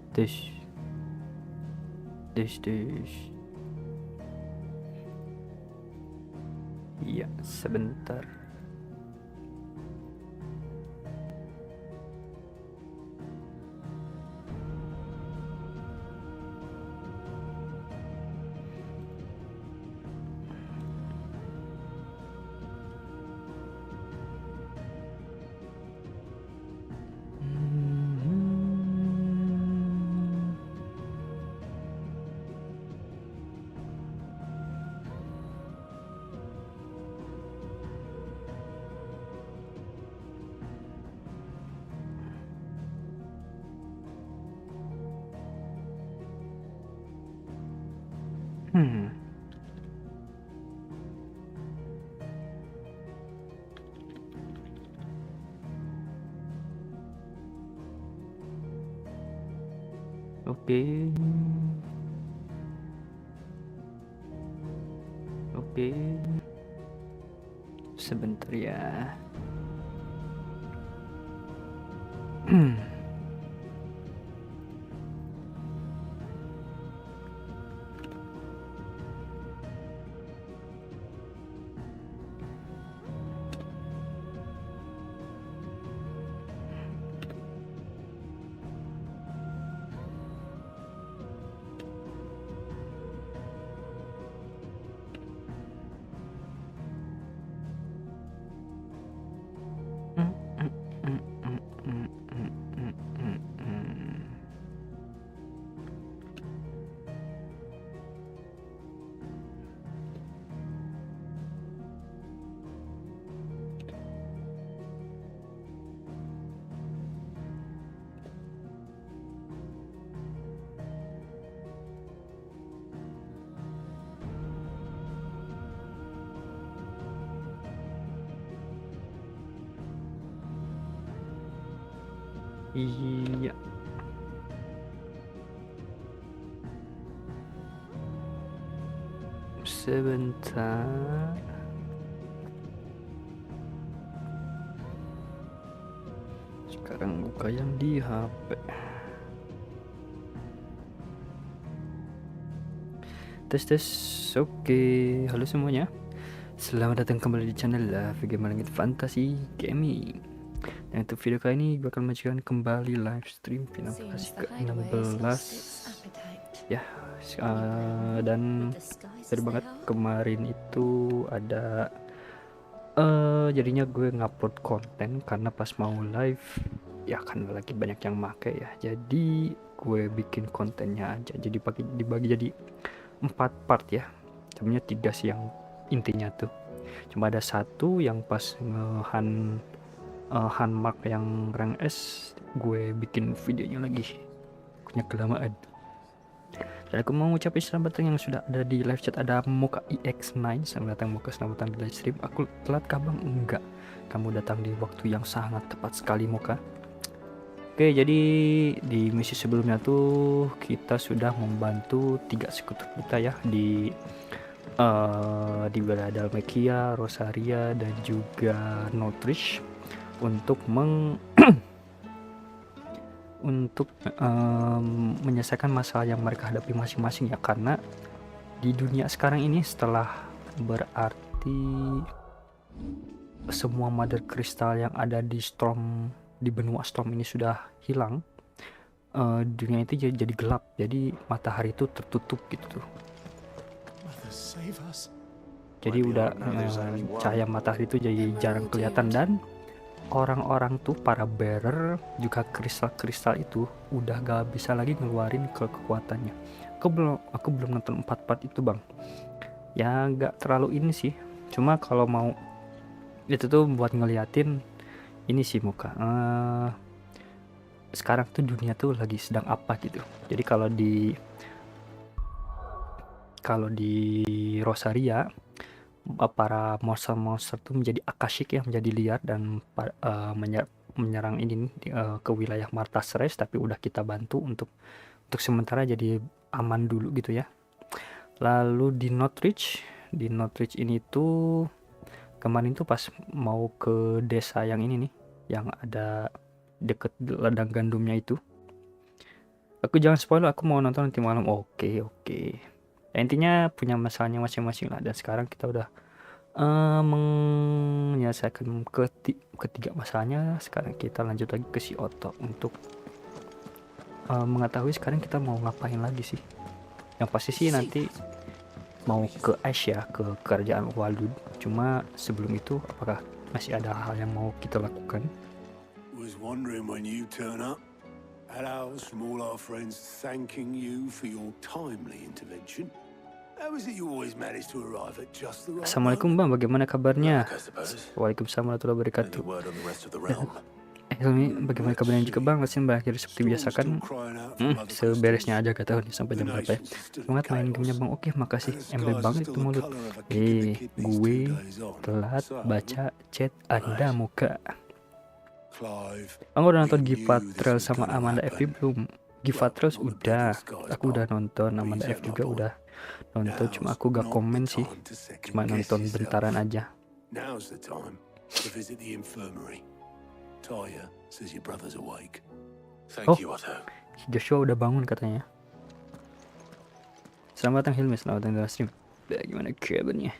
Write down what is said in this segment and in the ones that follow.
Tes. Iya, sebentar. Oke. Sebentar ya. Iya. Sebentar. Sekarang buka yang di HP. Tes. Oke, halo semuanya. Selamat datang kembali di channel Game Langit Fantasi Gaming. Dan untuk video kali ini gue akan menunjukkan kembali live stream Final Fantasy ke-16 ya. Dan seru banget kemarin itu ada jadinya gue ngupload konten karena pas mau live ya kan lagi banyak yang make ya, jadi gue bikin kontennya aja, jadi dibagi jadi 4 part ya. Sebenarnya 3 sih yang intinya tuh, cuma ada satu yang pas Hanmark yang rank S gue bikin videonya lagi, punya kelamaan. Dan aku mau ngucapin selamat datang yang sudah ada di live chat. Ada Moka EX9, selamat datang Moka, selamat datang di live stream. Aku telat kah bang? Enggak, kamu datang di waktu yang sangat tepat sekali Moka. Oke, jadi di misi sebelumnya tuh kita sudah membantu 3 sekutu kita ya di wilayah Dalmekia, Rosaria dan juga Northridge untuk menyelesaikan masalah yang mereka hadapi masing-masing ya, karena di dunia sekarang ini setelah berarti semua mother kristal yang ada di benua Storm ini sudah hilang, dunia itu jadi gelap, jadi matahari itu tertutup gitu tuh. Jadi udah cahaya matahari itu jadi jarang kelihatan, dan orang-orang tuh para bearer juga kristal-kristal itu udah gak bisa lagi ngeluarin kekuatannya. Aku belum nonton 4 part itu bang, ya gak terlalu ini sih, cuma kalau mau itu tuh buat ngeliatin ini sih Muka, sekarang tuh dunia tuh lagi sedang apa gitu. Jadi kalau di Rosaria para monster-monster tuh menjadi akasik ya, menjadi liar dan menyerang ini ke wilayah Martas Res, tapi udah kita bantu untuk sementara jadi aman dulu gitu ya. Lalu di Northridge ini tuh kemarin tuh pas mau ke desa yang ini nih, yang ada deket ladang gandumnya itu, Aku jangan spoiler, aku mau nonton nanti malam. Oke. Ya, intinya punya masalahnya masing-masing lah. Dan sekarang kita udah menyelesaikan ketiga masalahnya. Sekarang kita lanjut lagi ke si Otto untuk mengetahui sekarang kita mau ngapain lagi sih. Yang pasti sih nanti mau ke Ash ya, ke kerajaan Walud. Cuma sebelum itu apakah masih ada hal yang mau kita lakukan? Was wondering when you turn up. Had ours from all our friends thanking you for your timely intervention. How is it you always manage to arrive at just the right Assalamualaikum Bang, bagaimana kabarnya? I suppose. Waalaikumsalam warahmatullahi Any wabarakatuh. word on the rest of the realm? Helmi, bagaimana kabarnya juga Bang? Mesin berakhir seperti biasa kan? Seberesnya aja gak tahu nih sampai jam berapa ya. Semangat main gamenya Bang. Oke, makasih. Embel banget itu mulut. Gue telat baca chat Anda muka. Bang udah nonton Givatrel sama Amanda F belum? Givatrel udah. Aku udah nonton, Amanda F juga udah nonton. Cuma aku gak komen sih. Cuma nonton bentaran aja. Now's the time to visit the infirmary. Taya says your brother's awake. Thank you, Otto. Joshua udah bangun katanya. Selamat datang Hilmi, selamat datang Livestream. Bagaimana kabarnya?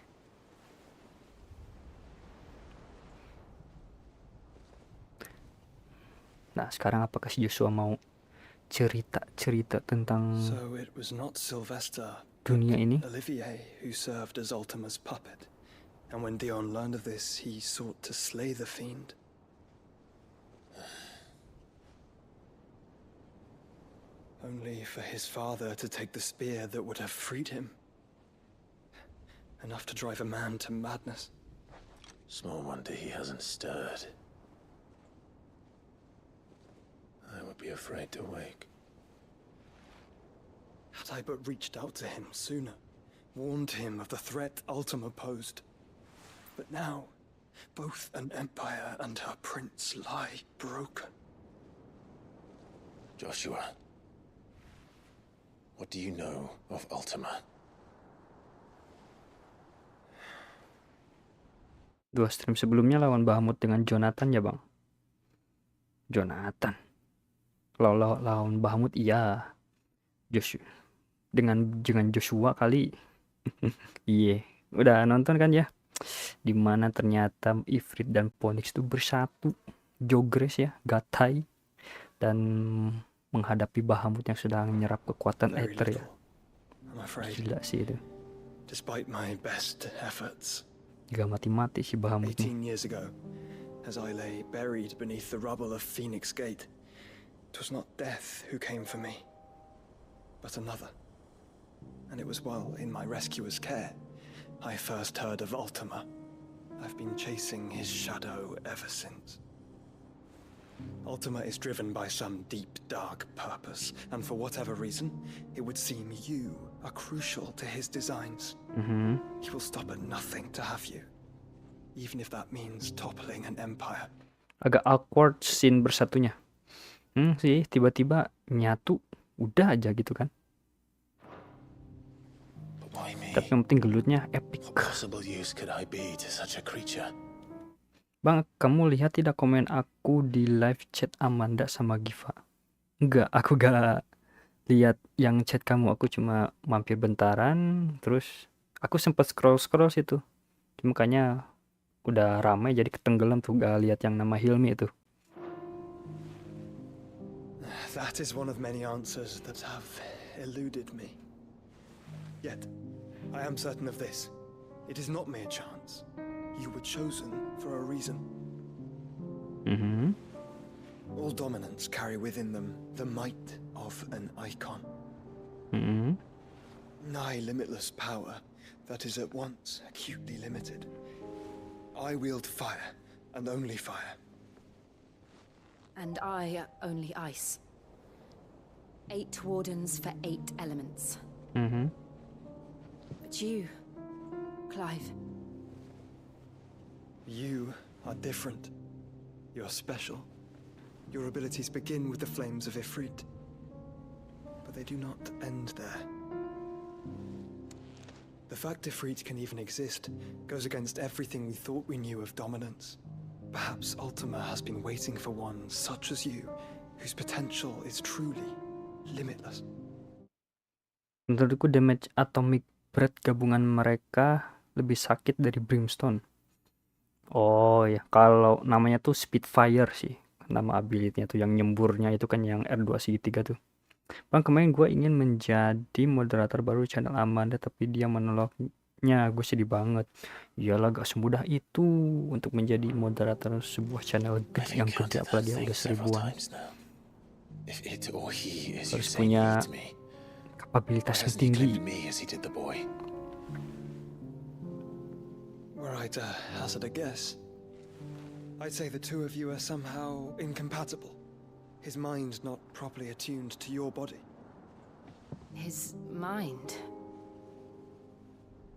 Nah, sekarang apakah si Joshua mau cerita tentang dunia ini? Olivier, who served as Ultima's puppet, and when Dion learned of this, he sought to slay the fiend. Only for his father to take the spear that would have freed him. Enough to drive a man to madness. Small wonder he hasn't stirred. I would be afraid to wake. Had I but reached out to him sooner, warned him of the threat Ultima posed. But now, both an empire and her prince lie broken. Joshua, what do you know of Ultima? Dua stream sebelumnya lawan Bahamut dengan Jonathan ya Bang. Jonathan. Lawan Bahamut iya. Joshua dengan Joshua kali. Iya, udah nonton kan ya? Dimana ternyata Ifrit dan Phoenix itu bersatu, jogres ya, gatai, dan menghadapi Bahamut yang sedang menyerap kekuatan Aether ya. Gila sih itu. Despite my best efforts. Gak mati-mati si Bahamut 18 years ago, as I lay buried beneath the rubble of Phoenix Gate, it was not death who came for me, but another. And it was while in my rescuer's care, I first heard of Ultima. I've been chasing his shadow ever since. Ultima is driven by some deep, dark purpose, and for whatever reason, it would seem you are crucial to his designs. He will stop at nothing to have you, even if that means toppling an empire. Agak awkward scene bersatunya. Sih, tiba-tiba nyatu, udah aja gitu kan. Tapi yang penting gelutnya epic. Bang, kamu lihat tidak komen aku di live chat Amanda sama Giva? Enggak, aku gak lihat yang chat kamu. Aku cuma mampir bentaran, terus aku sempat scroll situ. Makanya udah ramai jadi ketenggelam tuh, gak lihat yang nama Hilmi itu. That is one of many answers that have eluded me. Yet, I am certain of this. It is not mere chance. You were chosen for a reason. All dominants carry within them the might of an icon. Nigh limitless power that is at once acutely limited. I wield fire, and only fire. And I only ice. 8 wardens for 8 elements. But you, Clive. You are different. You're special. Your abilities begin with the flames of Ifrit. But they do not end there. The fact Ifrit can even exist goes against everything we thought we knew of dominance. Perhaps Ultima has been waiting for one such as you, whose potential is truly limitless. Menurutku damage atomic breath gabungan mereka lebih sakit dari brimstone. Oh ya, kalau namanya tuh Spitfire sih. Nama ability-nya tuh yang nyemburnya itu kan yang R2C3 tuh. Bang, kemarin gue ingin menjadi moderator baru channel Amanda tapi dia menolaknya. Gue sedih banget. Iyalah, gak semudah itu untuk menjadi moderator sebuah channel yang gede, apalagi yang udah 1000-an. Harus punya kapabilitas yang tinggi. Were I to hazard a guess, I'd say the two of you are somehow incompatible. His mind not properly attuned to your body. His mind.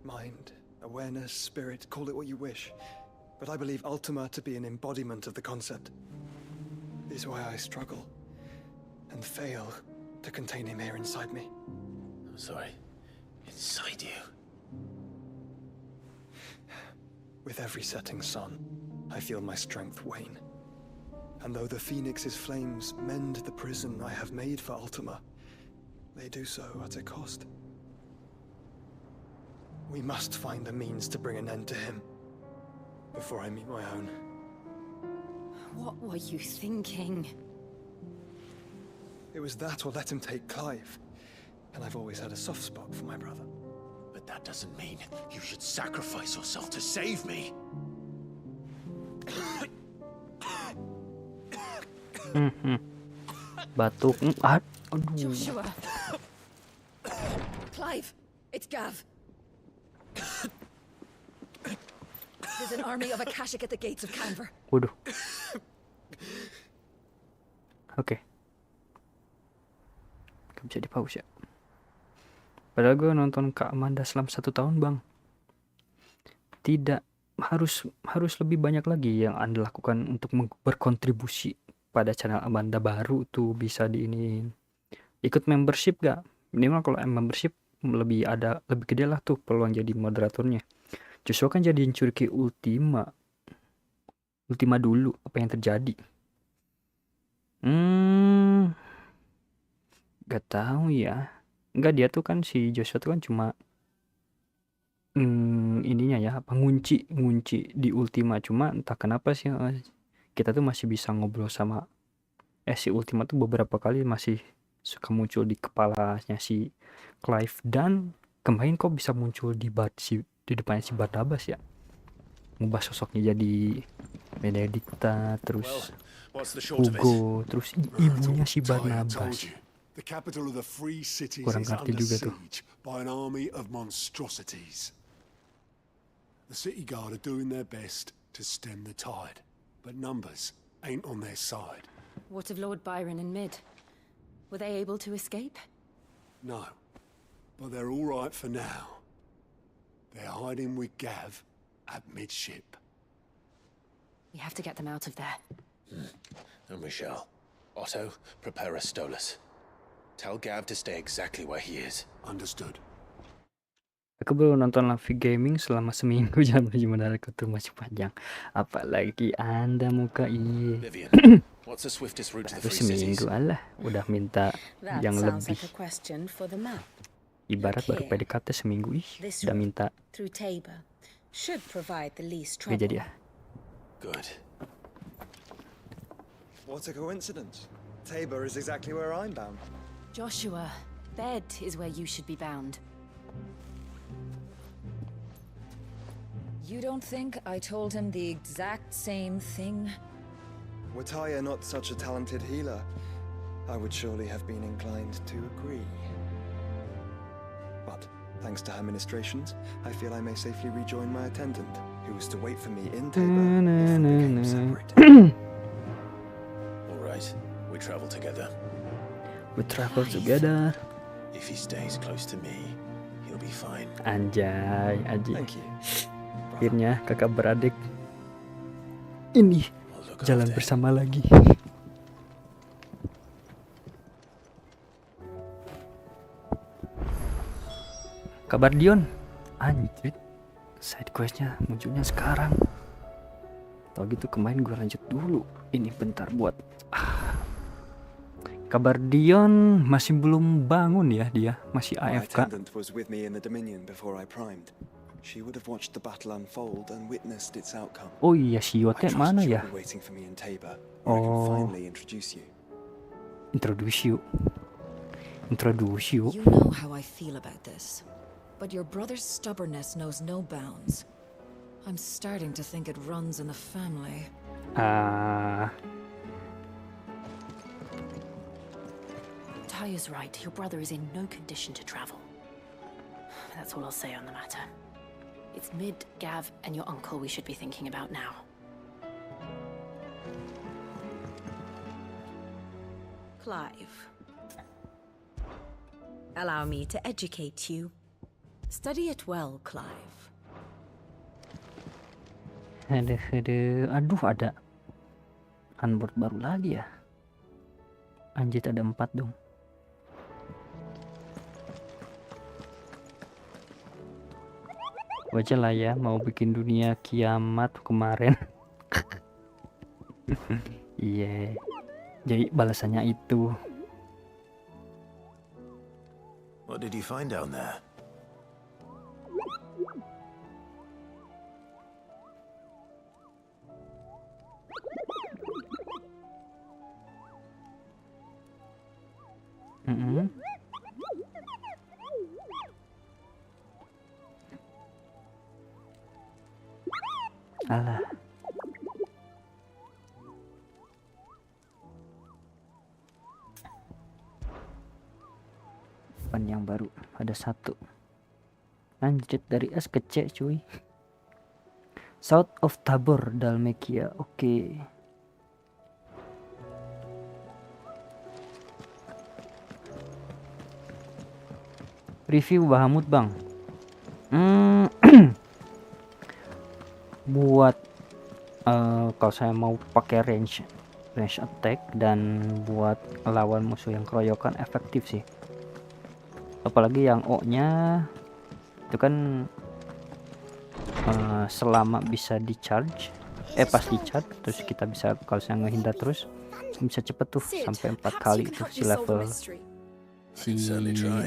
Mind, awareness, spirit, call it what you wish. But I believe Ultima to be an embodiment of the concept. This is why I struggle and fail to contain him here inside me. I'm sorry. Inside you? With every setting sun, I feel my strength wane. And though the Phoenix's flames mend the prison I have made for Ultima, they do so at a cost. We must find a means to bring an end to him before I meet my own. What were you thinking? It was that or let him take Clive. And I've always had a soft spot for my brother. But that doesn't mean you should sacrifice yourself to save me. Batuk. Aduh. Joshua! Clive! It's Gav! There's an army of Akashic at the gates of Canver. Waduh. Oke. Gak bisa di pause ya. Padahal gue nonton Kak Amanda selama 1 tahun, Bang. Tidak harus lebih banyak lagi yang Anda lakukan untuk berkontribusi pada channel Amanda baru tuh bisa diiniin. Ikut membership gak? Minimal kalau membership lebih gede lah tuh peluang jadi moderatornya. Joshua kan jadi Curki Ultima dulu, apa yang terjadi? Gak tahu ya. Enggak, dia tuh kan si Joshua tuh kan cuma ininya ya, apa ngunci di Ultima, cuma entah kenapa sih kita tuh masih bisa ngobrol sama si Ultima tuh beberapa kali masih suka muncul di kepalanya si Clive, dan kemarin kok bisa muncul di depannya si Barnabas ya, ngubah sosoknya jadi Benedicta, terus Hugo, terus ibunya si Barnabas. The capital of the free cities Kurang is ngerti under juga tuh. siege by an army of monstrosities. The city guard are doing their best to stem the tide, but numbers ain't on their side. What of Lord Byron and Mid? Were they able to escape? No, but they're all right for now. They're hiding with Gav at midship. We have to get them out of there. And we shall. Otto, prepare a Stolas. Tell Gav to stay exactly where he is. Understood. Aku baru nonton live gaming selama seminggu, jangan gimana aku tuh masih panjang. Apalagi Anda muka Vivian, what's the swiftest route to the baru free cities? seminggu alah udah minta That yang sounds lebih. like a question for the map. Ibarat baru Here. PDKT seminggu This udah route minta. through Tabor should provide the least Gak trouble. jadi ya. Good. What a coincidence. Tabor is exactly where I'm bound. Joshua, bed is where you should be bound. You don't think I told him the exact same thing? Were Tyre not such a talented healer, I would surely have been inclined to agree. But, thanks to her ministrations, I feel I may safely rejoin my attendant, who was to wait for me in Tabor if we became separated. All right, we travel together. We travel together. If he stays close to me, he'll be fine. Anjay, Aji. Thank you. Akhirnya kakak beradik ini I'll look jalan after him. bersama lagi. Kabar Dion? Anjir, side questnya munculnya sekarang. Tau gitu kemarin gue lanjut dulu. Ini bentar buat Kabar Dion masih belum bangun ya, dia masih My AFK. attendant was with me in the Dominion before I primed. She would have watched the battle unfold and witnessed its outcome. Oh iya, si I Yote trust mana she'll ya? be waiting for me in Tabor, where I can Oh, finally introduce you. introduce you. Introduce you. You know how I feel about this, but your brother's stubbornness knows no bounds. I'm starting to think it runs in the family. Ty is right. Your brother is in no condition to travel. That's all I'll say on the matter. It's Mid, Gav, and your uncle we should be thinking about now. Clive. Allow me to educate you. Study it well, Clive. Aduh, ada unboard baru lagi ya. Anjir, ada 4 dong. Wajar lah ya, mau bikin dunia kiamat kemarin. Iya, jadi balasannya itu. What did you find down there? Alah. Pan yang baru ada 1. Lanjut dari S ke C, cuy. South of Tabor, Dalmatia. Oke. Review Bahamut, Bang. Buat kalau saya mau pakai range attack dan buat lawan musuh yang keroyokan efektif sih. Apalagi yang O-nya itu kan selama bisa di charge, pas di charge terus kita bisa, kalau saya ngehindar terus bisa cepet tuh sampai 4 kali tuh si level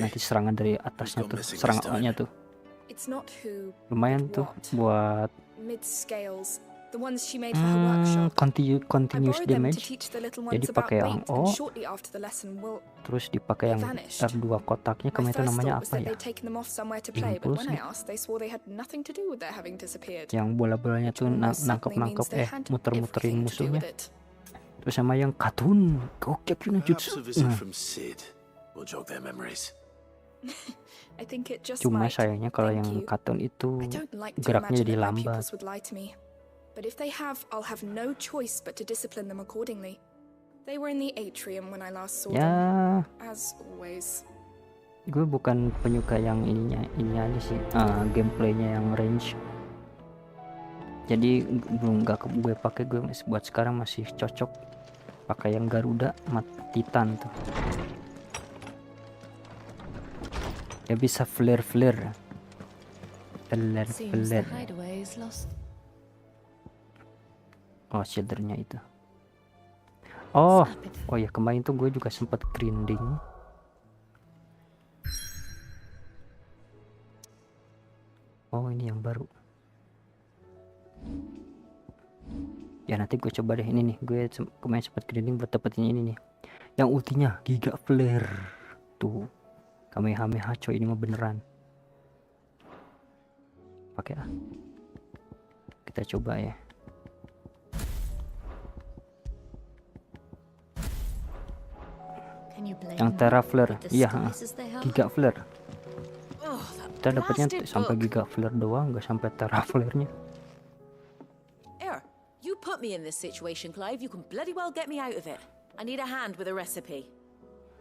nanti serangan dari atasnya tuh, serangan O-nya tuh lumayan tuh buat continuous damage. Jadi pakai yang O terus dipakai yang R2 kotaknya, kemarin itu namanya apa ya, impulse yang bola-bolanya tuh nangkep muter-muterin musuhnya. Terus sama yang katun gokek jutsu. Cuma sayangnya kalau yang katun itu geraknya jadi lambat. But if they have, I'll have no choice but to discipline them accordingly. They were in the atrium when I last saw them, as always. Gue bukan penyuka yang ini aja sih, gameplaynya yang range. Jadi belum gue pakai, gue buat sekarang masih cocok pakai yang Garuda Titan tuh. Ya bisa flare. Oh, shadernya itu. Oh ya, kemarin tuh gue juga sempat grinding. Oh, ini yang baru. Ya nanti gue coba deh ini nih. Gue kemarin sempat grinding buat dapetin ini nih. Yang ultinya Giga Flare. Tuh. Kamehameha coy, ini mah beneran. Pakai ah. Kita coba ya. Yang Terra Flare, iya, Giga Flare. Kita dapatnya sampai Giga Flare doang, nggak sampai Terra Flare-nya. You put me in this situation, Clive. You can bloody well get me out of it. I need a hand with a recipe.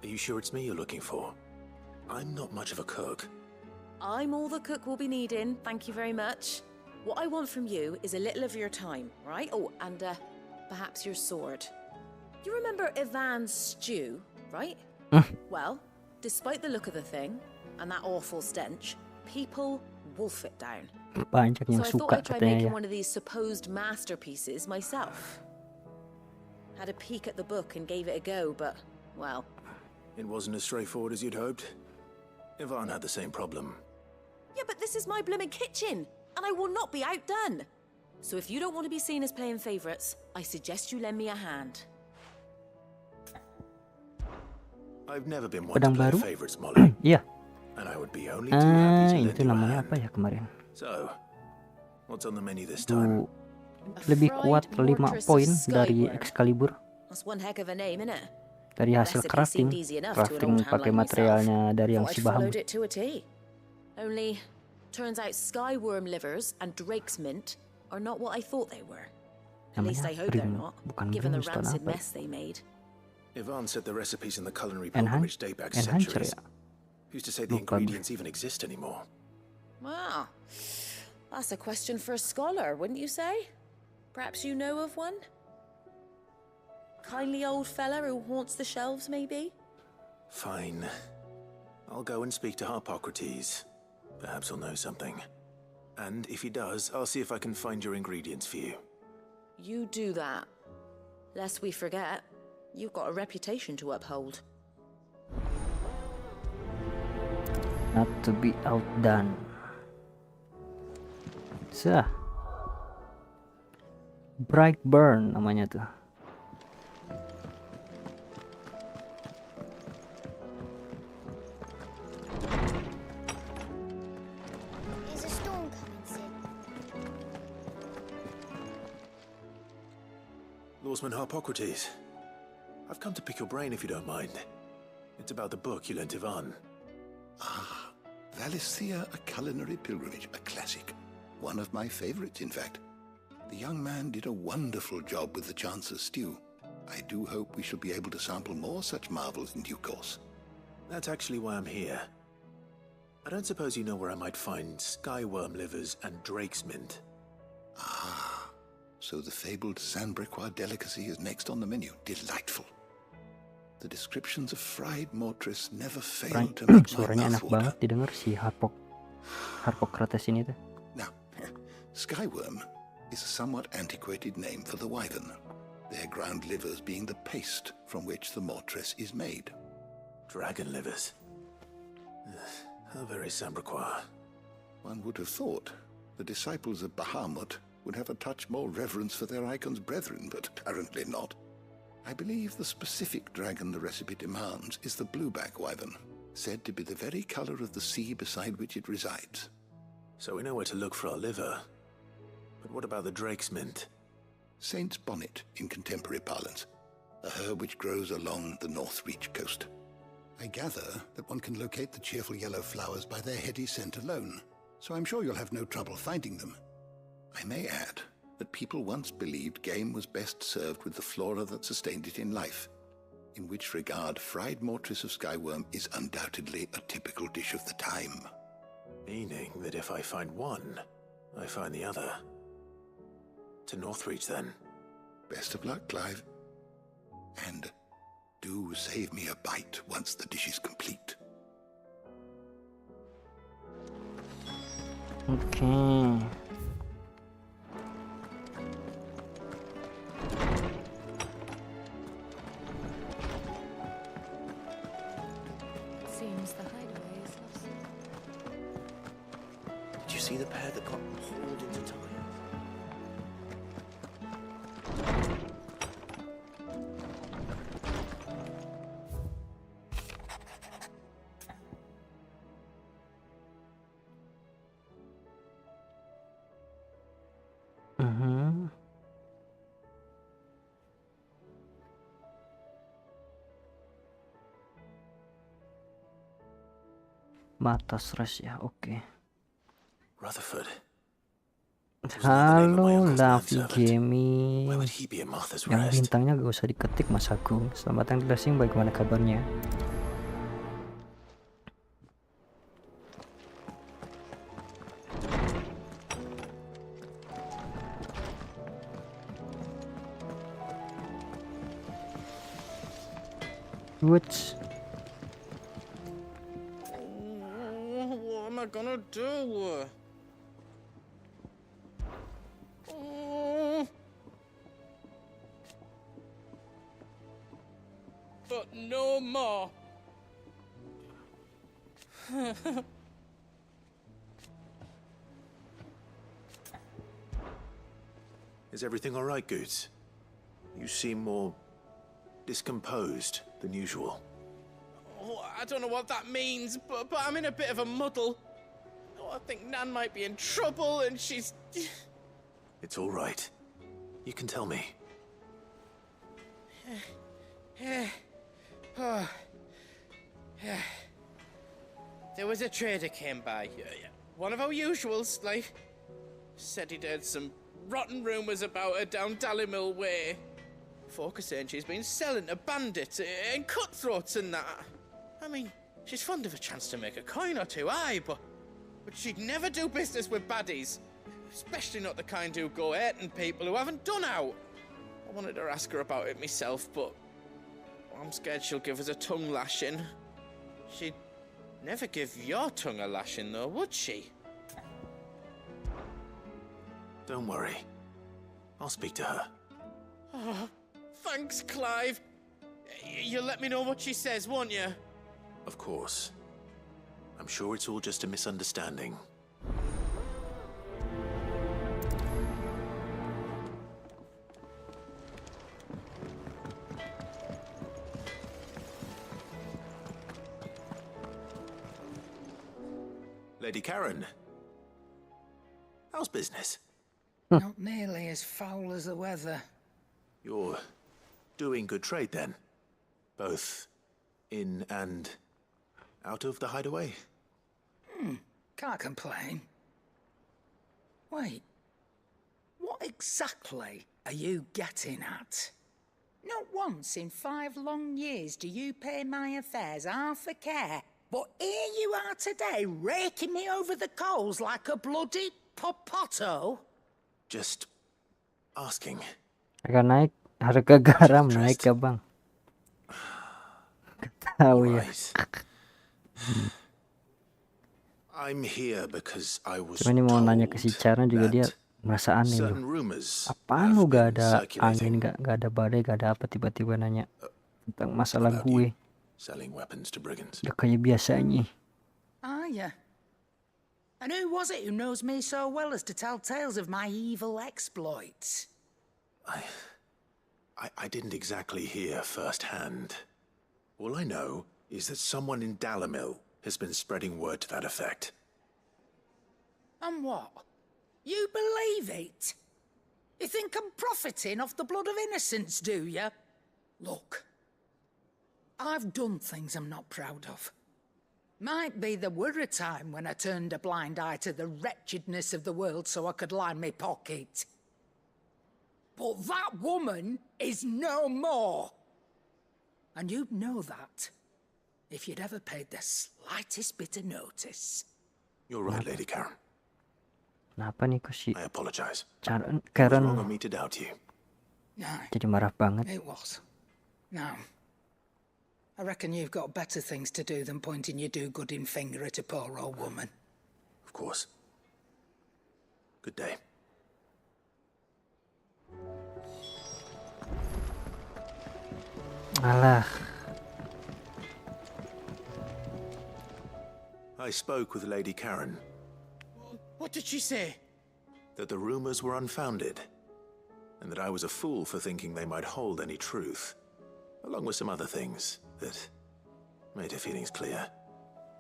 Are you sure it's me you're looking for? I'm not much of a cook. I'm all the cook will be needing, thank you very much. What I want from you is a little of your time, right? Oh, and perhaps your sword. You remember Ivan's stew, right? Well, despite the look of the thing and that awful stench, people wolf it down. Banyak yang So I thought suka I'd try katanya making ya. one of these supposed masterpieces myself. Had a peek at the book and gave it a go, but, well, It wasn't as straightforward as you'd hoped. Ivan had the same problem. Yeah, but this is my blooming kitchen, and I will not be outdone. So if you don't want to be seen as playing favourites, I suggest you lend me a hand. I've never been one to Pedang play baru? favorites, Molly. Iya. And I would be only too happy to lend Itu you a namanya hand. apa ya kemarin? So, what's on the menu this time? Lebih kuat 5 poin dari Excalibur. That's one heck of a name, innit? Dari hasil crafting pakai materialnya dari yang si Bahamut. It to a T. Only, turns out skyworm livers and drake's mint are not what I thought they were. At least I hope they're not, given the rancid mess they made. Ivan said the recipes in the culinary Enhance, pilgrimage date back enhancer centuries. ya. Who's to say the ingredients even exist anymore? Wow, that's a question for a scholar, wouldn't you say? Perhaps you know of one? Kindly old fella who haunts the shelves, maybe? Fine. I'll go and speak to Harpocrates. Perhaps he'll know something. And if he does, I'll see if I can find your ingredients for you. You do that. Lest we forget, you've got a reputation to uphold. Not to be outdone. Bright Burn namanya tuh. Is a storm coming, Sid? Lawsman Harpocrates, I've come to pick your brain if you don't mind. It's about the book you lent Ivan. Ah, Valisthea, A Culinary Pilgrimage, a classic. One of my favorites, in fact. The young man did a wonderful job with the Chance's stew. I do hope we shall be able to sample more such marvels in due course. That's actually why I'm here. I don't suppose you know where I might find skyworm livers and drake's mint. Ah, so the fabled Sandbrequois delicacy is next on the menu. Delightful. The descriptions of fried mortress never fail to make my Suaranya mouth enak water. banget didengar si Harpocrates ini tuh. Now, skyworm is a somewhat antiquated name for the wyvern, their ground livers being the paste from which the mortress is made. Dragon livers. How very Sandbrequois. One would have thought the disciples of Bahamut would have a touch more reverence for their icon's brethren, but apparently not. I believe the specific dragon the recipe demands is the blueback wyvern, said to be the very color of the sea beside which it resides. So we know where to look for our liver. But what about the drake's mint? Saint's bonnet in contemporary parlance, a herb which grows along the North Reach coast. I gather that one can locate the cheerful yellow flowers by their heady scent alone, so I'm sure you'll have no trouble finding them. I may add that people once believed game was best served with the flora that sustained it in life, in which regard fried mortress of skyworm is undoubtedly a typical dish of the time. Meaning that if I find one, I find the other. To Northreach, then. Best of luck, Clive. And do save me a bite once the dish is complete. Okay. Seems the hideaway is lost. Did you see the pair that got hauled into time? Mata stress ya, oke. Rutherford. Halo Lavi Gaming. Where would he be at Martha's Yang Rest? bintangnya gak usah diketik Mas Agung. Selamat datang di Livestream, bagaimana kabarnya? What's What am I gonna do? But no more. Is everything all right, Goots? You seem more discomposed than usual. Oh, I don't know what that means, but I'm in a bit of a muddle. Oh, I think Nan might be in trouble, and she's... It's all right. You can tell me. There was a trader came by. One of our usuals, like. Said he'd heard some rotten rumours about her down Dallimil Way. Folk are saying she's been selling to bandits and cutthroats and that. I mean, she's fond of a chance to make a coin or two, aye, but she'd never do business with baddies. Especially not the kind who go hurting people who haven't done out. I wanted to ask her about it myself, but I'm scared she'll give us a tongue lashing. She'd never give your tongue a lashing, though, would she? Don't worry. I'll speak to her. Oh, thanks, Clive. You'll let me know what she says, won't you? Of course. I'm sure it's all just a misunderstanding. Lady Karen, how's business? Not nearly as foul as the weather. You're doing good trade then? Both in and out of the hideaway? Can't complain. Wait, what exactly are you getting at? Not once in 5 long years do you pay my affairs half a care. But here you are today, raking me over the coals like a bloody popoto. Just asking. Harga garam naik ya bang. Tahu ya. I'm here because I was Cuma ini mau nanya ke si Cara juga dia merasa aneh loh. Apaan lu gak ada angin, gak ada badai, gak ada apa, tiba-tiba nanya tentang masalah gue. Selling weapons to brigands. Udah kayak biasanya. Ah, yeah. And who was it who knows me so well as to tell tales of my evil exploits? I didn't exactly hear firsthand. All I know is that someone in Dallimil has been spreading word to that effect. And what? You believe it? You think I'm profiting off the blood of innocents, do you? Look, I've done things I'm not proud of. Might be there were a time when I turned a blind eye to the wretchedness of the world so I could line my pocket. But that woman is no more. And you'd know that if you'd ever paid the slightest bit of notice. You're right, Lady Karen. Kenapa nih kok si I apologize. Karen Wrong of me to doubt you. No, jadi marah banget. it was. No. I reckon you've got better things to do than pointing your do-gooding finger at a poor old woman. Of course. Good day. Alah. I spoke with Lady Karen. What did she say? That the rumors were unfounded, and that I was a fool for thinking they might hold any truth, along with some other things that made her feelings clear.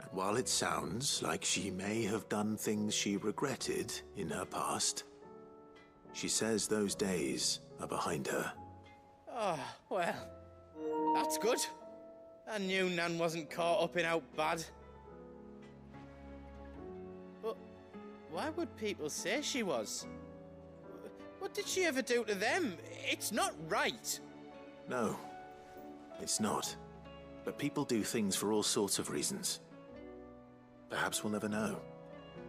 And while it sounds like she may have done things she regretted in her past, she says those days are behind her. Oh, well, that's good. I knew Nan wasn't caught up in out bad. But why would people say she was? What did she ever do to them? It's not right. No, it's not. But people do things for all sorts of reasons. Perhaps we'll never know.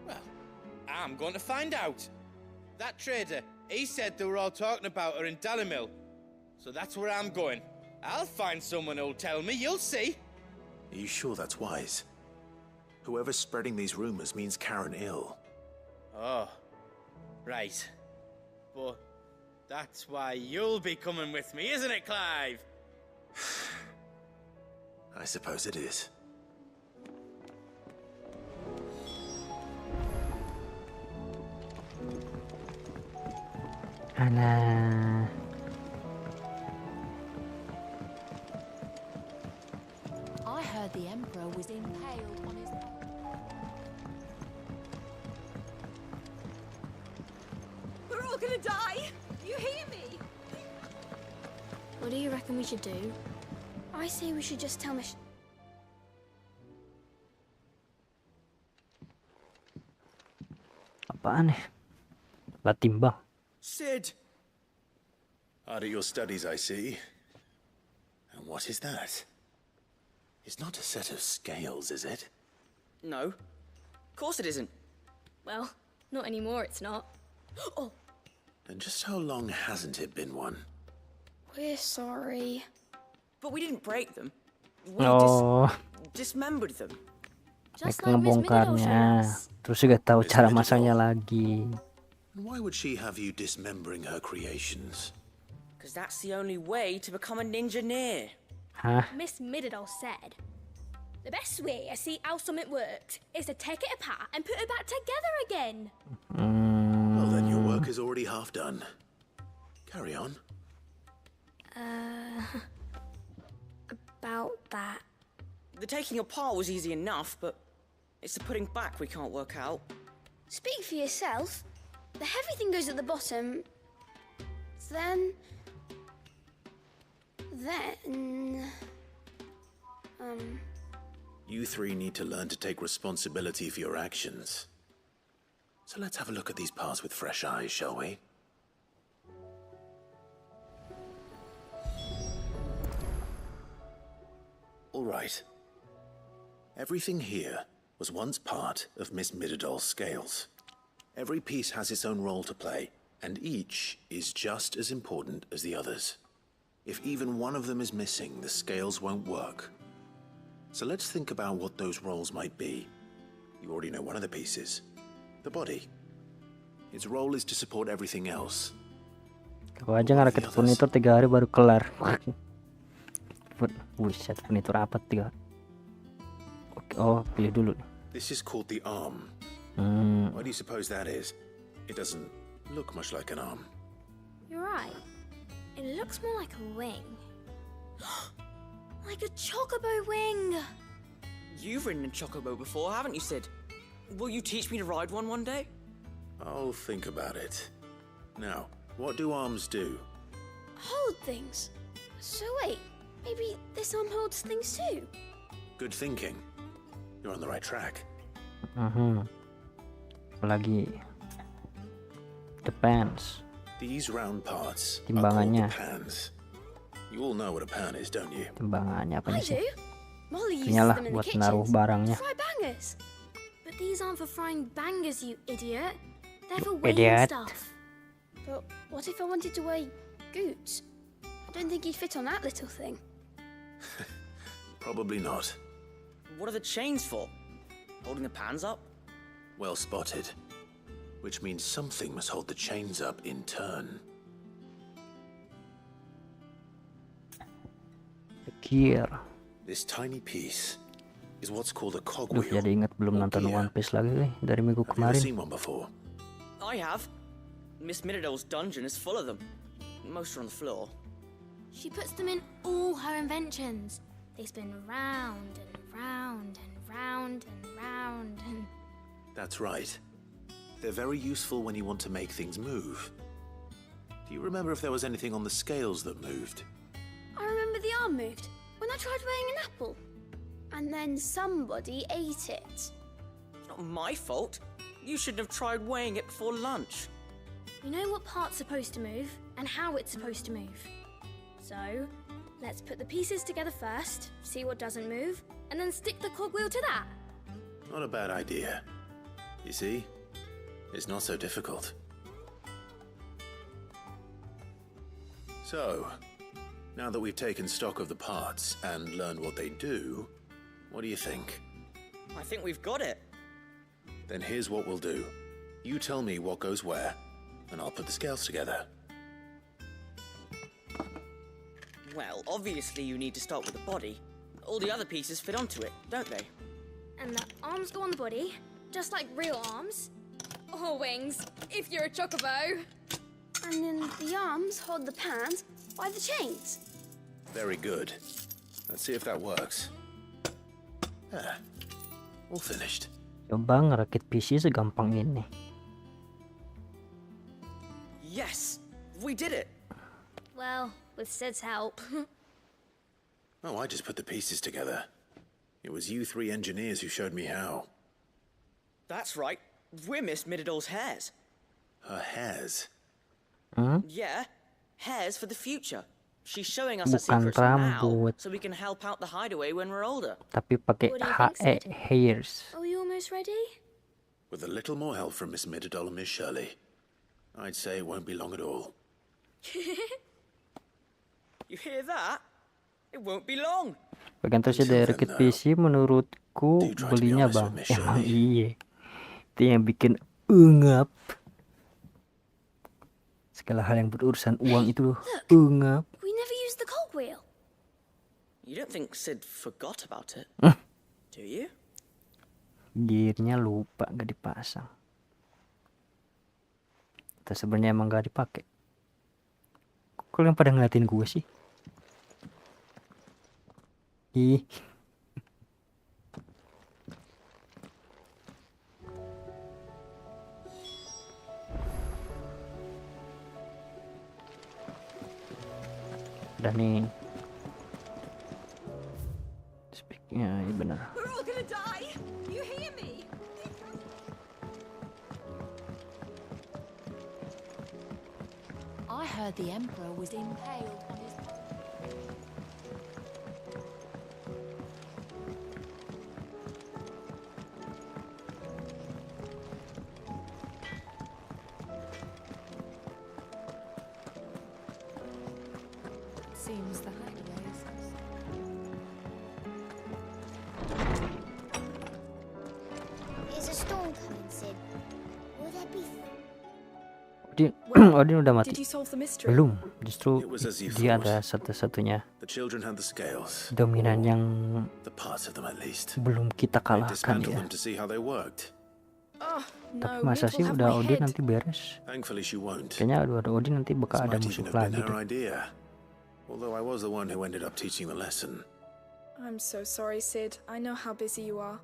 Well, I'm going to find out. That trader, he said they were all talking about her in Dallimil. So that's where I'm going. I'll find someone who'll tell me, you'll see. Are you sure that's wise? Whoever's spreading these rumors means Karen ill. Oh, right. But that's why you'll be coming with me, isn't it, Clive? I suppose it is. Alah. I heard the Emperor was impaled on his... We're all gonna die! You hear me? What do you reckon we should do? I say we should just tell Miss... Apaan nih? Lah timbang. Sid! Hard at your studies, I see. And what is that? It's not a set of scales, is it? No. Of course it isn't. Well, not anymore, it's not. Oh, And just how long hasn't it been one? we're sorry. But we didn't break them. We Oh, dismembered them. Just mereka like Miss Middle showed ngebongkarnya. us. Terus juga tahu Miss cara Middle. masangnya lagi. And why would she have you dismembering her creations? Because that's the only way to become a ninja-neer. Hah? Miss Middledore said, the best way to see how something works is to take it apart and put it back together again. Well, then your work is already half done. Carry on. About that. The taking apart was easy enough, but it's the putting back we can't work out. Speak for yourself. The heavy thing goes at the bottom. Then... You three need to learn to take responsibility for your actions. So let's have a look at these parts with fresh eyes, shall we? All right. Everything here was once part of Miss Middledor's scales. Every piece has its own role to play, and each is just as important as the others. If even one of them is missing, the scales won't work. So let's think about what those roles might be. You already know one of the pieces. The body. Its role is to support everything else. Aku aja ngerakit furnitur 3 hari baru kelar. Buset, furnitur apa 3? Oke, oh, pilih dulu. This is called the arm. Why do you suppose that is? It doesn't look much like an arm. You're right. It looks more like a wing. Like a chocobo wing! You've ridden a chocobo before, haven't you, Sid? Will you teach me to ride one day? I'll think about it. Now, what do arms do? Hold things. So wait, maybe this arm holds things too? Good thinking. You're on the right track. Apalagi the pans. These round parts are called Timbangannya. the pans. You all know what a pan is, don't you? Timbangannya apa I nih sih? do. Molly uses Inilah them in buat the naruh kitchen. barangnya. Fry bangers. But these aren't for frying bangers, you idiot. They're for You weighing idiot. stuff. But what if I wanted to weigh goods? I don't think he'd fit on that little thing. Probably not. What are the chains for? Holding the pans up? Well spotted. Which means something must hold the chains up in turn. The gear. This tiny piece is what's called a Duh, cogwheel. jadi ingat belum nonton One Piece lagi dari minggu Have you ever kemarin. seen one before? I have. Miss Middledor's dungeon is full of them. Most are on the floor. She puts them in all her inventions. They spin round and round and round and round and... That's right. They're very useful when you want to make things move. Do you remember if there was anything on the scales that moved? I remember the arm moved when I tried weighing an apple. And then somebody ate it. It's not my fault. You shouldn't have tried weighing it before lunch. You know what part's supposed to move and how it's supposed to move. So, let's put the pieces together first, see what doesn't move, and then stick the cogwheel to that. Not a bad idea. You see? It's not so difficult. So, now that we've taken stock of the parts and learned what they do, what do you think? I think we've got it. Then here's what we'll do. You tell me what goes where, and I'll put the scales together. Well, obviously you need to start with the body. All the other pieces fit onto it, don't they? And the arms go on the body, just like real arms. Or wings, if you're a chocobo. And then the arms hold the pans by the chains. Very good. Let's see if that works. All finished. Coba ngerakit PC segampang ini. Yes, we did it. Well, with Sid's help. Oh, I just put the pieces together. It was you three engineers who showed me how. That's right. We're Miss Mididol's hairs. Her hairs? Yeah, hairs for the future. She's showing us her Bukan secrets now, rambut, so we can help out the hideaway when we're older. tapi pakai What do you think, Sid? hairs. Are we almost ready? With a little more help from Miss Mididol and Miss Shirley, I'd say it won't be long at all. You hear that? It won't be long. Bagian terus dari rakit PC menurutku belinya bang. Emang iya. Itu yang bikin ungap. Segala hal yang berurusan uang itu ungap. We never used the cogwheel. You don't think Sid forgot about it, do you? Gearnya lupa gak dipasang. Atau sebenarnya emang gak dipakai. Kok kalian pada ngeliatin gue sih? Ih. Udah nih. Speaknya iya benar. We're all gonna die. You hear me? I heard the Emperor was impaled on his... Seems the hideaway is... Is a storm coming, Sid? Will there be... Odin udah mati. Did you solve the mystery? Belum, justru It was as you dia thought. ada satu-satunya The children had the scales. dominan yang The parts of them at least. belum kita I kalahkan dismantled ya. them to see how they worked. Oh, Tapi no, masa Mid sih will have udah my Odin head. nanti beres? Thankfully she won't. Kayaknya ada Odin nanti bakal This ada might musuh even have been lagi her deh. idea. Although I was the one who ended up teaching the lesson. I'm so sorry, Sid. I know how busy you are.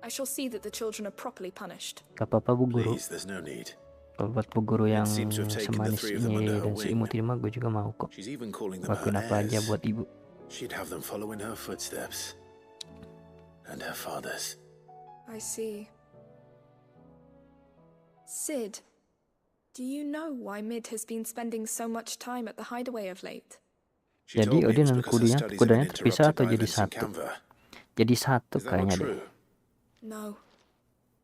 I shall see that the children are properly punished. Gak apa-apa Bu Guru. Please, there's no need. Kalau buat Bu Guru yang seems to have taken the semanis three of them ini under her dan wing. seimut ini mah gue juga mau kok. She's even calling them her Lakuin apa aja heirs. buat ibu. She'd have them follow in her footsteps. And her father's. I see. Sid, do you know why Mid has been spending so much time at the hideaway of late? She Jadi told me Odin it's dan because her studies have kudanya been terpisah interrupted atau by jadi events in satu? Canva. Jadi satu Is that not kayaknya deh. true? No,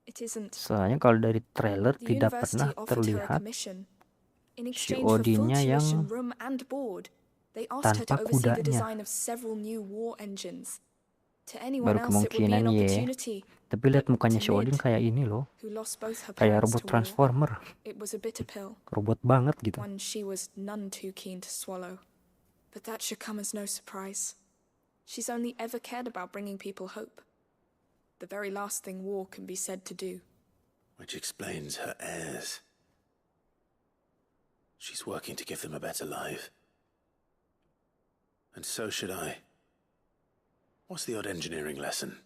it isn't. Soalnya kalau dari trailer The tidak university pernah offered her a terlihat commission. In si exchange for full Odinnya yang tuition, room and board, they asked her to tanpa oversee the kudanya. design of several new war engines. To anyone Baru else, it would be kemungkinan an ya. opportunity. Tapi lihat mukanya to si Odin Mid, kayak ini loh. who lost both her Kayak parents robot to war, transformer. it was a bitter pill, Robot banget gitu. one she was none too keen to swallow. But that should come as no surprise. She's only ever cared about bringing people hope. The very last thing war can be said to do. Which explains her heirs. She's working to give them a better life. And so should I. What's the odd engineering lesson?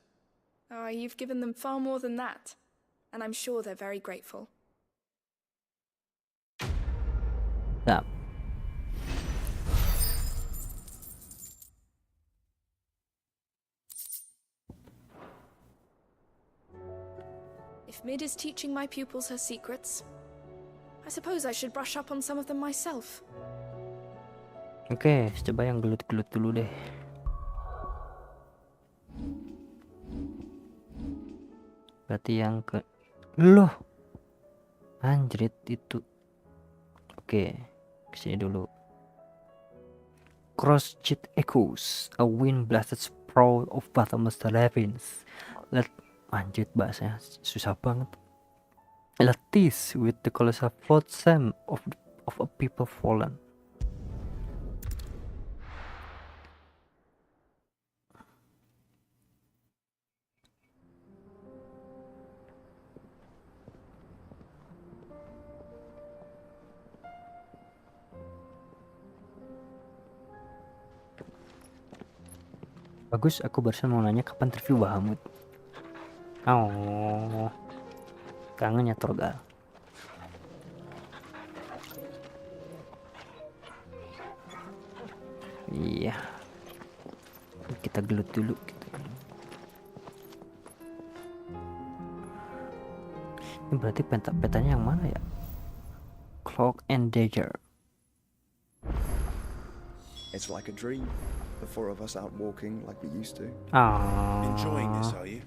Oh, you've given them far more than that, and I'm sure they're very grateful. Nah, If Mid is teaching my pupils her secrets, I suppose I should brush up on some of them myself. oke, coba yang gelut-gelut dulu deh. Berarti yang ke loh. Anjrit itu. Oke, kesini dulu. Cross cheat echoes, a wind blasted sprawl of bottomless ravines. Anjrit bahasanya susah banget. Lattice with the colossal flotsam of a people fallen. Bagus, aku barusan mau nanya kapan review Bahamut. Oh, kangen ya Torgal. Iya, kita gelut dulu. Ini berarti petanya yang mana ya? Cloak and Dagger. It's like a dream. The four of us out walking like we used to. Enjoying this, are you?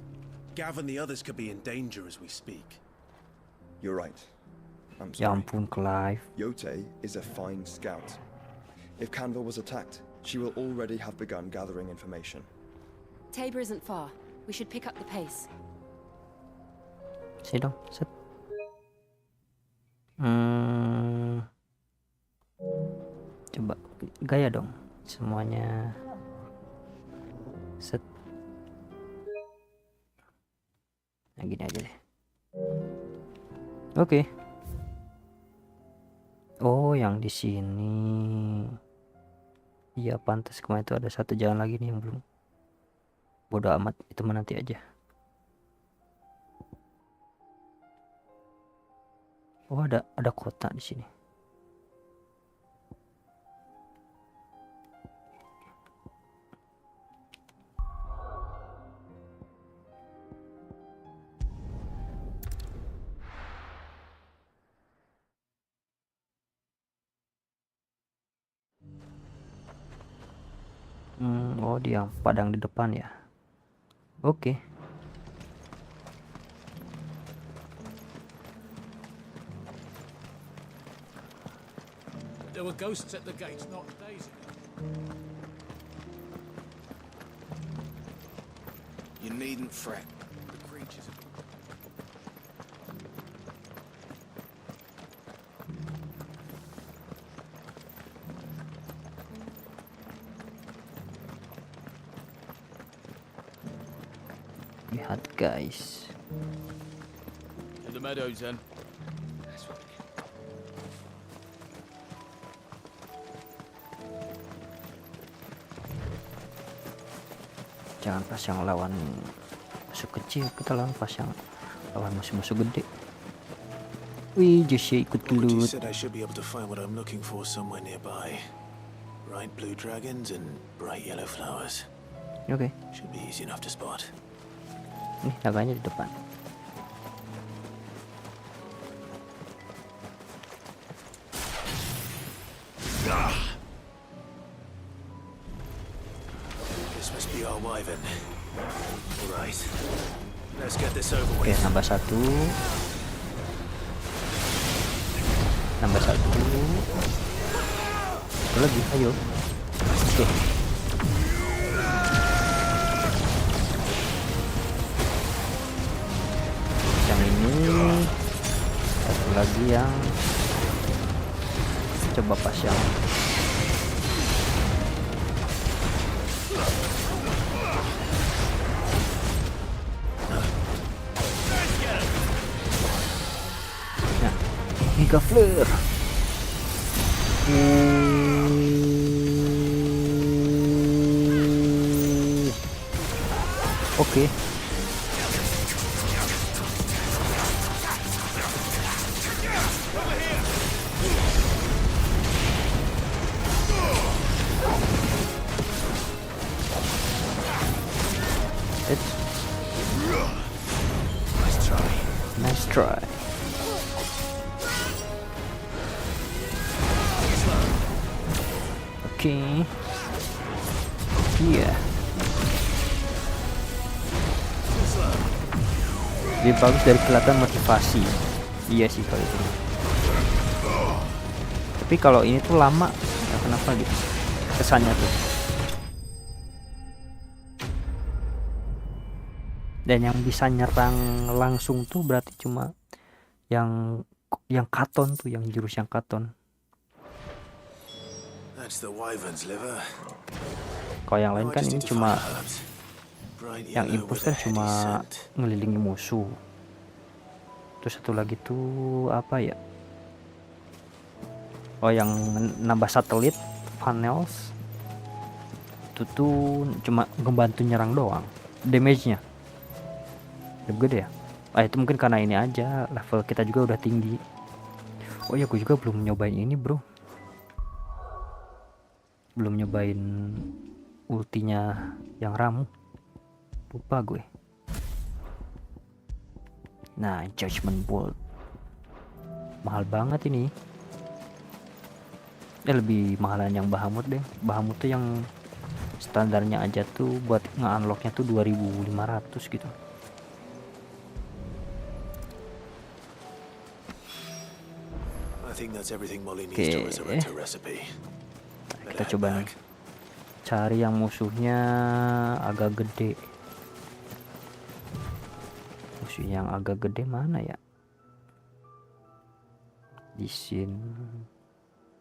Gav and the others could be in danger as we speak. You're right. I'm Ya sorry. ampun, Clive. Yote is a fine scout. If Canville was attacked, she will already have begun gathering information. Tabor isn't far. We should pick up the pace. Sini dong, set. Coba gaya dong semuanya. Set. Nah, gini aja deh. Oke. Oh, yang di sini. Iya, pantas kemarin itu ada satu jalan lagi nih yang belum. Bodoh amat, itu mah nanti aja. Oh, ada kota di sini. Oh, di yang padang di depan ya. Oke. There were ghosts at the gates not days ago. You needn't fret. The creatures are... Lihat guys. In the meadows then. Jangan pas yang lawan musuh kecil, kita lawan pas yang lawan musuh-musuh gede. Wih, Joshua ikut Lord, you gelut. said I should be able to find what I'm looking for somewhere nearby. Bright blue dragons and bright yellow flowers. Oke. Should be easy enough to spot. Nih, naganya di depan. This must be our wyvern. All right. Let's get this over Oke, with. nambah satu. Nambah satu. Satu lagi, ayo. Oke. Yang ini. Satu lagi yang. Coba pas yang. Nah, Giga Flare. Oke. Nice try. Oke. Iya. Lebih bagus dari kelihatan motivasi. Iya sih kalau itu. Tapi kalau ini tuh lama, ya kenapa gitu? Kesannya tuh. Dan yang bisa nyerang langsung tuh berarti cuma yang katon tuh, yang jurus yang katon. That's the wyvern's liver. Kalau yang lain kan ini cuma yang impuls kan cuma ngelilingi musuh. Terus satu lagi tuh apa ya? Oh, yang nambah satelit panels. itu tuh cuma ngebantu nyerang doang, damage-nya lebih gede ya. Itu mungkin karena ini aja, level kita juga udah tinggi. Oh ya, gue juga belum nyobain ini bro, belum nyobain ultinya yang ramu, lupa gue. Nah, Judgment Bolt mahal banget ini. Lebih mahalan yang Bahamut deh. Bahamut tuh yang standarnya aja tuh buat nge-unlocknya tuh 2.500 gitu. Oke. Kita coba nih cari yang musuhnya agak gede. Musuh yang agak gede mana ya? Di sini.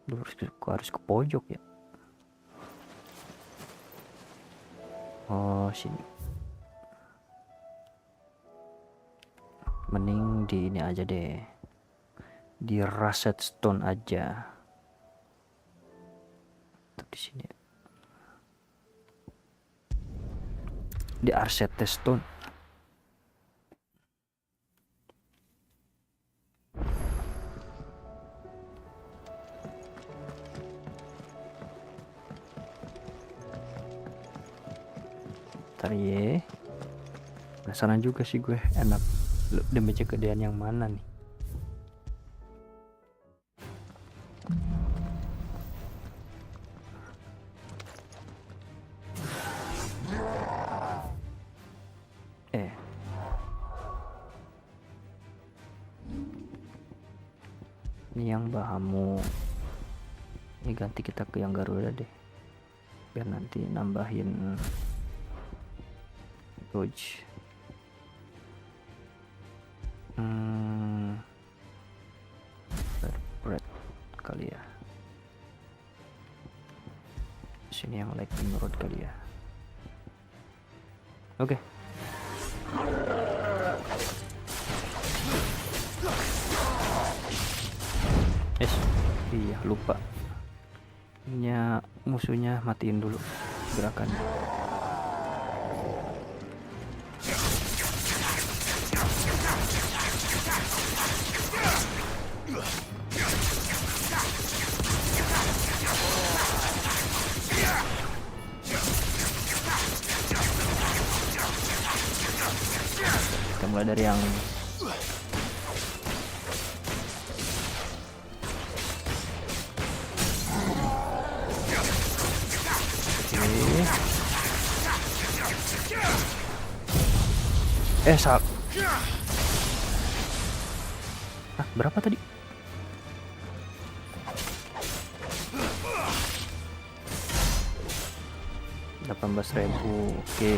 Harus ke pojok ya. Oh, sini. Mending di ini aja deh. Di Reset Stone aja. Tuh di sini. Di Reset Stone. Ntar ye, penasaran juga sih gue, enak damage gedean yang mana nih. Ini yang Bahamu, ini ganti kita ke yang Garuda deh, biar nanti nambahin dodge. Berat kali ya. Sini yang lightning rod kali ya. Oke. Yes. Iya, lupa. Ini musuhnya matiin dulu gerakannya. Kita mulai dari yang salah. Berapa tadi? 18.000. Oke.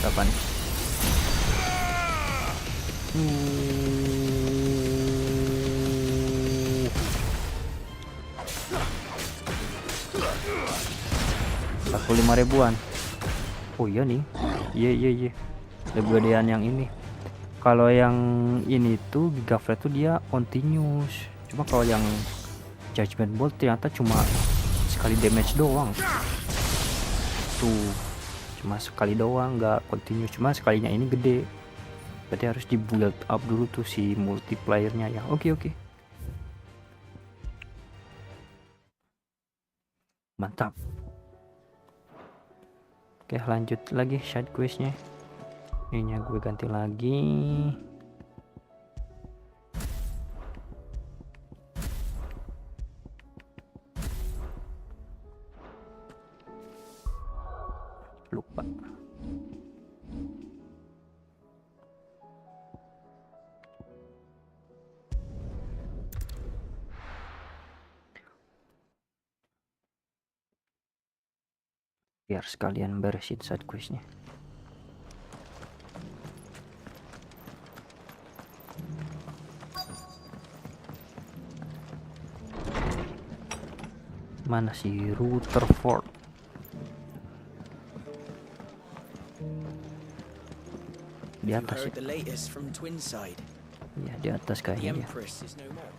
Kapan? Ribuan. Oh iya nih. Iya. Lebih gedean yang ini. Kalau yang ini tuh Gigafret tuh dia continuous. Cuma kalau yang Judgment Bolt ternyata cuma sekali damage doang. Tuh. Cuma sekali doang, nggak continuous. Cuma sekalinya ini gede. Berarti harus di build up dulu tuh si multiplayernya ya. Oke. Mantap. Oke, lanjut lagi side questnya. Ininya gue ganti lagi. Lupa. biar sekalian beresin side questnya. Mana si Rutherford? Di atas ya. The latest from Twinside. Ya, di atas The kayaknya ya. Empress is no more.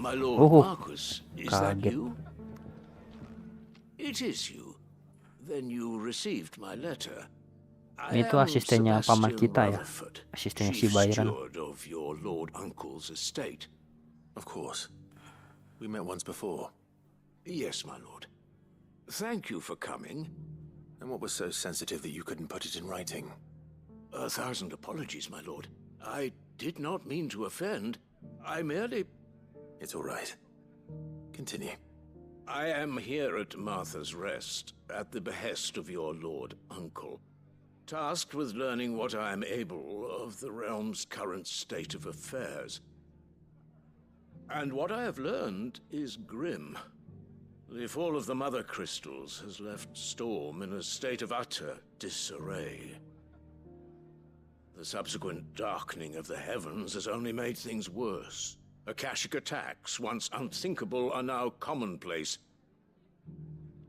My Lord Oh, Marcus, is that kaget. you? It is you. Then you received my letter. Ini tuh asistennya paman kita ya. Asistennya si Byron. Steward of your Lord Uncle's estate. Of course. We met once before. Yes, my lord. Thank you for coming. And what was so sensitive that you couldn't put it in writing? 1,000 apologies, my lord. I did not mean to offend. I merely... It's all right. Continue. I am here at Martha's Rest, at the behest of your Lord Uncle, tasked with learning what I am able of the realm's current state of affairs. And what I have learned is grim. The fall of the Mother Crystals has left Storm in a state of utter disarray. The subsequent darkening of the heavens has only made things worse. Akashic attacks, once unthinkable, are now commonplace.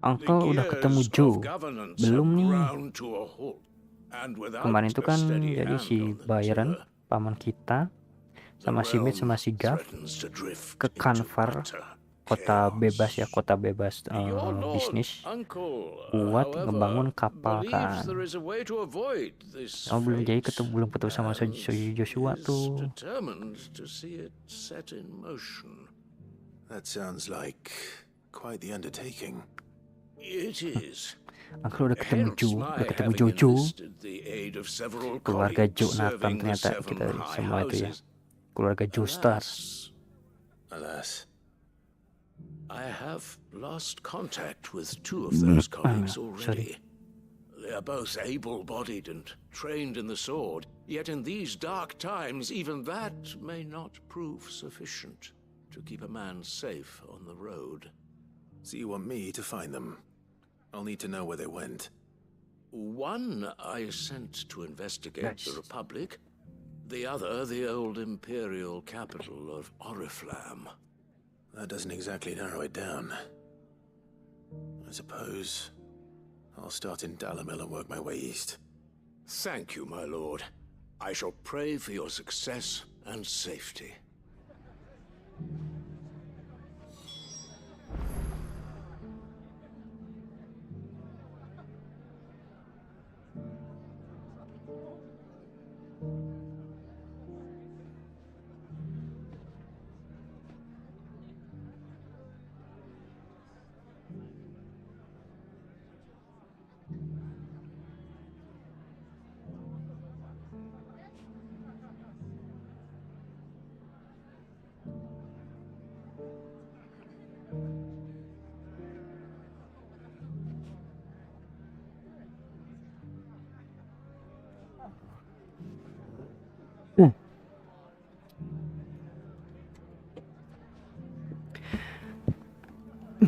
Uncle udah ketemu Joe. Belum nih. Kemarin itu kan jadi si Byron, paman kita, sama si Mid sama si Gav ke Kanvar, kota bebas ya, kota bebas bisnis, buat ngebangun kapal kan. Oh belum jadi belum ketemu sama Joshua tuh. That sounds like quite the undertaking. It is. Uncle udah ketemu Joe, udah ketemu Jojo, keluarga Joe Nathan, ternyata kita semua itu ya, keluarga Joe Star. Alas. I have lost contact with two of those colleagues already. They are both able-bodied and trained in the sword, yet in these dark times, even that may not prove sufficient to keep a man safe on the road. So you want me to find them? I'll need to know where they went. One I sent to investigate the Republic, the other the old imperial capital of Oriflamme. That doesn't exactly narrow it down. I suppose I'll start in Dalimil and work my way east. Thank you, my lord. I shall pray for your success and safety.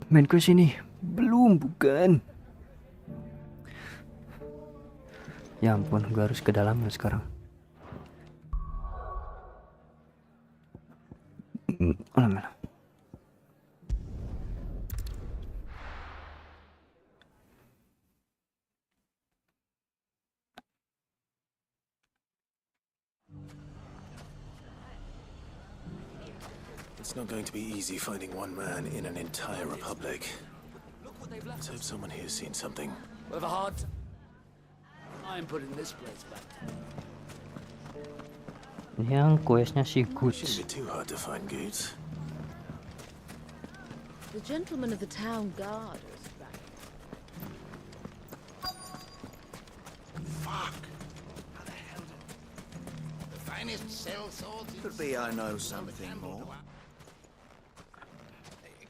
Main ke sini belum, bukan? Ya ampun, gue harus ke dalamnya sekarang. Alah. It's not going to be easy finding one man in an entire republic. Let's hope someone here's seen something. We'll have a hard time putting this place back. Yang questnya si Goods. Shouldn't be too hard to find Goods. The gentleman of the town guard is back. Fuck! How the hell did... The finest cell swords... Could be I know something more.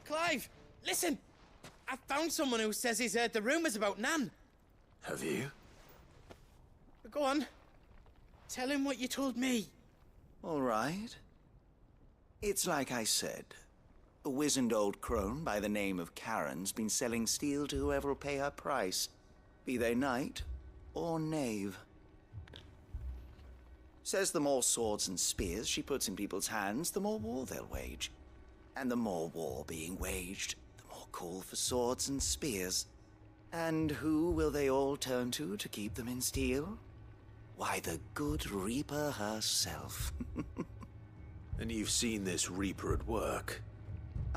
Clive, listen! I found someone who says he's heard the rumors about Nan. Have you? Go on. Tell him what you told me. All right. It's like I said. A wizened old crone by the name of Karen's been selling steel to whoever will pay her price, be they knight or knave. Says the more swords and spears she puts in people's hands, the more war they'll wage. And the more war being waged, the more call for swords and spears. And who will they all turn to keep them in steel? Why, the good Reaper herself. And you've seen this Reaper at work?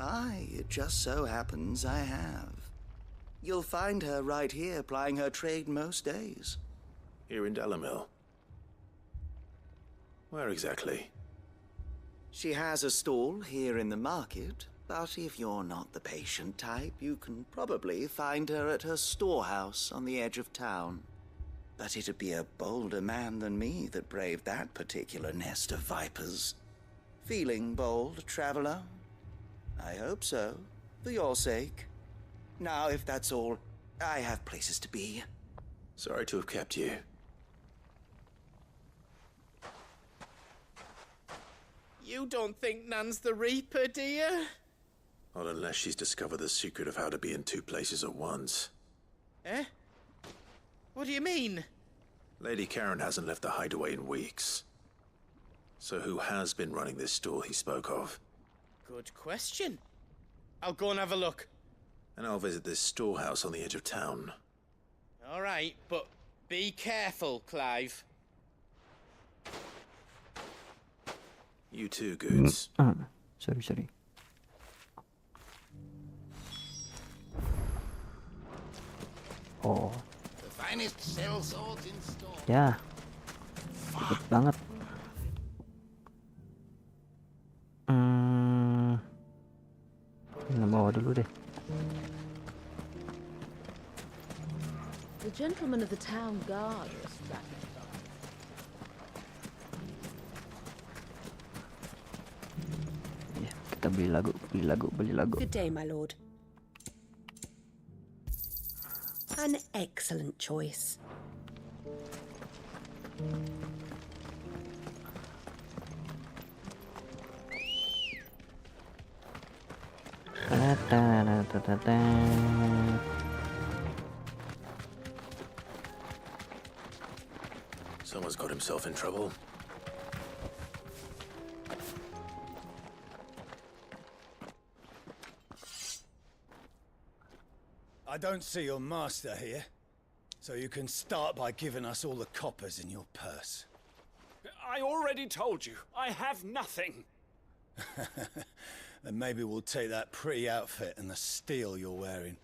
Aye, it just so happens I have. You'll find her right here plying her trade most days. Here in Dalimil? Where exactly? She has a stall here in the market, but if you're not the patient type, you can probably find her at her storehouse on the edge of town. But it'd be a bolder man than me that braved that particular nest of vipers. Feeling bold, traveler? I hope so, for your sake. Now, if that's all, I have places to be. Sorry to have kept you. You don't think Nan's the Reaper, do you? Not unless she's discovered the secret of how to be in two places at once. Eh? What do you mean? Lady Karen hasn't left the hideaway in weeks. So who has been running this stall he spoke of? Good question. I'll go and have a look. And I'll visit this storehouse on the edge of town. All right, but be careful, Clive. You too, Goods. Sorry. Oh. The finest cell swords in store. Ya. Ribet banget. Ini bawa dulu deh. The gentlemen of the town guard are strapping. Ya, kita beli lagu. Good day, my lord. An excellent choice. Someone's got himself in trouble. I don't see your master here, so you can start by giving us all the coppers in your purse. I already told you, I have nothing. Then maybe we'll take that pretty outfit and the steel you're wearing.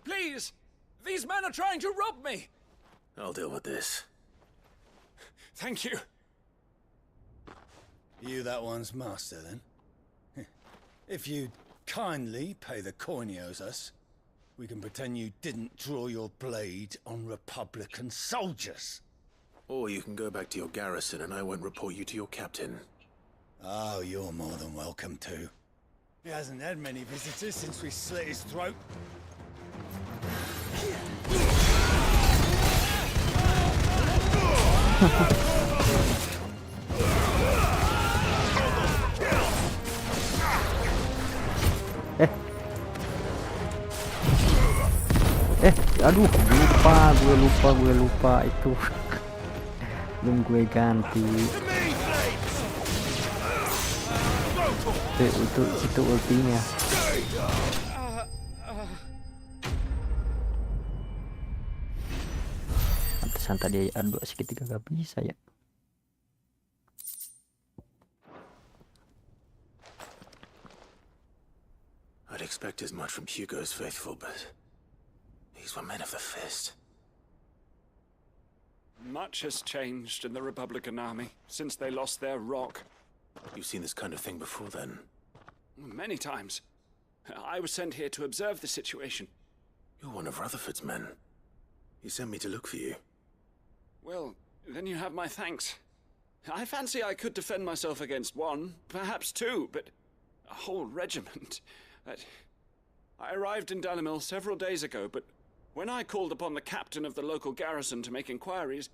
Please! These men are trying to rob me! I'll deal with this. Thank you. You that one's master, then? If you'd kindly pay the coin he owes us, we can pretend you didn't draw your blade on Republican soldiers. Or you can go back to your garrison and I won't report you to your captain. Oh, you're more than welcome to. He hasn't had many visitors since we slit his throat. Aduh, gue lupa itu. Belum gue ganti. Itu ultinya. Pantesan tadi adu segitiga gak bisa ya. I'd expect as much from Hugo's faithful, but these were men of the fist. Much has changed in the Republican army since they lost their rock. You've seen this kind of thing before, then? Many times. I was sent here to observe the situation. You're one of Rutherford's men. He sent me to look for you. Well, then you have my thanks. I fancy I could defend myself against one, perhaps two, but a whole regiment. I arrived in Dalimil several days ago, but when I called upon the captain of the local garrison to make inquiries,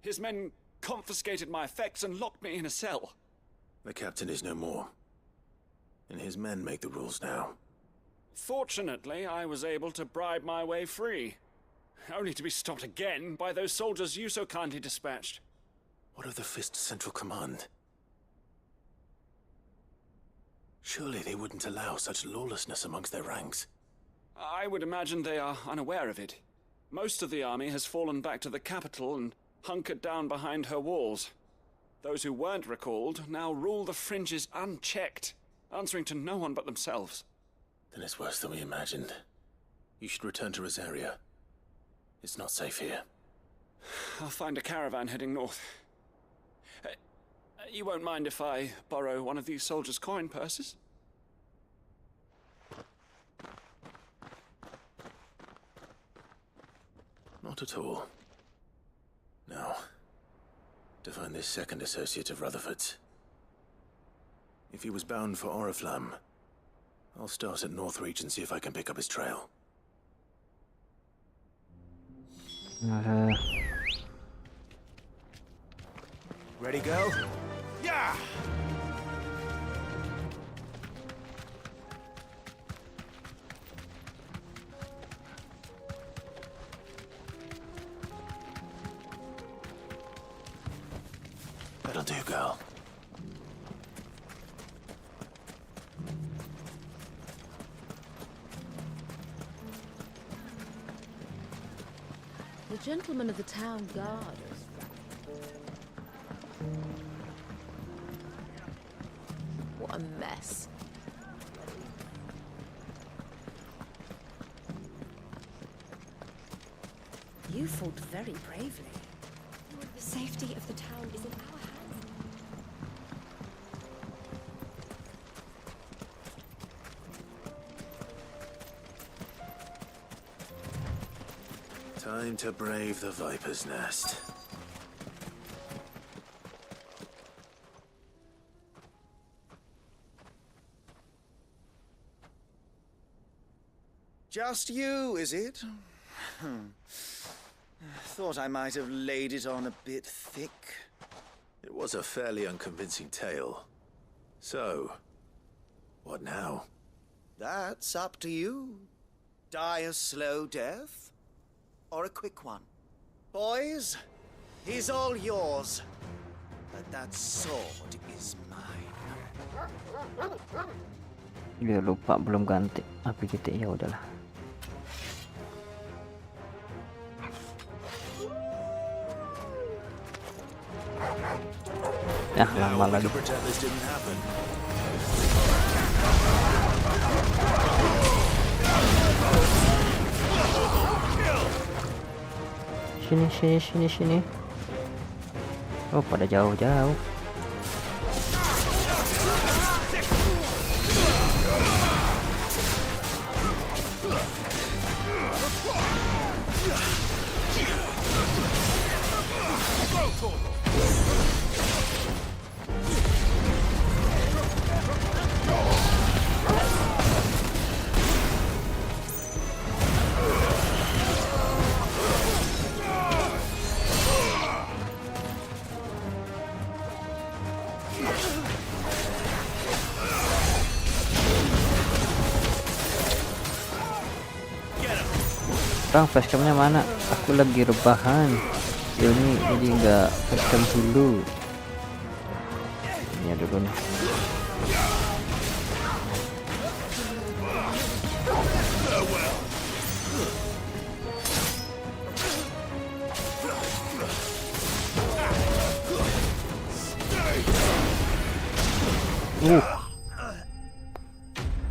his men confiscated my effects and locked me in a cell. The captain is no more, and his men make the rules now. Fortunately, I was able to bribe my way free, only to be stopped again by those soldiers you so kindly dispatched. What of the Fist's Central Command? Surely they wouldn't allow such lawlessness amongst their ranks. I would imagine they are unaware of it. Most of the army has fallen back to the capital and hunkered down behind her walls. Those who weren't recalled now rule the fringes unchecked, answering to no one but themselves. Then it's worse than we imagined. You should return to Rosaria. It's not safe here. I'll find a caravan heading north. You won't mind if I borrow one of these soldiers' coin purses? Not at all. Now, to find this second associate of Rutherford's. If he was bound for Oriflamme, I'll start at Northreach and see if I can pick up his trail. Ready, go? Yeah! That'll do, girl. The gentlemen of the town guard. What a mess. You fought very bravely. The safety of the town is in our hands. Time to brave the Viper's Nest. Just you, is it? Thought I might have laid it on a bit thick. It was a fairly unconvincing tale. So, what now? That's up to you. Die a slow death, or a quick one. Boys, he's all yours. But that sword is mine. Dia lupa belum ganti api titik, ya udahlah. Ya, lama lagi. Sini. Oh, pada jauh-jauh. Bang, facecamnya mana? Aku lagi rebahan. Ini jadi nggak facecam dulu. Ini dulu nih.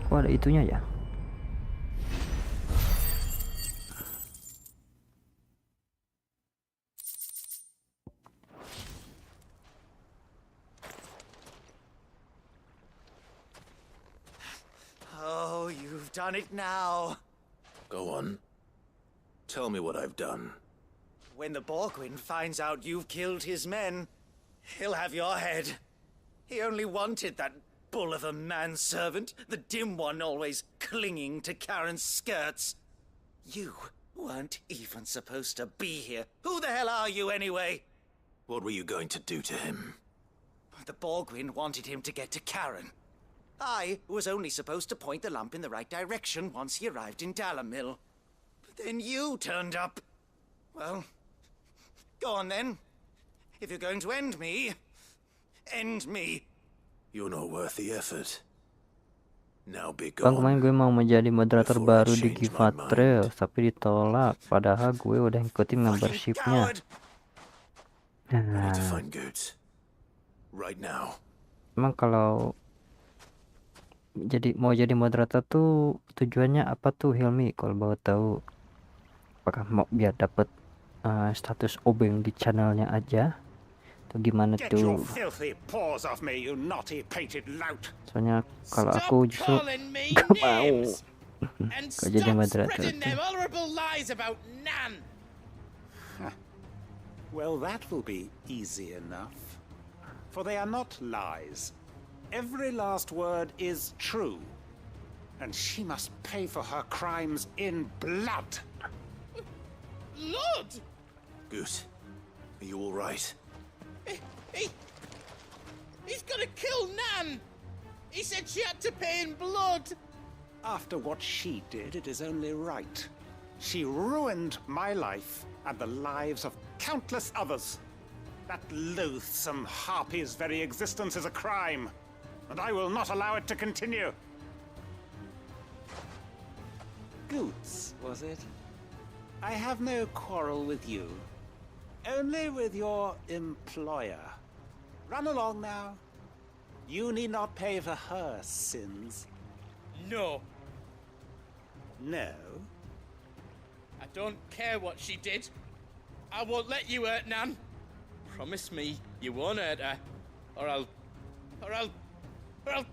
Kok ada itunya ya? Oh, you've done it now. Go on. Tell me what I've done. When the Borgwyn finds out you've killed his men, he'll have your head. He only wanted that bull of a manservant, the dim one always clinging to Karen's skirts. You weren't even supposed to be here. Who the hell are you, anyway? What were you going to do to him? The Borgwyn wanted him to get to Karen. I was only supposed to point the lamp in the right direction once he arrived in Dalamil. But then you turned up. Well, go on then. If you're going to end me, end me. You're not worth the effort. Now be Bang, kemarin gone. gue mau menjadi moderator baru di Giva Trail, tapi ditolak. Padahal gue udah ngikutin membershipnya. I need to find Goods. Right now. Emang kalau mau jadi moderator tuh tujuannya apa tuh, Hilmi? Kalau mau tahu, apakah mau biar dapet status obeng di channelnya aja? Atau gimana Get tuh? your filthy paws off me, you naughty painted lout. Soalnya kalau aku justru gak mau kalau jadi moderator Spreading tuh. them horrible lies about Nan. Well, that will be easy enough. For they are not lies. Every last word is true. And she must pay for her crimes in blood. Blood? Goose, are you all right? He's gonna kill Nan. He said she had to pay in blood. After what she did, it is only right. She ruined my life and the lives of countless others. That loathsome harpy's very existence is a crime, and I will not allow it to continue. Goots, was it? I have no quarrel with you. Only with your employer. Run along now. You need not pay for her sins. No. No? I don't care what she did. I won't let you hurt Nan. Promise me you won't hurt her, or I'll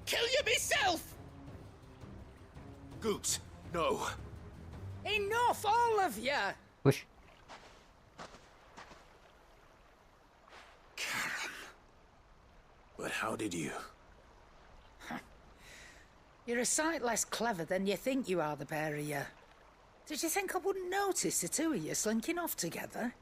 kill you myself. Goots, no. Enough, all of you! Whoosh. But how did you? You're a sight less clever than you think you are, the pair of you. Did you think I wouldn't notice the two of you slinking off together?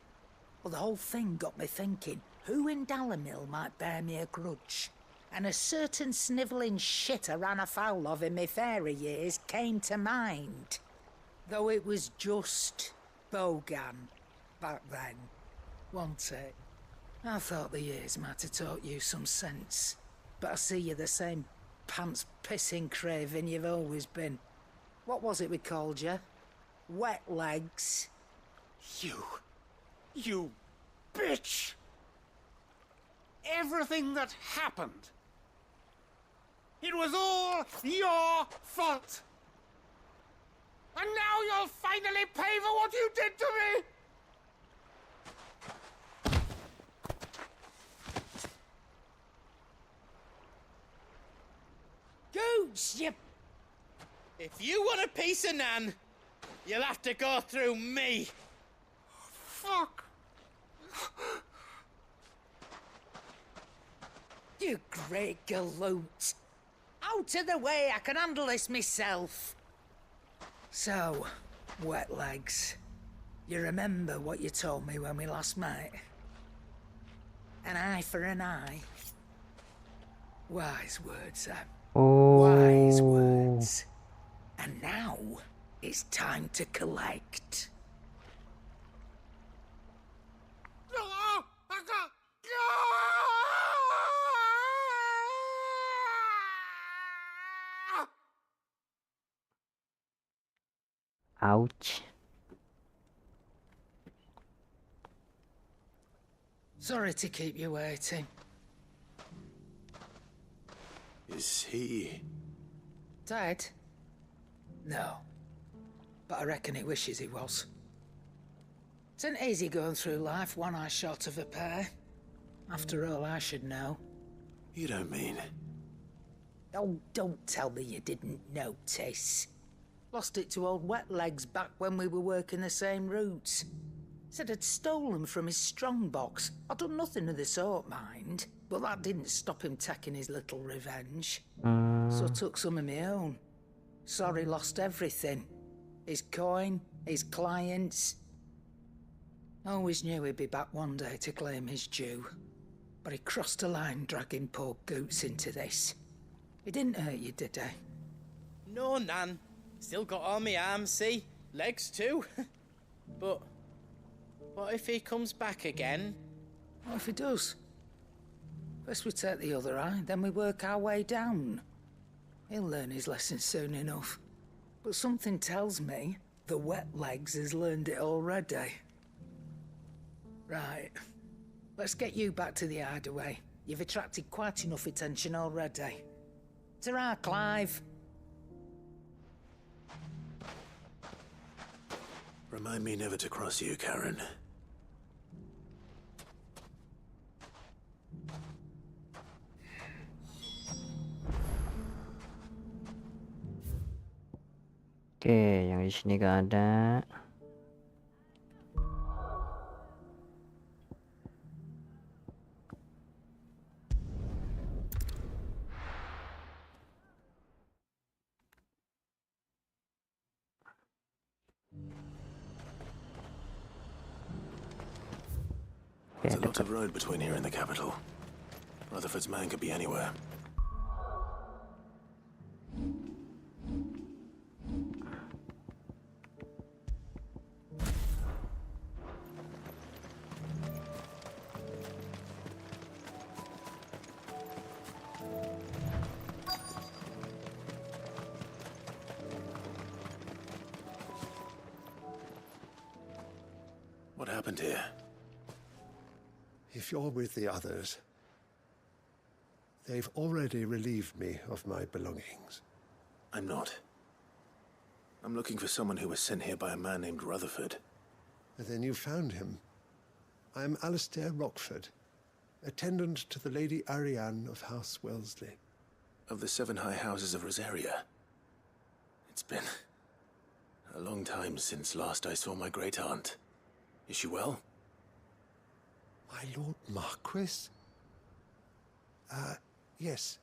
Well, the whole thing got me thinking, who in Dalamil might bear me a grudge? And a certain snivelling shit I ran afoul of in my fairy years came to mind. Though it was just Bogan back then, wasn't it? I thought the years might have taught you some sense, but I see you're the same pants-pissing craven you've always been. What was it we called you? Wet legs? You bitch! Everything that happened, it was all your fault! And now you'll finally pay for what you did to me! Gooch, you... If you want a piece of Nan, you'll have to go through me. Fuck! You great galoot. Out of the way, I can handle this myself. So, wet legs, you remember what you told me when we last met? An eye for an eye. Wise words, Sam. Wise words. And now, it's time to collect. Ouch. Sorry to keep you waiting. Is he... Dead? No. But I reckon he wishes he was. It isn't easy going through life one eye short of a pair. After all, I should know. You don't mean... Oh, don't tell me you didn't notice. Lost it to old Wet Legs back when we were working the same routes. Said I'd stolen from his strongbox. I'd done nothing of the sort, mind. But that didn't stop him taking his little revenge. So I took some of my own. Sorry, lost everything. His coin, his clients. I always knew he'd be back one day to claim his due. But he crossed a line dragging poor Goots into this. He didn't hurt you, did he? No, Nan. Still got all my arms, see? Legs too. But what if he comes back again? What if he does? First we take the other eye, then we work our way down. He'll learn his lesson soon enough. But something tells me the wet legs has learned it already. Right. Let's get you back to the hideaway. You've attracted quite enough attention already. Ta-ra, Clive. Remind me never to cross you, Karen. Oke, yang di sini gak ada. There's a lot of road between here and the capital. Rutherford's man could be anywhere. What happened here? If you're with the others, they've already relieved me of my belongings. I'm not. I'm looking for someone who was sent here by a man named Rutherford. And then you found him. I'm Alistair Rockford, attendant to the Lady Ariane of House Wellesley. Of the 7 high houses of Rosaria. It's been a long time since last I saw my great-aunt. Is she well? My Lord Marquis? Yes.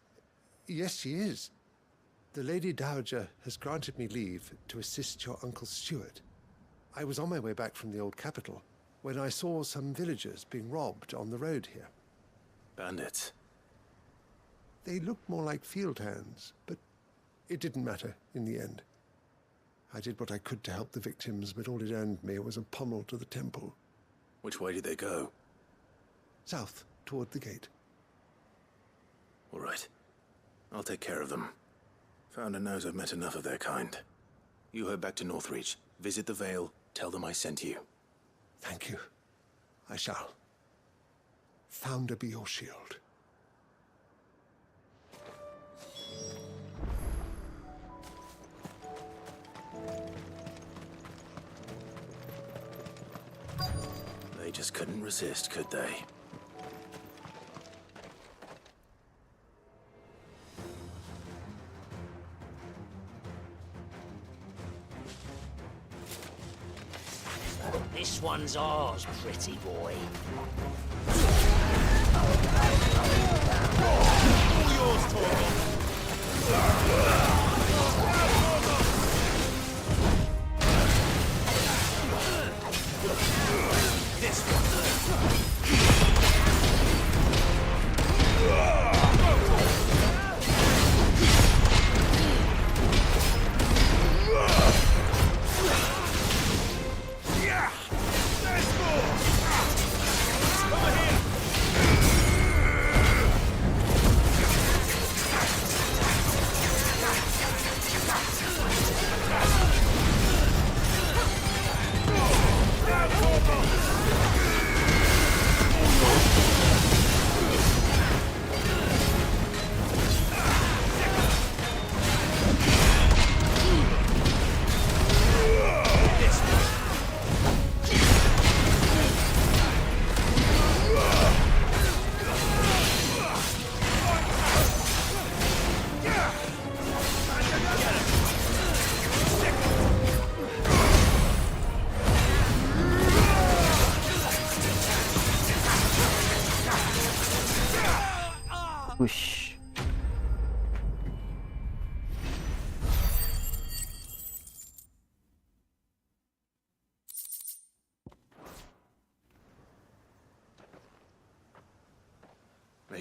Yes, she is. The Lady Dowager has granted me leave to assist your Uncle Stuart. I was on my way back from the old capital when I saw some villagers being robbed on the road here. Bandits? They looked more like field hands, but it didn't matter in the end. I did what I could to help the victims, but all it earned me was a pommel to the temple. Which way did they go? South, toward the gate. All right. I'll take care of them. Founder knows I've met enough of their kind. You head back to Northreach, visit the Vale, tell them I sent you. Thank you. I shall. Founder be your shield. They just couldn't resist, could they? This one's ours, pretty boy. All yours, Torvald. This one.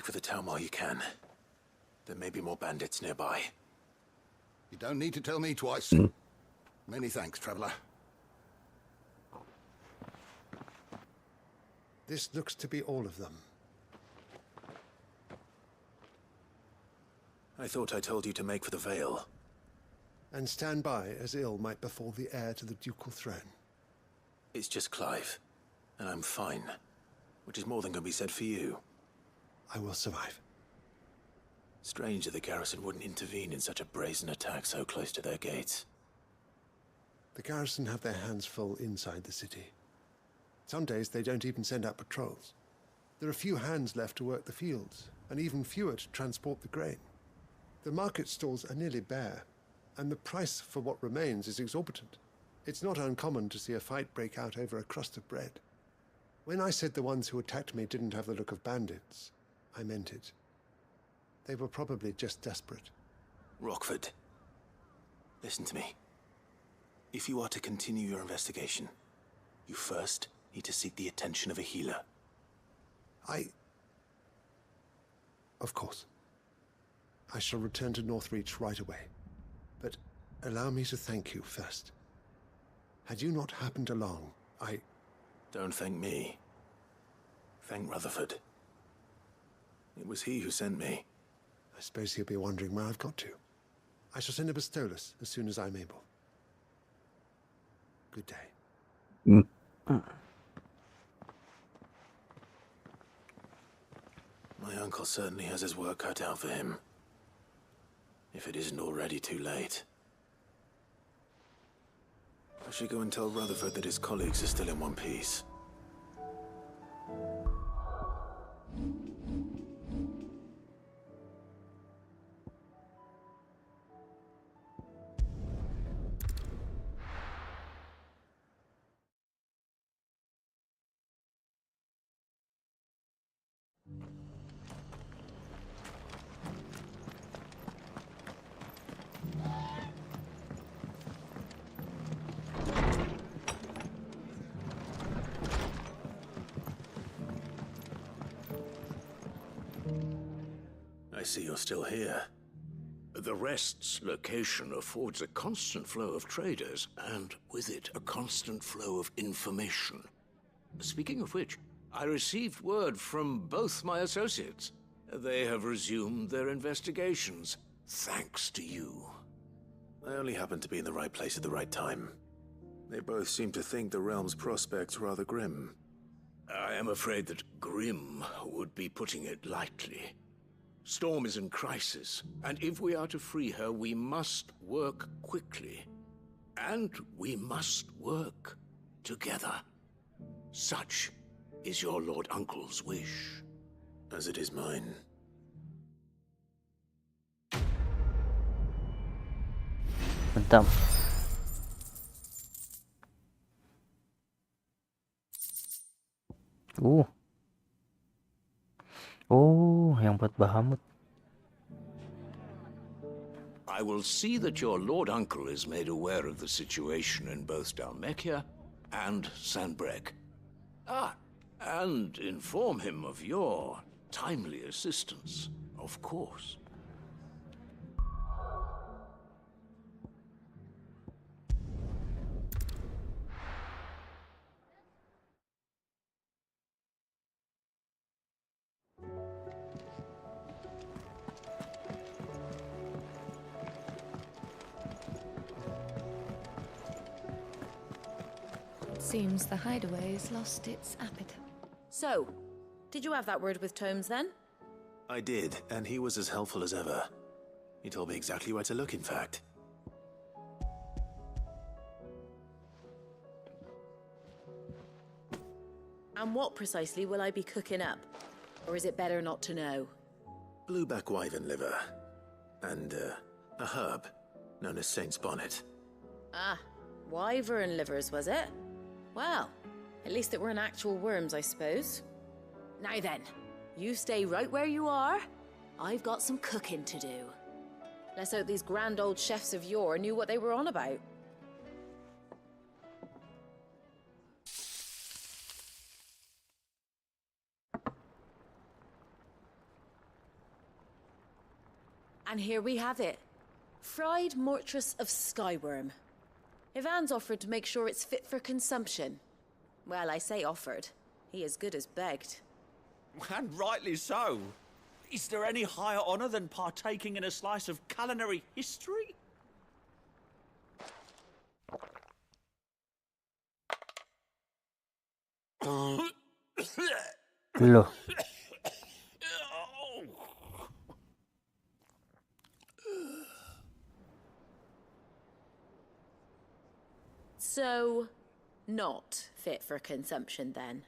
for the town while you can. There may be more bandits nearby. You don't need to tell me twice. Many thanks, traveler. This looks to be all of them. I thought I told you to make for the Vale. And stand by as ill might befall the heir to the ducal throne. It's just Clive, and I'm fine. Which is more than can be said for you. I will survive. Strange that the garrison wouldn't intervene in such a brazen attack so close to their gates. The garrison have their hands full inside the city. Some days they don't even send out patrols. There are few hands left to work the fields, and even fewer to transport the grain. The market stalls are nearly bare, and the price for what remains is exorbitant. It's not uncommon to see a fight break out over a crust of bread. When I said the ones who attacked me didn't have the look of bandits, I meant it. They were probably just desperate. Rockford, listen to me. If you are to continue your investigation, you first need to seek the attention of a healer. Of course. I shall return to Northreach right away. But allow me to thank you first. Had you not happened along, Don't thank me. Thank Rutherford. It was he who sent me. I suppose he'll be wondering where I've got to. I shall send a Bastolus as soon as I'm able. Good day. My uncle certainly has his work cut out for him. If it isn't already too late. I should go and tell Rutherford that his colleagues are still in one piece. I see you're still here. The Rest's location affords a constant flow of traders, and with it, a constant flow of information. Speaking of which, I received word from both my associates. They have resumed their investigations, thanks to you. I only happened to be in the right place at the right time. They both seem to think the realm's prospects rather grim. I am afraid that grim would be putting it lightly. Storm is in crisis, and if we are to free her, we must work quickly. And we must work together. Such is your Lord Uncle's wish. As it is mine. Mantap. Oh, yang buat Bahamut. I will see that your Lord Uncle is made aware of the situation in both Dalmekia and Sanbrek. And inform him of your timely assistance, of course. Seems the hideaway has lost its appetite. So, did you have that word with Tomes then? I did, and he was as helpful as ever. He told me exactly where to look, in fact. And what precisely will I be cooking up? Or is it better not to know? Blueback wyvern liver. And, a herb known as Saint's Bonnet. Ah, wyvern livers, was it? Well, at least it weren't actual worms, I suppose. Now then, you stay right where you are. I've got some cooking to do. Let's hope these grand old chefs of yore knew what they were on about. And here we have it. Fried Mortress of Skyworm. Ivan's offered to make sure it's fit for consumption. Well, I say offered. He as good as begged. And rightly so. Is there any higher honor than partaking in a slice of culinary history? Loh. So, not fit for consumption then?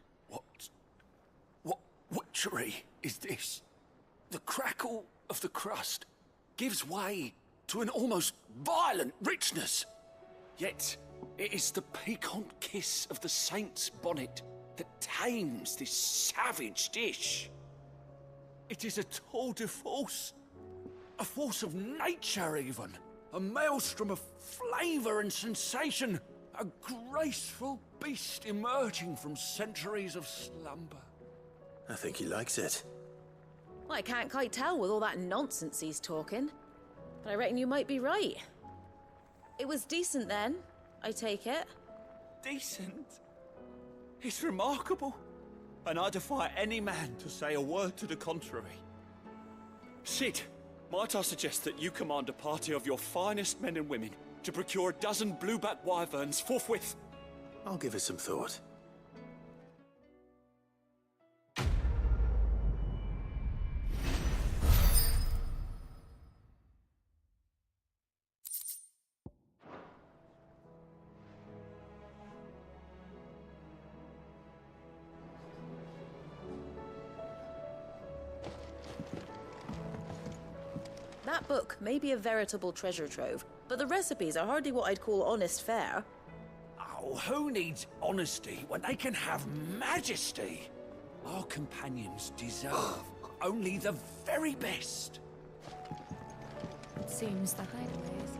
What witchery is this? The crackle of the crust gives way to an almost violent richness. Yet, it is the piquant kiss of the saint's bonnet that tames this savage dish. It is a tour de force, a force of nature even, a maelstrom of flavour and sensation, a graceful beast emerging from centuries of slumber. I think he likes it. Well, I can't quite tell with all that nonsense he's talking. But I reckon you might be right. It was decent then, I take it. Decent? It's remarkable. And I defy any man to say a word to the contrary. Sid, might I suggest that you command a party of your finest men and women to procure a dozen blueback wyverns forthwith? I'll give it some thought. That book may be a veritable treasure trove, but the recipes are hardly what I'd call honest fare. Oh, who needs honesty when they can have majesty? Our companions deserve only the very best. It seems the hideaway is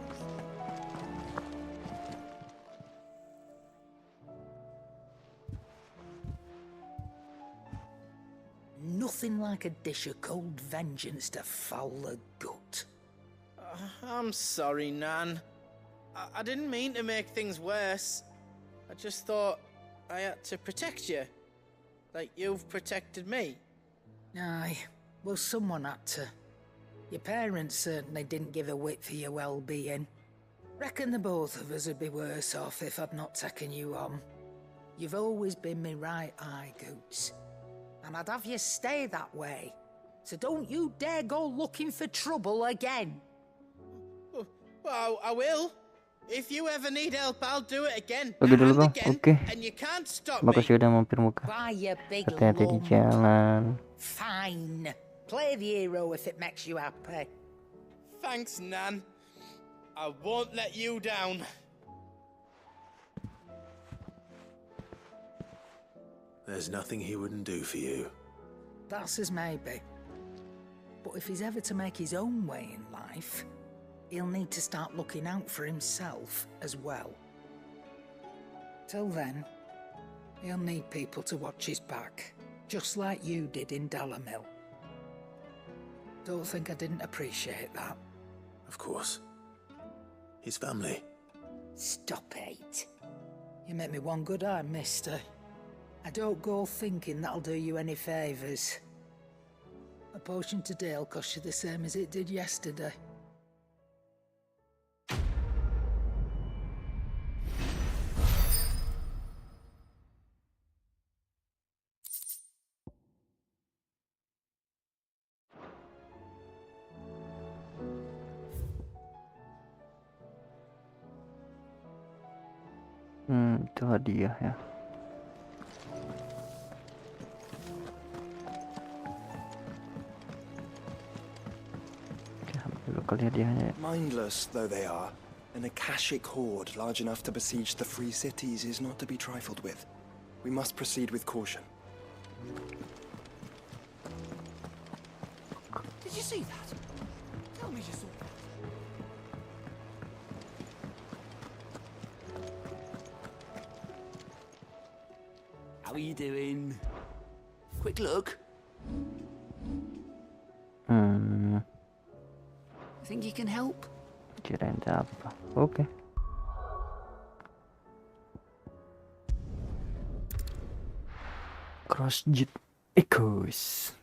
Nothing like a dish of cold vengeance to foul the gut. I'm sorry, Nan. I didn't mean to make things worse. I just thought I had to protect you. Like you've protected me. Aye, well, someone had to. Your parents certainly didn't give a whit for your well-being. Reckon the both of us would be worse off if I'd not taken you on. You've always been me right eye, Goots. And I'd have you stay that way. So don't you dare go looking for trouble again. Well, I will. If you ever need help, I'll do it again. Pergi dulu bang, Again, oke. and you can't stop Makasih udah mampir muka. Bye, you big Hati-hati di lump. jalan. Fine. Play the hero if it makes you happy. Thanks, Nan. I won't let you down. There's nothing he wouldn't do for you. That's as maybe. But if he's ever to make his own way in life, he'll need to start looking out for himself as well. Till then, he'll need people to watch his back, just like you did in Dalamil. Don't think I didn't appreciate that. Of course. His family. Stop it. You make me one good eye, mister. I don't go thinking that'll do you any favours. A potion today'll cost you the same as it did yesterday. Itu hadiah ya. Dulu kali hadiahnya. Mindless though they are, an Akashic horde large enough to besiege the free cities is not to be trifled with. We must proceed with caution. Did you see that? Tell me you saw that. How are you doing? Quick look. Think you can help? Kirain apa? Oke. Crossjet Echoes.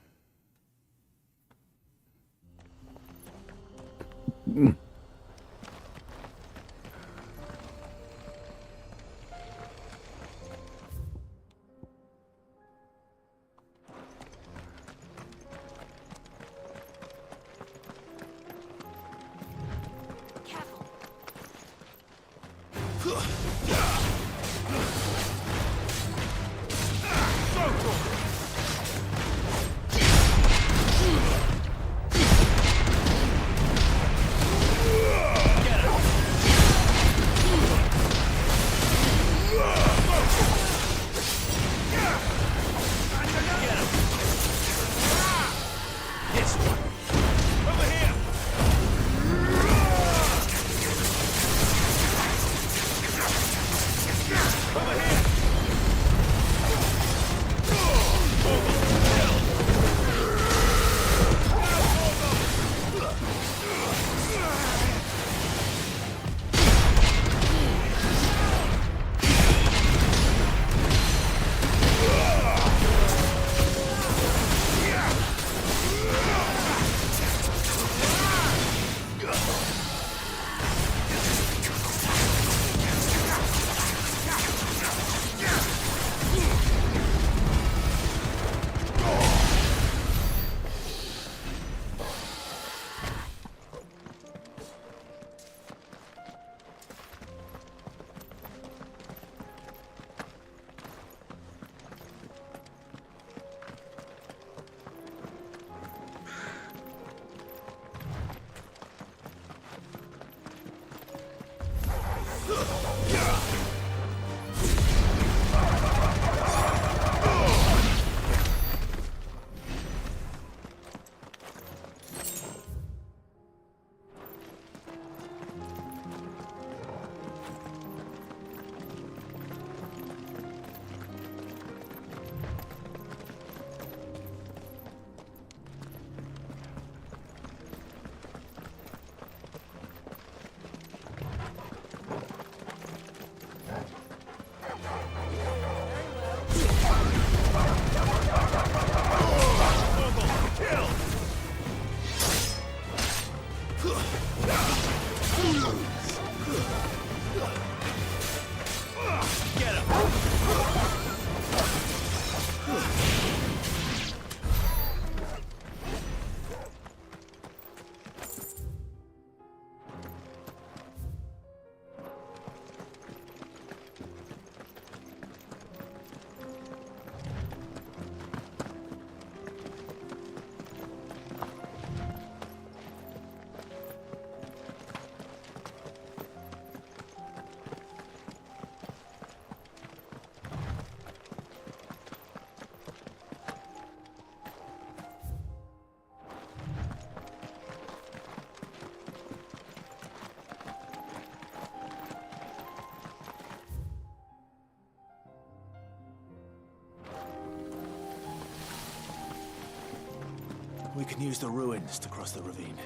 We can use the ruins to cross the ravine.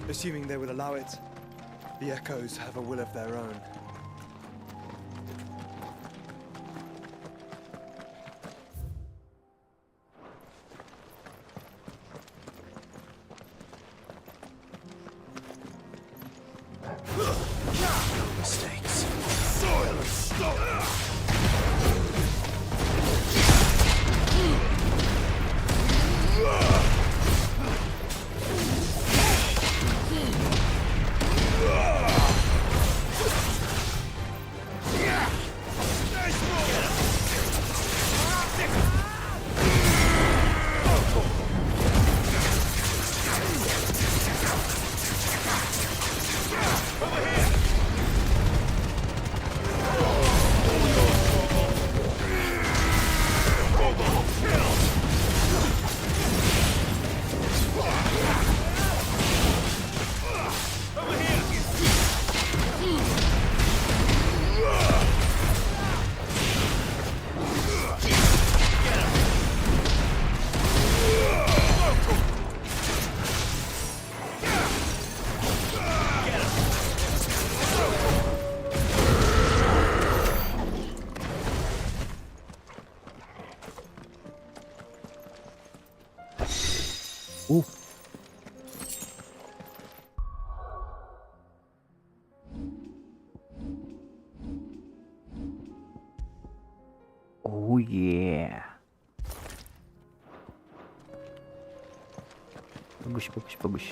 Assuming they will allow it. The Echoes have a will of their own. Mistakes. Soil and stone! Oh yeah. Bagus, bagus, bagus.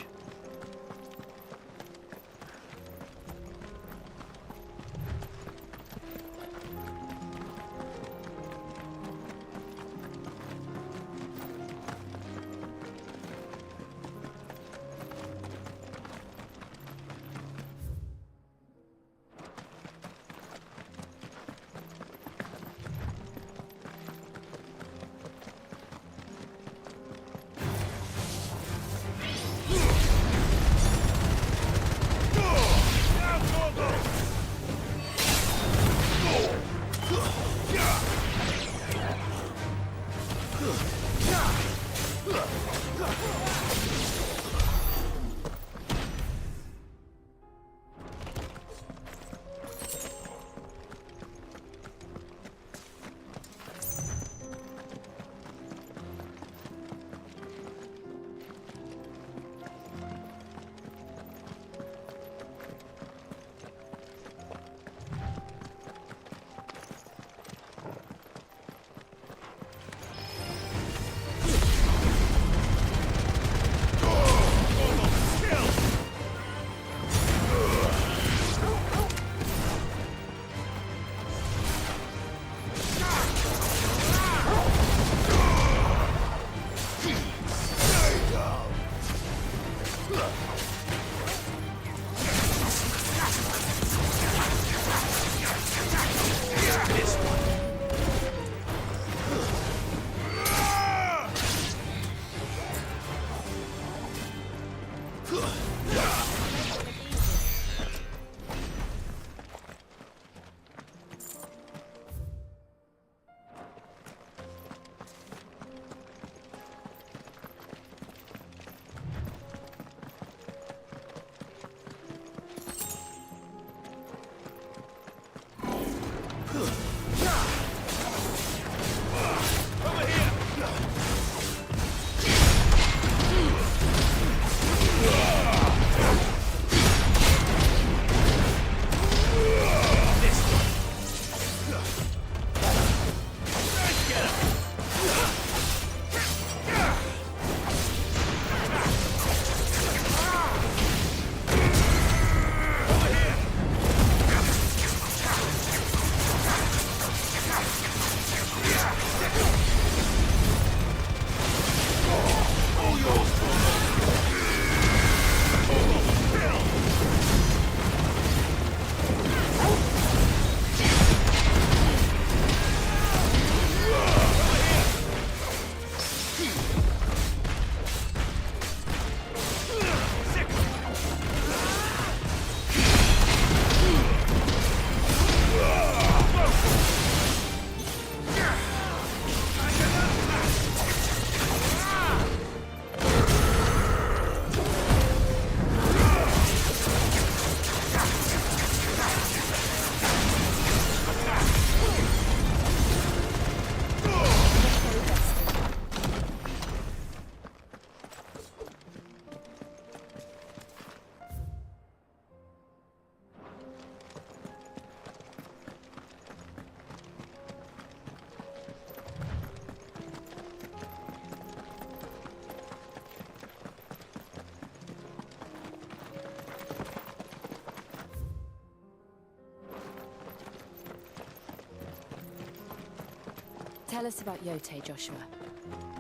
Tell us about Yote, Joshua.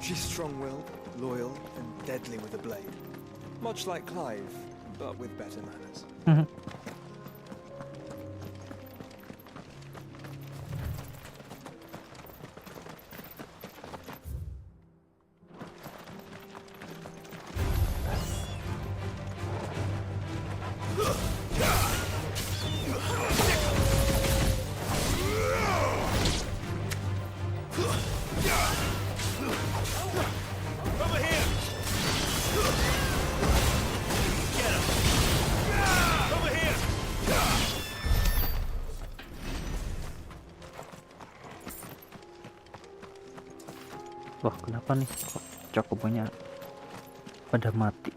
She's strong-willed, loyal, and deadly with a blade. Much like Clive, but with better manners. Wah, kenapa nih kok cakupannya pada mati?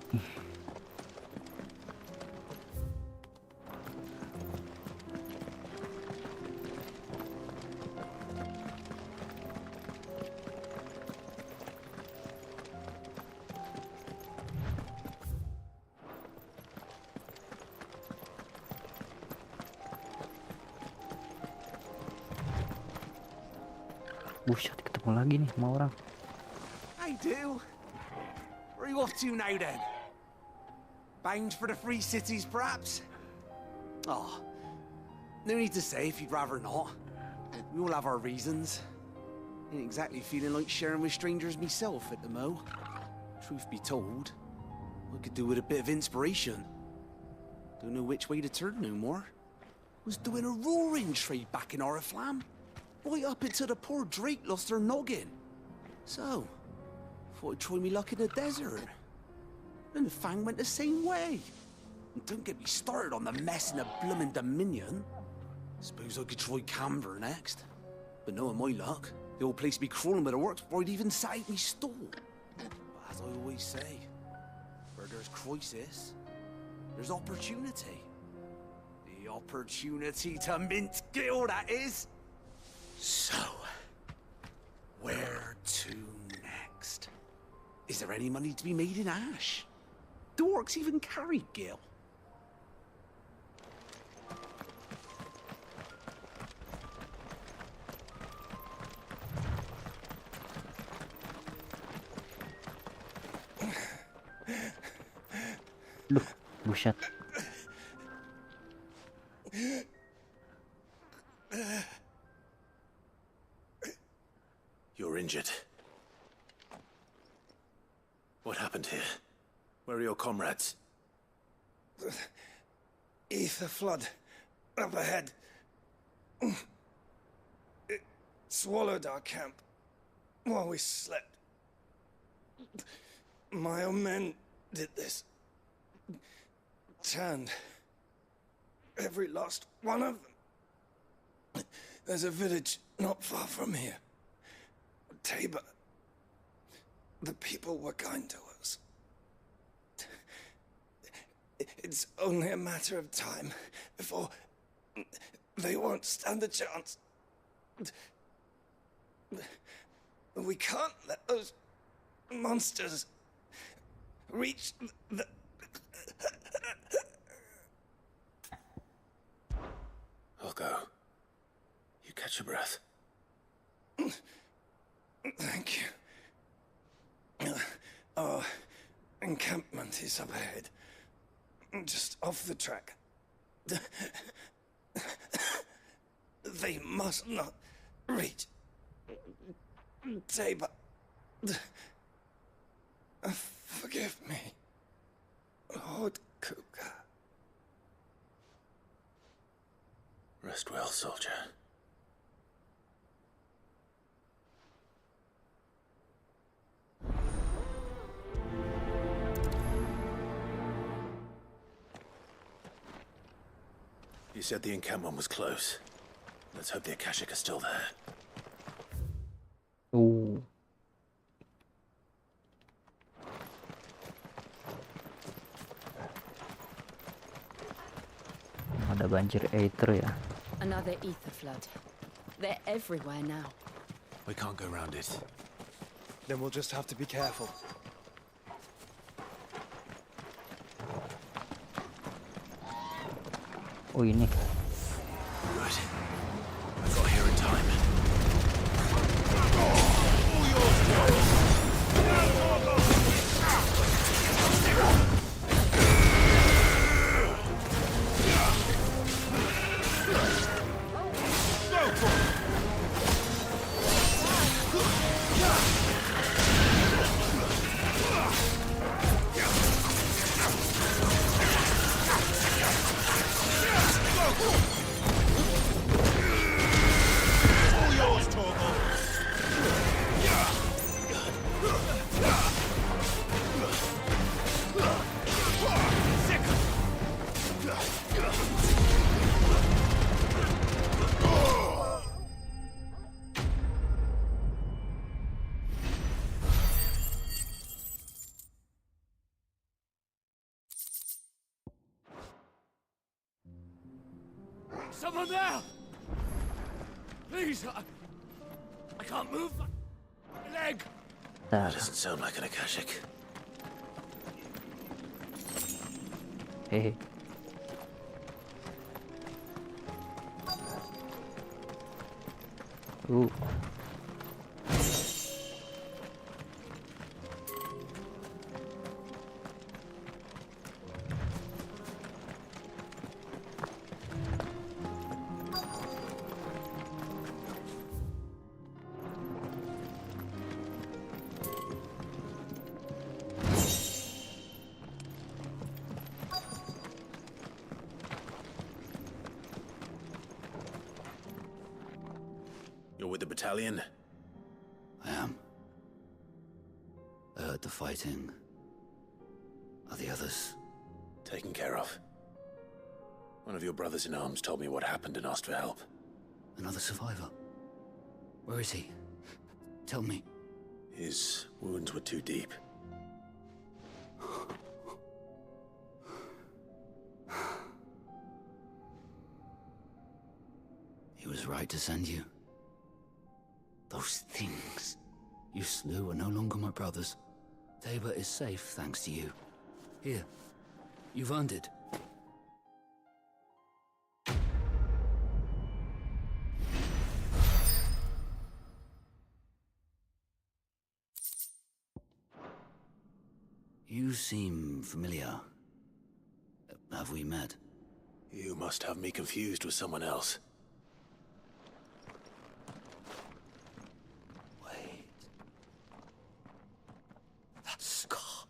Buset, ketemu lagi nih sama orang. I do. Where are you off to now then? Bound for the Free Cities, perhaps? Oh, no need to say if you'd rather not. We all have our reasons. Ain't exactly feeling like sharing with strangers myself at the mo. Truth be told, I could do with a bit of inspiration. Don't know which way to turn no more. Was doing a roaring trade back in Oriflamme. Right up until the poor Drake lost her noggin. So, thought I'd try me luck in the desert. And the Fang went the same way. And don't get me started on the mess in the bloomin' Dominion. Suppose I could try Canver next. But knowing my luck, the old place be crawling with the works before I'd even sat out me stall. But as I always say, where there's crisis, there's opportunity. The opportunity to mint Gil, that is. So, where to next? Is there any money to be made in Ash? Do orcs even carry Gil? Loh, buset. You're injured. What happened here? Where are your comrades? Ether flood up ahead. It swallowed our camp while we slept. My own men did this. Turned every last one of them. There's a village not far from here. Tabor. The people were kind to us. It's only a matter of time before they won't stand a chance. We can't let those monsters reach the... I'll go. You catch your breath. Thank you. Our encampment is up ahead. Just off the track. They must not reach Tabor. Forgive me, Lord Kuka. Rest well, soldier. You said the encampment was close. Let's hope the Akashic are still there. Oh. Ada banjir aether ya. Another ether flood. They're everywhere now. We can't go around it. Then we'll just have to be careful. Oh ini. Good. I got here in time. Someone there! Please, I can't move my leg. That doesn't sound like an Akashic. Hehe. You're with the battalion? I am. I heard the fighting. Are the others? Taken care of. One of your brothers-in-arms told me what happened and asked for help. Another survivor? Where is he? Tell me. His wounds were too deep. He was right to send you. Those things you slew are no longer my brothers. Tabor is safe thanks to you. Here, you've earned it. You seem familiar. Have we met? You must have me confused with someone else. Wait. That scar.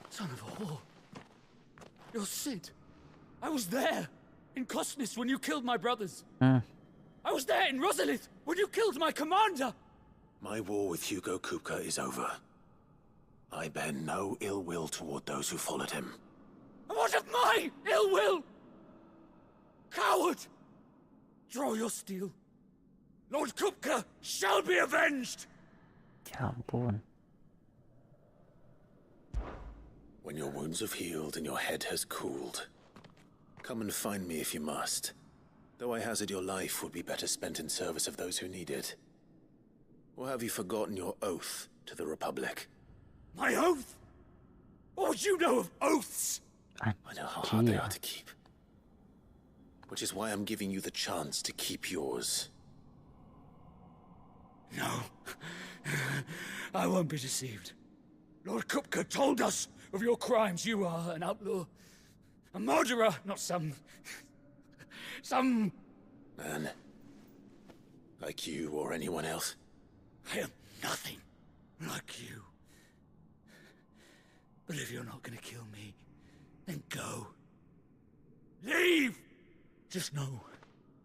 Son of a whore. You're Sid. I was there in Cosnes when you killed my brothers. I was there in Rosalith when you killed my commander. My war with Hugo Kupka is over. I bear no ill will toward those who followed him. And what of my ill will? Coward! Draw your steel. Lord Kupka shall be avenged! Ya ampun. When your wounds have healed and your head has cooled, come and find me if you must. Though I hazard your life would be better spent in service of those who need it. Or have you forgotten your oath to the Republic? My oath? What would you know of oaths? I know how hard they are to keep. Which is why I'm giving you the chance to keep yours. No. I won't be deceived. Lord Kupka told us of your crimes. You are an outlaw. A murderer, not some Man. Like you or anyone else. I am nothing like you. But if you're not gonna kill me, then go. Leave! Just know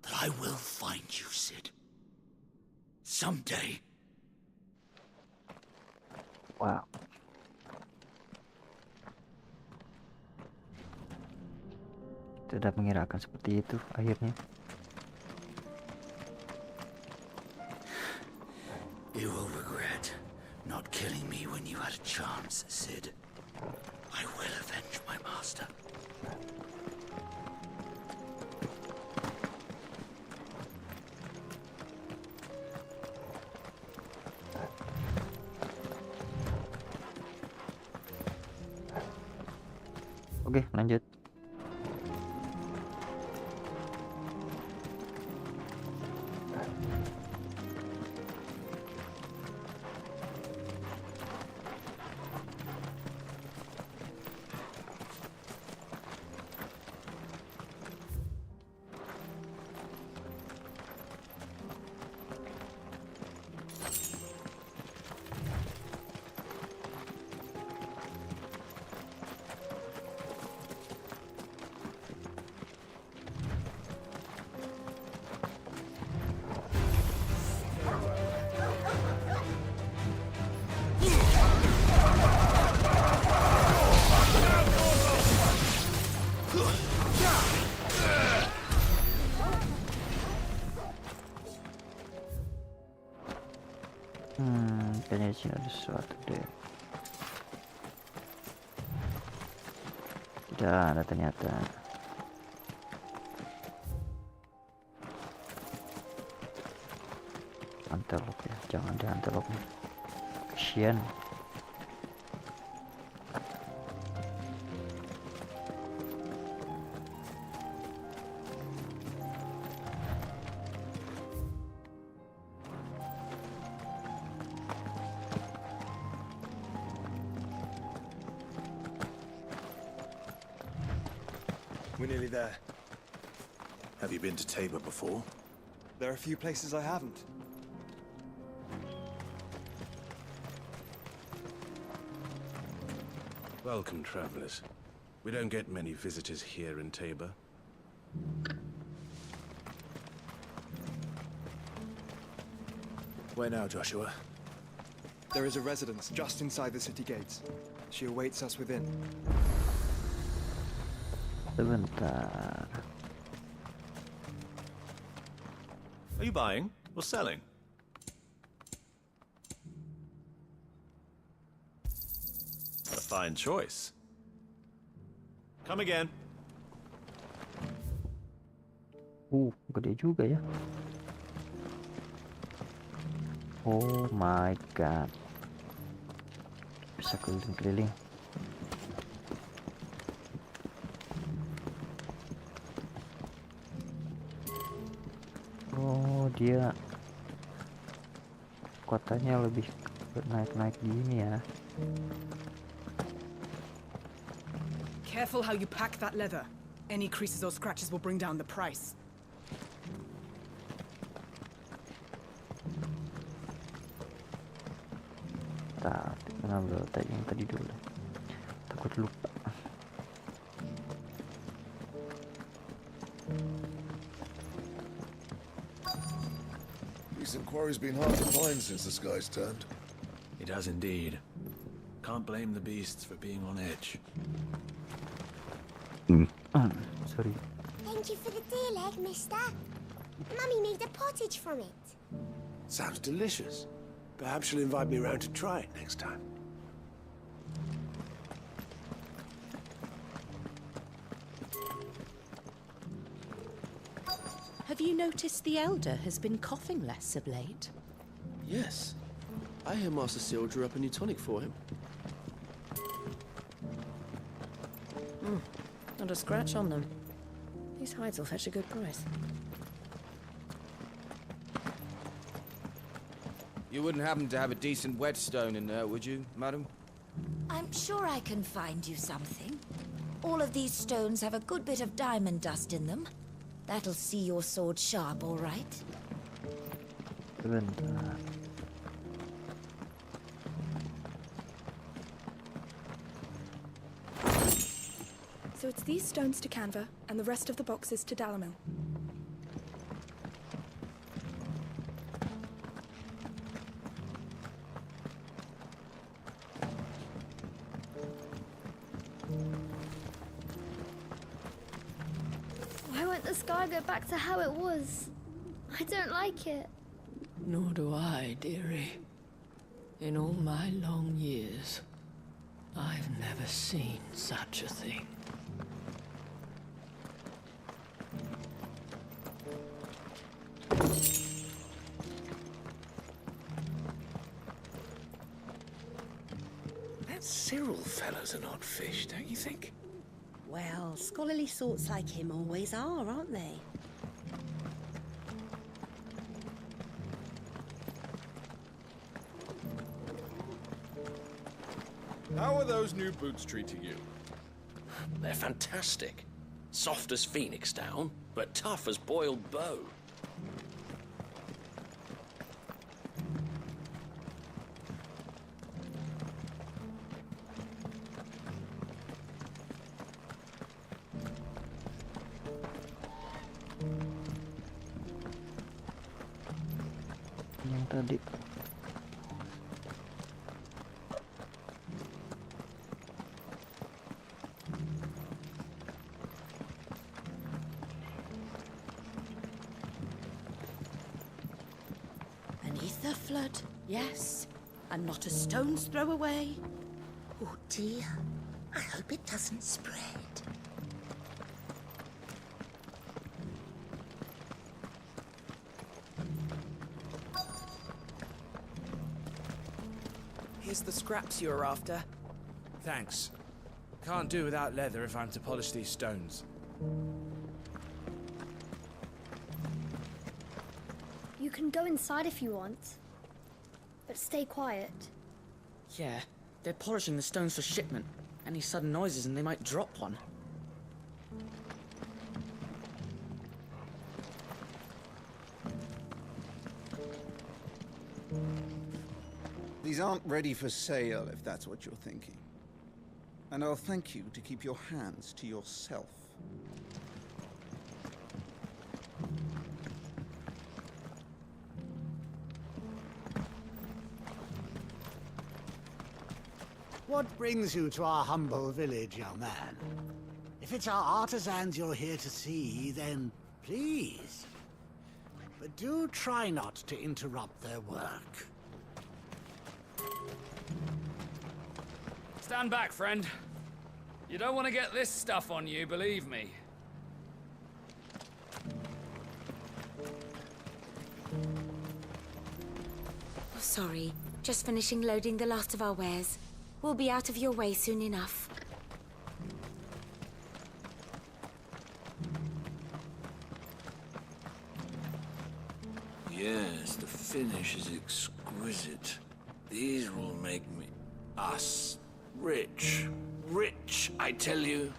that I will find you, Sid. Someday. Wow. Tidak mengira akan seperti itu akhirnya. You will regret not killing me when you had a chance, Sid. I will avenge my master. Oke, lanjut. Kayaknya di sini ada sesuatu deh. Tidak ada ternyata. Antelop ya, jangan di antelop nih. Kasian. We're nearly there. Have you been to Tabor before? There are a few places I haven't. Welcome, travelers. We don't get many visitors here in Tabor. way now, Joshua? There is a residence just inside the city gates. She awaits us within. Sebentar. Are you buying or selling? A fine choice. Come again. Gede juga ya. Oh my god. Bisa keliling-keliling. Oh, dia kotanya lebih naik-naik gini ya. Careful how you pack that leather. Any creases or scratches will bring down the price. Tapi ngambil yang tadi dulu. Takut lupa. Recent quarry's been hard to find since the skies turned. It has indeed. Can't blame the beasts for being on edge. Sorry. Thank you for the deer leg, mister. Mummy made a pottage from it. Sounds delicious. Perhaps she'll invite me around to try it next time. Have you noticed the Elder has been coughing less of late? Yes. I hear Master Seal drew up a new tonic for him. Not a scratch on them. These hides will fetch a good price. You wouldn't happen to have a decent whetstone in there, would you, madam? I'm sure I can find you something. All of these stones have a good bit of diamond dust in them. That'll see your sword sharp, all right? Sebentar. So it's these stones to Canva, and the rest of the boxes to Dalamil. Why won't the sky go back to how it was? I don't like it. Nor do I, dearie. In all my long years, I've never seen such a thing. That Cyril fellow's an odd fish, don't you think? Well, scholarly sorts like him always are, aren't they? How are those new boots treating you? They're fantastic. Soft as phoenix down, but tough as boiled bow. Yang tadi. Beneath the flood, yes. And not a stone's throw away. Oh dear. I hope it doesn't spread. Here's the scraps you're after. Thanks. Can't do without leather if I'm to polish these stones. You can go inside if you want, but stay quiet. Yeah, they're polishing the stones for shipment. Any sudden noises and they might drop one. These aren't ready for sale, if that's what you're thinking. And I'll thank you to keep your hands to yourself. What brings you to our humble village, young man? If it's our artisans you're here to see, then please. But do try not to interrupt their work. Stand back, friend. You don't want to get this stuff on you, believe me. Oh, sorry. Just finishing loading the last of our wares. We'll be out of your way soon enough. Yes, the finish is exquisite. These will make us rich. Rich, I tell you.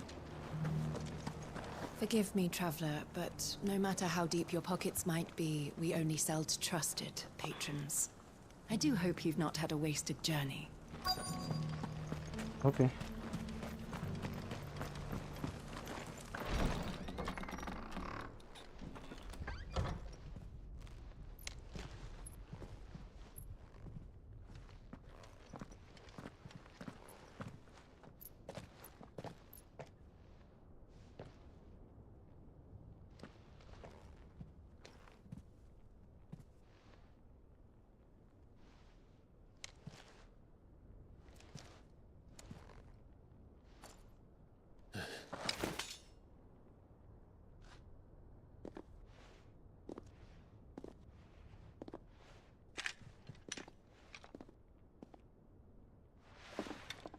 Forgive me, traveler, but no matter how deep your pockets might be, we only sell to trusted patrons. I do hope you've not had a wasted journey. Okay.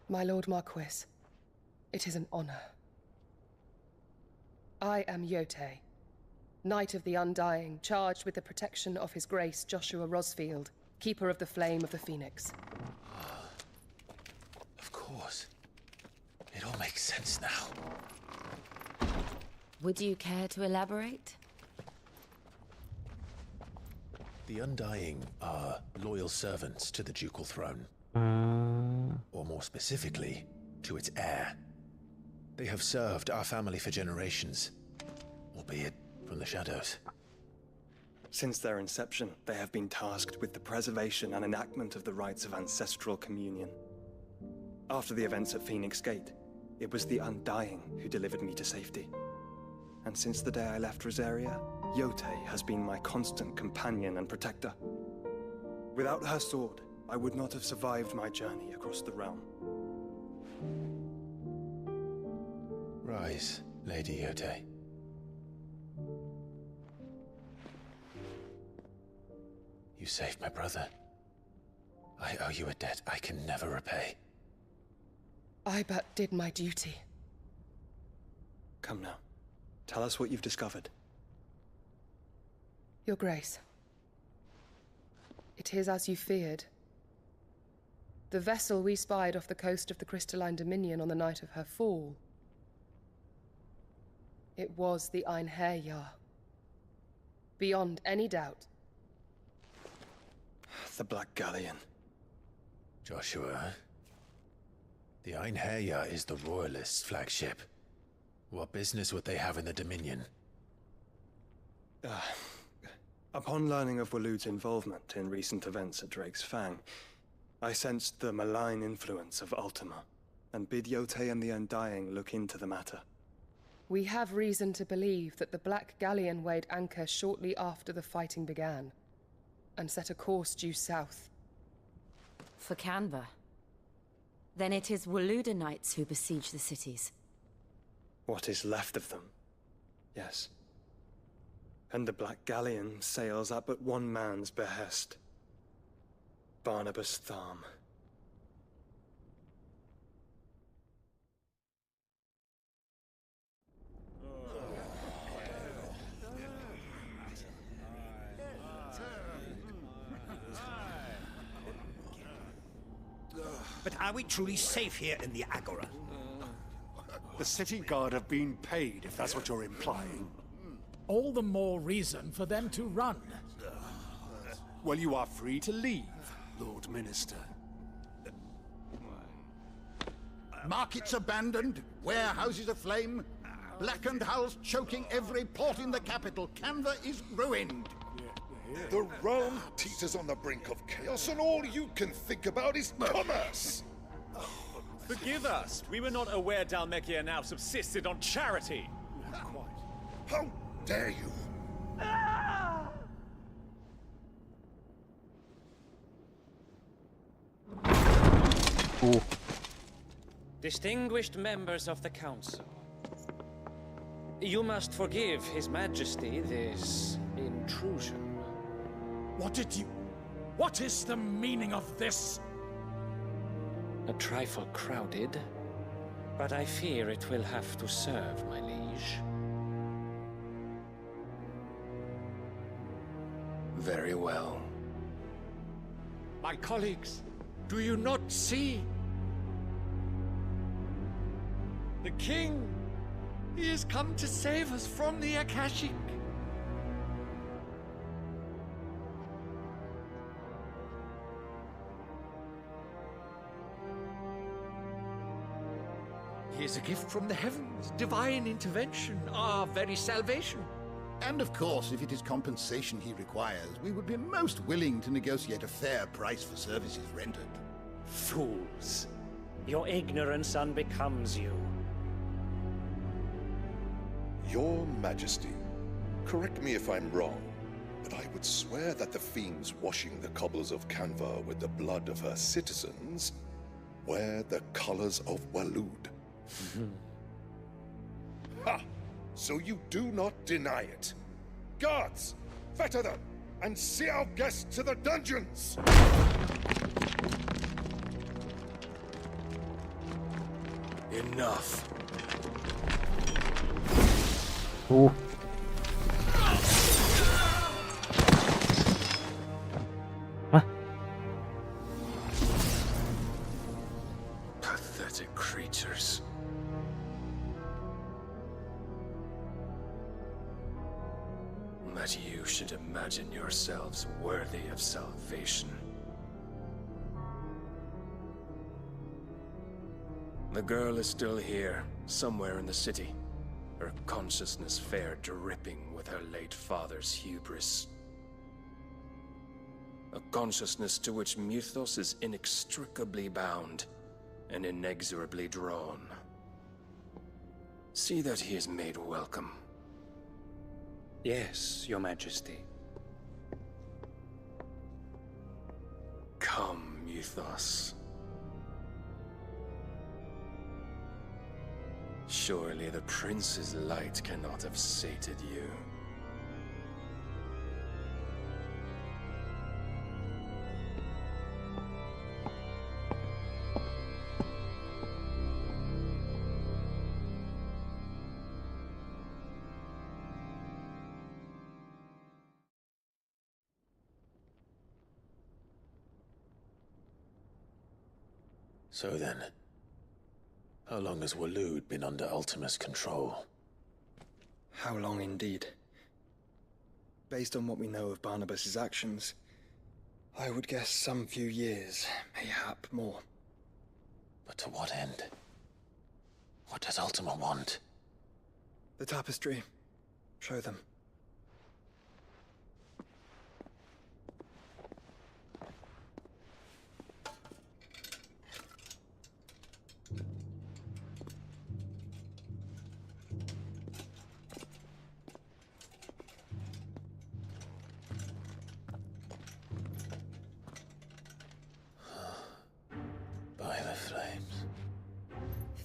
My Lord Marquis, it is an honor. I am Yote, Knight of the Undying, charged with the protection of His Grace Joshua Rosfield, Keeper of the Flame of the Phoenix. Of course. It all makes sense now. Would you care to elaborate? The Undying are loyal servants to the ducal throne. Or more specifically, to its heir. They have served our family for generations, albeit from the shadows. Since their inception, they have been tasked with the preservation and enactment of the rites of ancestral communion. After the events at Phoenix Gate, it was the Undying who delivered me to safety. And since the day I left Rosaria, Yote has been my constant companion and protector. Without her sword, I would not have survived my journey across the realm. Rise, Lady Yote. You saved my brother. I owe you a debt I can never repay. I but did my duty. Come now. Tell us what you've discovered. Your Grace. It is as you feared. The vessel we spied off the coast of the Crystalline Dominion on the night of her fall. It was the Einherjar. Beyond any doubt. The Black Galleon. Joshua, the Einherjar is the Royalists' flagship. What business would they have in the Dominion? Upon learning of Waloed's involvement in recent events at Drake's Fang, I sensed the malign influence of Ultima, and bid Yote and the Undying look into the matter. We have reason to believe that the Black Galleon weighed anchor shortly after the fighting began, and set a course due south. For Canva? Then it is Waloed knights who besiege the cities. What is left of them, yes. And the Black Galleon sails at but one man's behest. Barnabas Tharm. But are we truly safe here in the Agora? The city guard have been paid, if that's what you're implying. All the more reason for them to run. Well, you are free to leave, Lord Minister. Markets abandoned, warehouses aflame, blackened hulls choking every port in the capital. Canva is ruined. The realm teeters on the brink of chaos, and all you can think about is commerce. Forgive us. We were not aware Dalmekia now subsisted on charity. How dare you? Distinguished members of the Council, you must forgive His Majesty this intrusion. What is the meaning of this? A trifle crowded, but I fear it will have to serve, my liege. Very well. My colleagues, do you not see? The king! He has come to save us from the Akashic! He is a gift from the heavens, divine intervention, our very salvation. And of course, if it is compensation he requires, we would be most willing to negotiate a fair price for services rendered. Fools! Your ignorance unbecomes you. Your Majesty, correct me if I'm wrong, but I would swear that the fiends washing the cobbles of Canva with the blood of her citizens wear the colors of Waloed. Ha! So you do not deny it. Guards, fetter them, and see our guests to the dungeons! Enough. Pathetic creatures. That you should imagine yourselves worthy of salvation. The girl is still here, somewhere in the city. Her consciousness fair dripping with her late father's hubris. A consciousness to which Mythos is inextricably bound and inexorably drawn. See that he is made welcome. Yes, Your Majesty. Come, Mythos. Surely the prince's light cannot have sated you. So then, how long has Waloed been under Ultima's control? How long indeed? Based on what we know of Barnabas's actions, I would guess some few years, mayhap more. But to what end? What does Ultima want? The tapestry. Show them.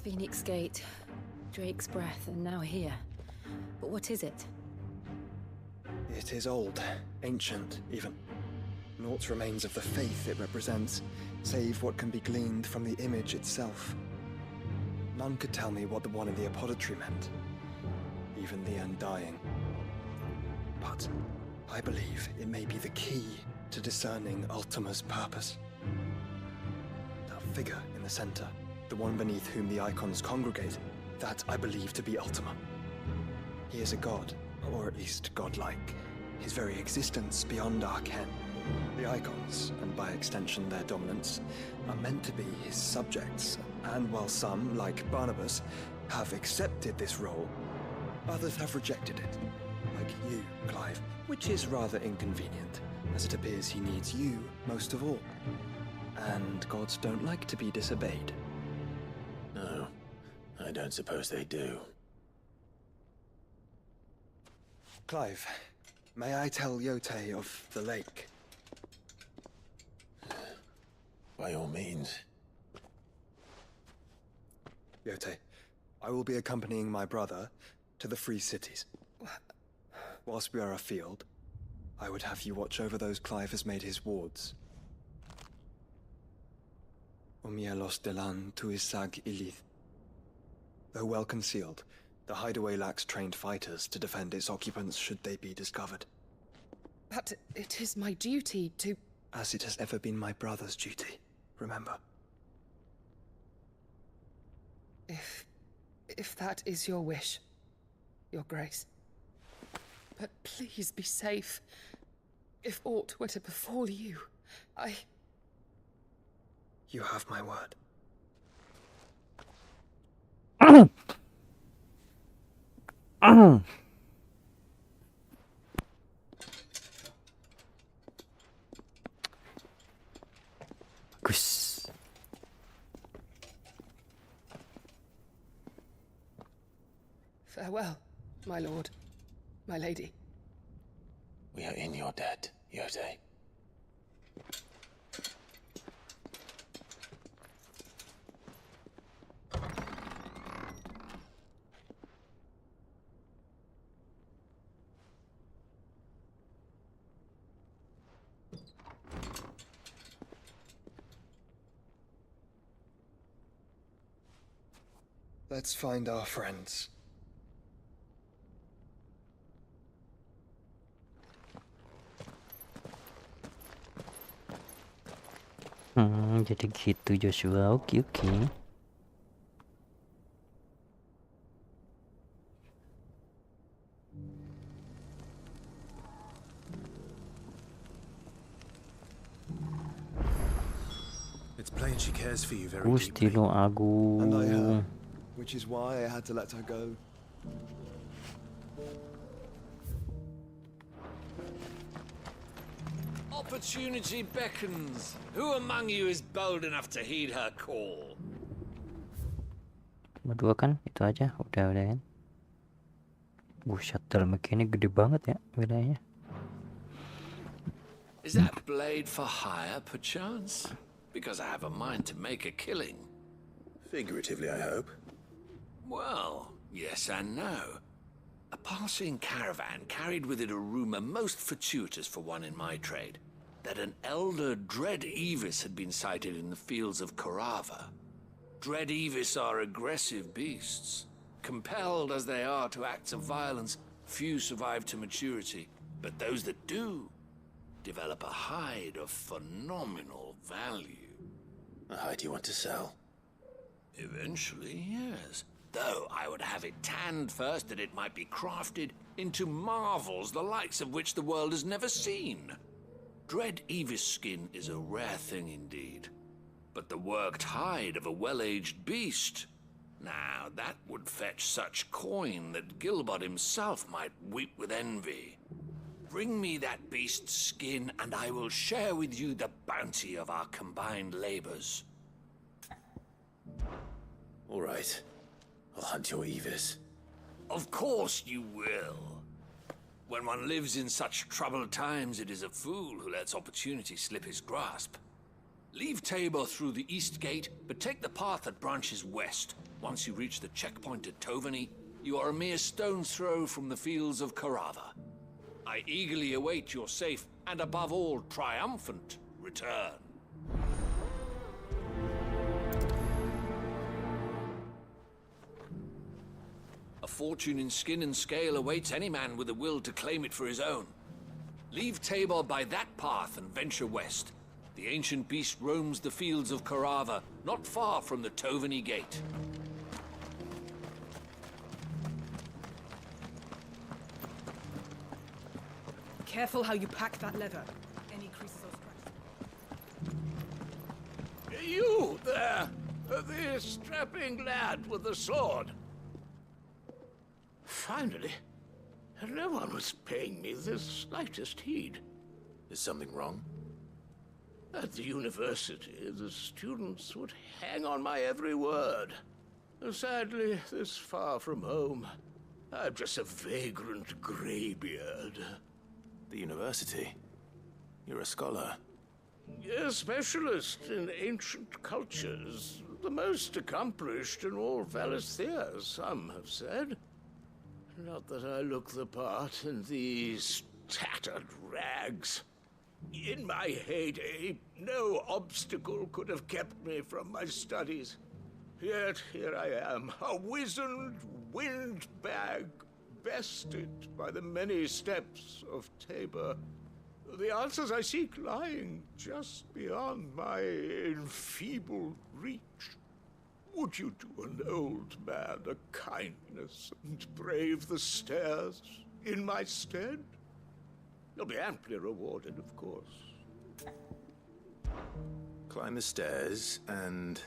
Phoenix Gate, Drake's Breath, and now here. But what is it? It is old, ancient, even. Naught remains of the faith it represents, save what can be gleaned from the image itself. None could tell me what the one in the apothecary meant, even the Undying. But I believe it may be the key to discerning Ultima's purpose. That figure in the center, the one beneath whom the icons congregate, that I believe to be Ultima. He is a god, or at least godlike, his very existence beyond our ken. The icons, and by extension their dominants, are meant to be his subjects, and while some, like Barnabas, have accepted this role, others have rejected it, like you, Clive, which is rather inconvenient, as it appears he needs you most of all. And gods don't like to be disobeyed. I don't suppose they do. Clive, may I tell Yote of the lake? By all means. Yote, I will be accompanying my brother to the Free Cities. Whilst we are afield, I would have you watch over those Clive has made his wards. Omielos delan tuisag ilith. Though well concealed, the hideaway lacks trained fighters to defend its occupants should they be discovered. But it is my duty to... As it has ever been my brother's duty, remember. If that is your wish, Your Grace. But please be safe. If aught were to befall you, You have my word. Gus. Farewell, my lord, my lady. We are in your debt, Yote. Let's find our friends. Jadi gitu Joshua. Oke. It's plain she cares for you very Gusti deeply. lo Agung. And I her, which is why I had to let her go. Opportunity beckons. Who among you is bold enough to heed her call? Berdua kan? Itu aja. Udah kan. Buset, dalam ini gede banget ya wilayahnya. Is that blade for hire, perchance? Because I have a mind to make a killing. Figuratively, I hope. Well, yes and no. A passing caravan carried with it a rumor most fortuitous for one in my trade, that an elder Dread Evis had been sighted in the fields of Korava. Dread Evis are aggressive beasts. Compelled as they are to acts of violence, few survive to maturity, but those that do develop a hide of phenomenal value. A hide you want to sell? Eventually, yes. Though I would have it tanned first that it might be crafted into marvels the likes of which the world has never seen. Dread Evis skin is a rare thing indeed. But the worked hide of a well-aged beast, now that would fetch such coin that Gilbert himself might weep with envy. Bring me that beast's skin and I will share with you the bounty of our combined labors. All right. I'll hunt your Evis. Of course you will. When one lives in such troubled times, it is a fool who lets opportunity slip his grasp. Leave Tabor through the east gate, but take the path that branches west. Once you reach the checkpoint at Tovani, you are a mere stone's throw from the fields of Korava. I eagerly await your safe, and above all, triumphant return. A fortune in skin and scale awaits any man with a will to claim it for his own. Leave Tabor by that path and venture west. The ancient beast roams the fields of Korava, not far from the Tovani Gate. Careful how you pack that leather. Any creases or scratches. You there! The strapping lad with the sword. Finally, no one was paying me the slightest heed. Is something wrong? At the university, the students would hang on my every word. Sadly, this far from home, I'm just a vagrant greybeard. The university? You're a scholar. A specialist in ancient cultures. The most accomplished in all Valisthea, some have said. Not that I look the part in these tattered rags. In my heyday, no obstacle could have kept me from my studies. Yet here I am, a wizened windbag, bested by the many steps of Tabor. The answers I seek lying just beyond my enfeebled reach. Would you do an old man a kindness and brave the stairs in my stead? You'll be amply rewarded, of course. Climb the stairs and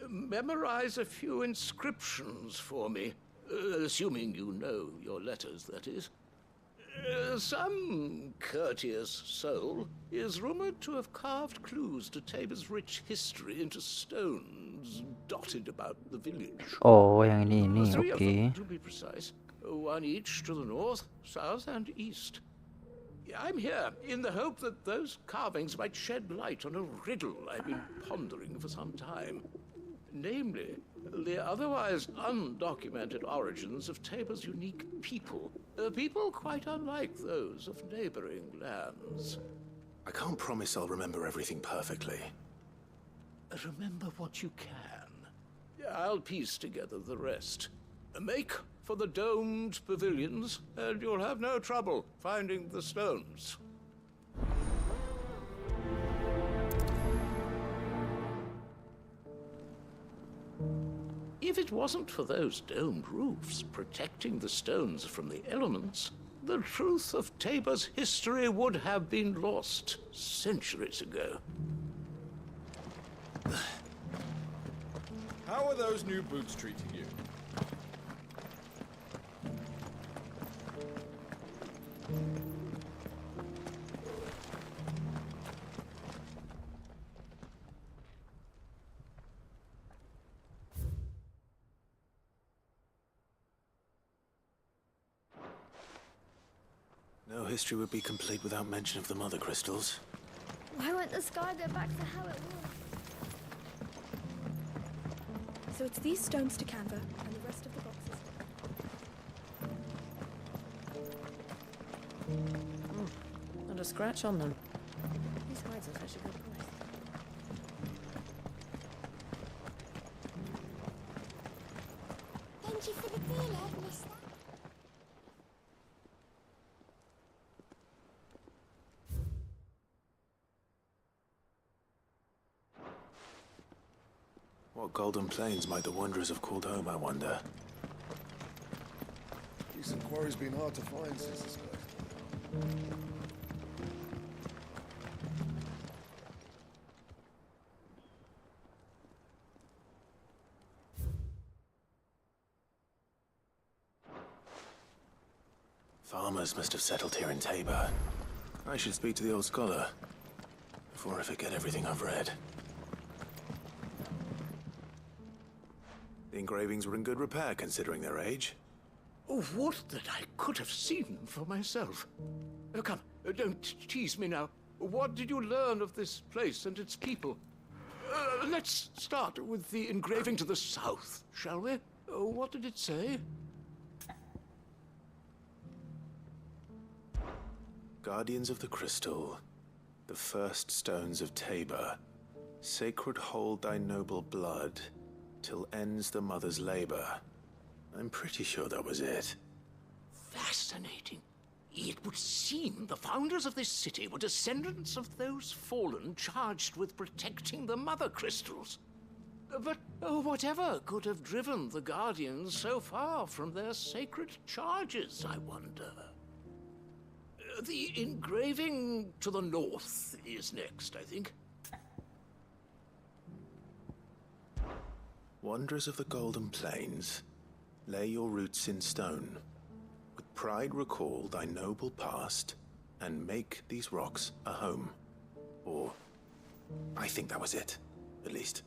memorize a few inscriptions for me, assuming you know your letters, that is. Some courteous soul is rumored to have carved clues to Tabor's rich history into stones dotted about the village. Oh, yang ini, Three of them, okay. to be precise. One each to the north, south, and east. I'm here in the hope that those carvings might shed light on a riddle I've been pondering for some time. Namely, the otherwise undocumented origins of Tabor's unique people. People quite unlike those of neighboring lands. I can't promise I'll remember everything perfectly. Remember what you can. I'll piece together the rest. Make for the domed pavilions, and you'll have no trouble finding the stones. If it wasn't for those domed roofs protecting the stones from the elements, the truth of Tabor's history would have been lost centuries ago. How are those new boots treating you? No history would be complete without mention of the mother crystals. Why won't the sky go back to how it was? So it's these stones to Canva and the rest of the boxes. Not a scratch on them. These hides are such a good price. Thank you for the deal, mister. What golden plains might the wanderers have called home, I wonder? Decent quarry's been hard to find since this place. Farmers must have settled here in Tabor. I should speak to the old scholar before I forget everything I've read. The engravings were in good repair considering their age. Oh, would that I could have seen them for myself. Come, don't tease me now. What did you learn of this place and its people? Let's start with the engraving to the south, shall we? What did it say? Guardians of the Crystal, the first stones of Tabor, sacred hold thy noble blood, till ends the mother's labor. I'm pretty sure that was it. Fascinating. It would seem the founders of this city were descendants of those fallen charged with protecting the mother crystals. But whatever could have driven the Guardians so far from their sacred charges, I wonder? The engraving to the north is next, I think. Wanderers of the Golden Plains, lay your roots in stone. With pride recall thy noble past, and make these rocks a home. Or, I think that was it, at least.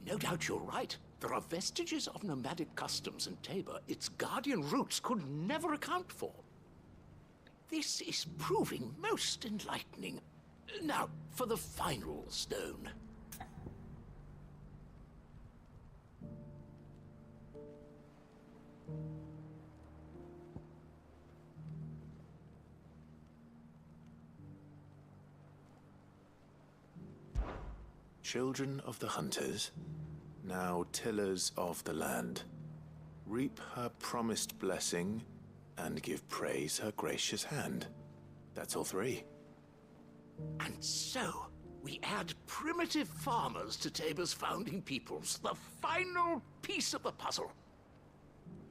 No doubt you're right. There are vestiges of nomadic customs in Tabor its guardian roots could never account for. This is proving most enlightening. Now, for the final stone. Children of the hunters, now tillers of the land, reap her promised blessing and give praise her gracious hand. That's all three. And so, we add primitive farmers to Tabor's founding peoples, the final piece of the puzzle.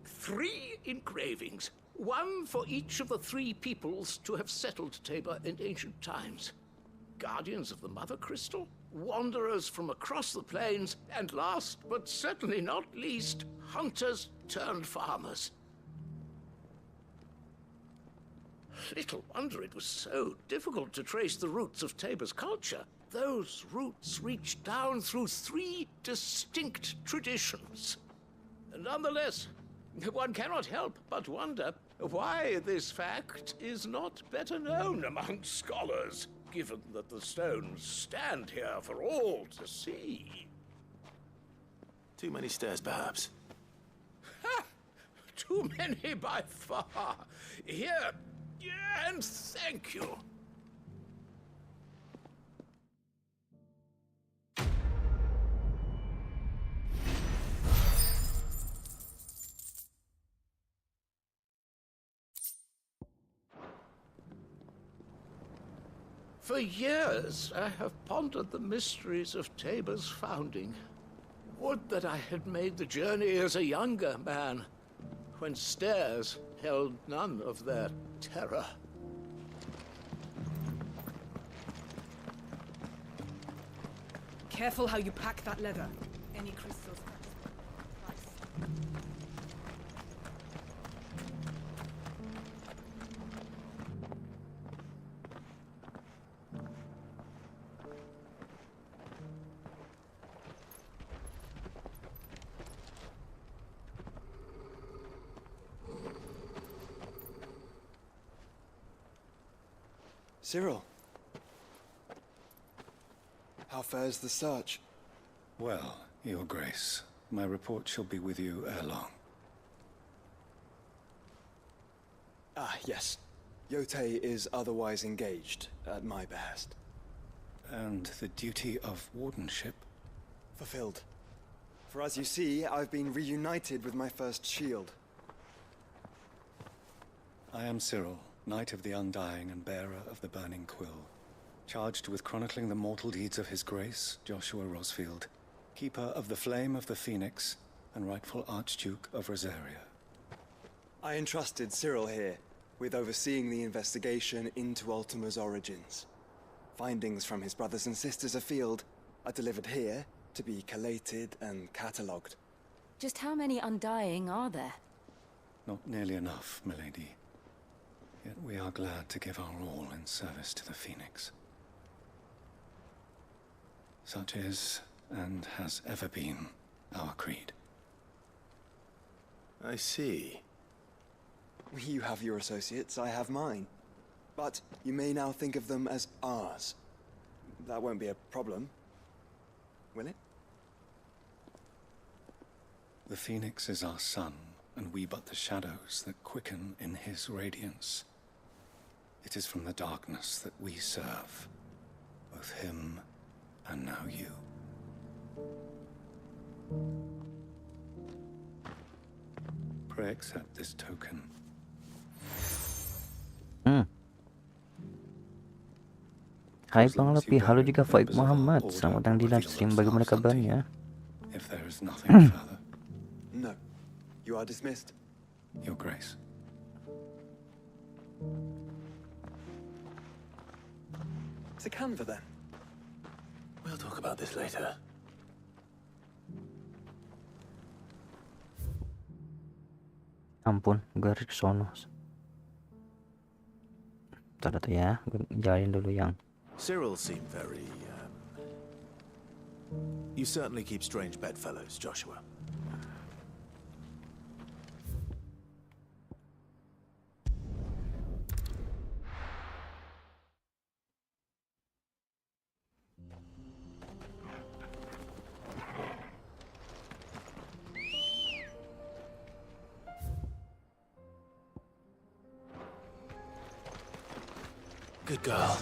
3 engravings, one for each of the 3 peoples to have settled Tabor in ancient times. Guardians of the Mother Crystal, wanderers from across the plains, and last but certainly not least, hunters turned farmers. Little wonder it was so difficult to trace the roots of Tabor's culture. Those roots reach down through 3 distinct traditions. Nonetheless, one cannot help but wonder why this fact is not better known among scholars, given that the stones stand here for all to see. Too many stairs, perhaps. Ha! Too many by far. Here, and thank you. For years, I have pondered the mysteries of Tabor's founding. Would that I had made the journey as a younger man, when stairs held none of their terror. Careful how you pack that leather. Any crystals? Cyril. How fares the search? Well, Your Grace, my report shall be with you ere long. Ah, yes. Yotei is otherwise engaged, at my behest. And the duty of wardenship? Fulfilled. For as you see, I've been reunited with my first shield. I am Cyril, Knight of the Undying and bearer of the Burning Quill, charged with chronicling the mortal deeds of His Grace, Joshua Rosfield, Keeper of the Flame of the Phoenix and rightful Archduke of Rosaria. I entrusted Cyril here with overseeing the investigation into Ultima's origins. Findings from his brothers and sisters afield are delivered here to be collated and catalogued. Just how many Undying are there? Not nearly enough, milady. Yet we are glad to give our all in service to the Phoenix. Such is, and has ever been, our creed. I see. You have your associates, I have mine. But you may now think of them as ours. That won't be a problem, will it? The Phoenix is our sun, and we but the shadows that quicken in his radiance. It is from the darkness that we serve, both him and now you. Pray accept this token. Hai Bang Lepi, halo juga Faik Muhammad. Selamat datang di livestream. Bagaimana kabarnya? If there is nothing further. No. You are dismissed. Your Grace. To Canva then. We'll talk about this later. Ampun, gue harus kesono. Tadi tuh ya, gue jalanin dulu yang. Cyril seemed very, You certainly keep strange bedfellows, Joshua. Good girl.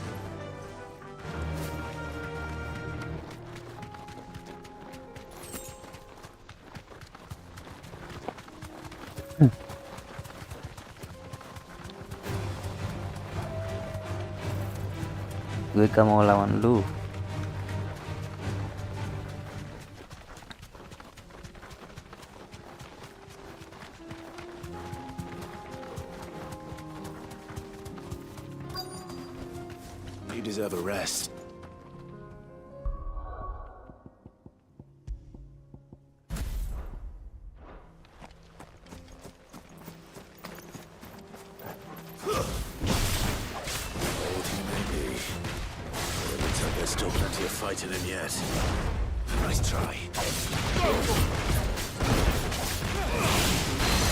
Gue gak mau lawan lu. You deserve a rest. There's still plenty of fight in him yet. Nice try.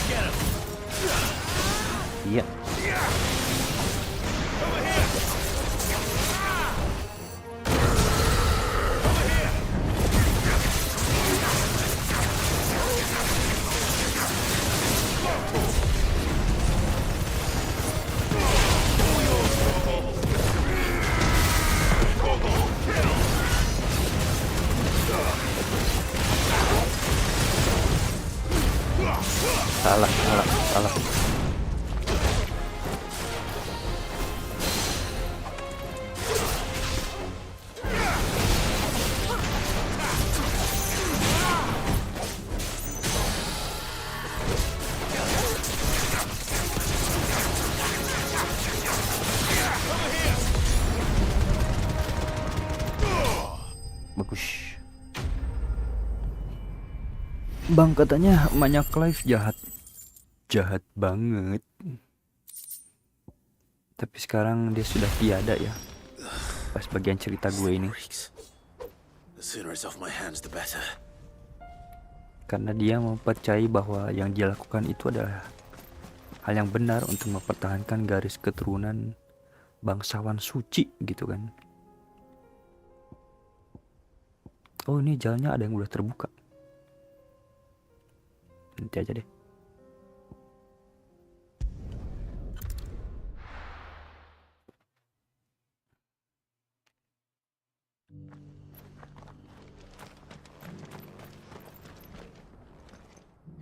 Get him. Iya. Salah. Bagus. Bang, katanya emaknya Clive jahat banget. Tapi sekarang dia sudah tiada ya. Pas bagian cerita gue ini. Karena dia mempercayai bahwa yang dia lakukan itu adalah hal yang benar untuk mempertahankan garis keturunan bangsawan suci gitu kan. Oh, ini jalannya ada yang udah terbuka. Nanti aja deh.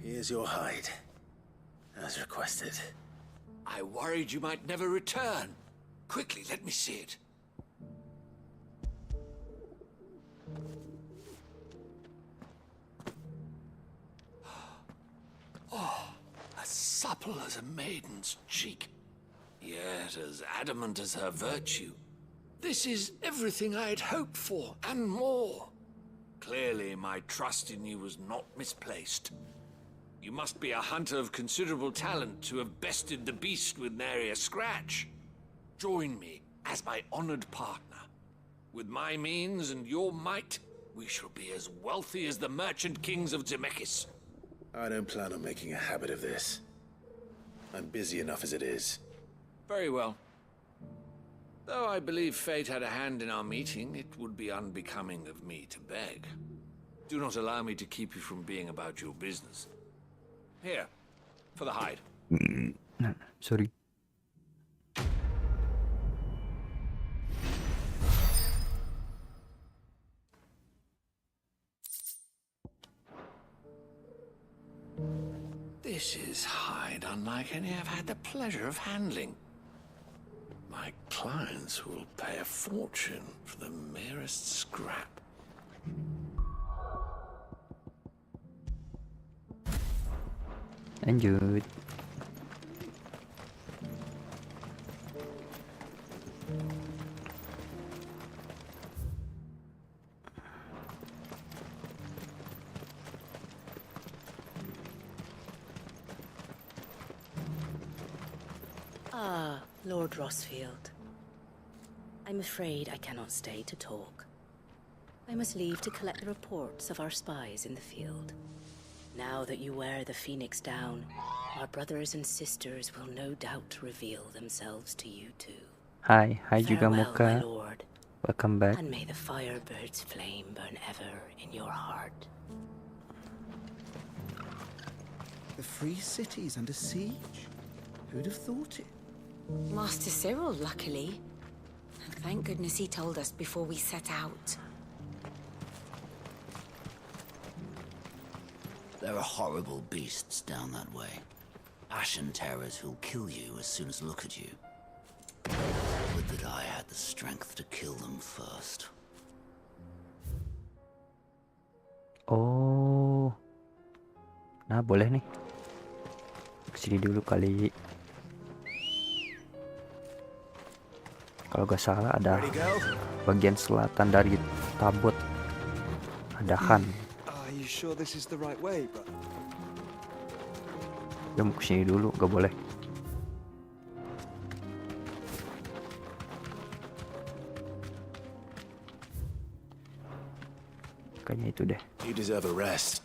Here's your hide, as requested. I worried you might never return. Quickly, let me see it. Oh, as supple as a maiden's cheek, yet as adamant as her virtue. This is everything I had hoped for, and more. Clearly, my trust in you was not misplaced. You must be a hunter of considerable talent to have bested the beast with nary a scratch. Join me as my honored partner. With my means and your might, we shall be as wealthy as the merchant kings of Zemeckis. I don't plan on making a habit of this. I'm busy enough as it is. Very well. Though I believe fate had a hand in our meeting, it would be unbecoming of me to beg. Do not allow me to keep you from being about your business. Here, for the hide. Sorry. This is hide unlike any I've had the pleasure of handling. My clients will pay a fortune for the merest scrap. Lanjut. Ah, Lord Rosfield. I'm afraid I cannot stay to talk. I must leave to collect the reports of our spies in the field. Now that you wear the Phoenix down, our brothers and sisters will no doubt reveal themselves to you too. Hai juga Farewell, Muka. my lord. Welcome back. And may the Firebird's flame burn ever in your heart. The free city's under siege? Who'd have thought it? Master Cyril, luckily. Thank goodness he told us before we set out. There are horrible beasts down that way. Ashen terrors who'll kill you as soon as look at you. Would that I had the strength to kill them first. Oh. Nah, boleh nih. Kesini dulu kali. Kalau gak salah ada bagian selatan dari tabut. Ada Han. Are you sure this is the right way, but Dia mau kesini dulu, gak boleh. Kayaknya itu deh. You deserve a rest.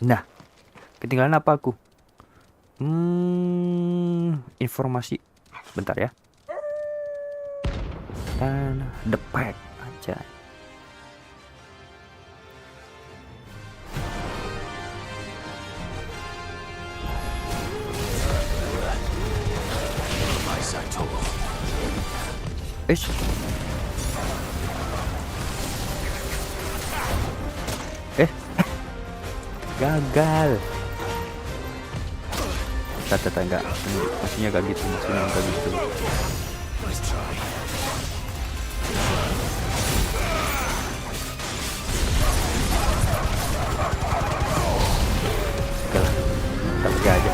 Nah, ketinggalan apa aku? Informasi. Bentar ya. Dan the pack aja. Ish. Gagal. Tata enggak. Maksudnya gak gitu, maksudnya enggak gitu. Oke lah, kita pergi aja.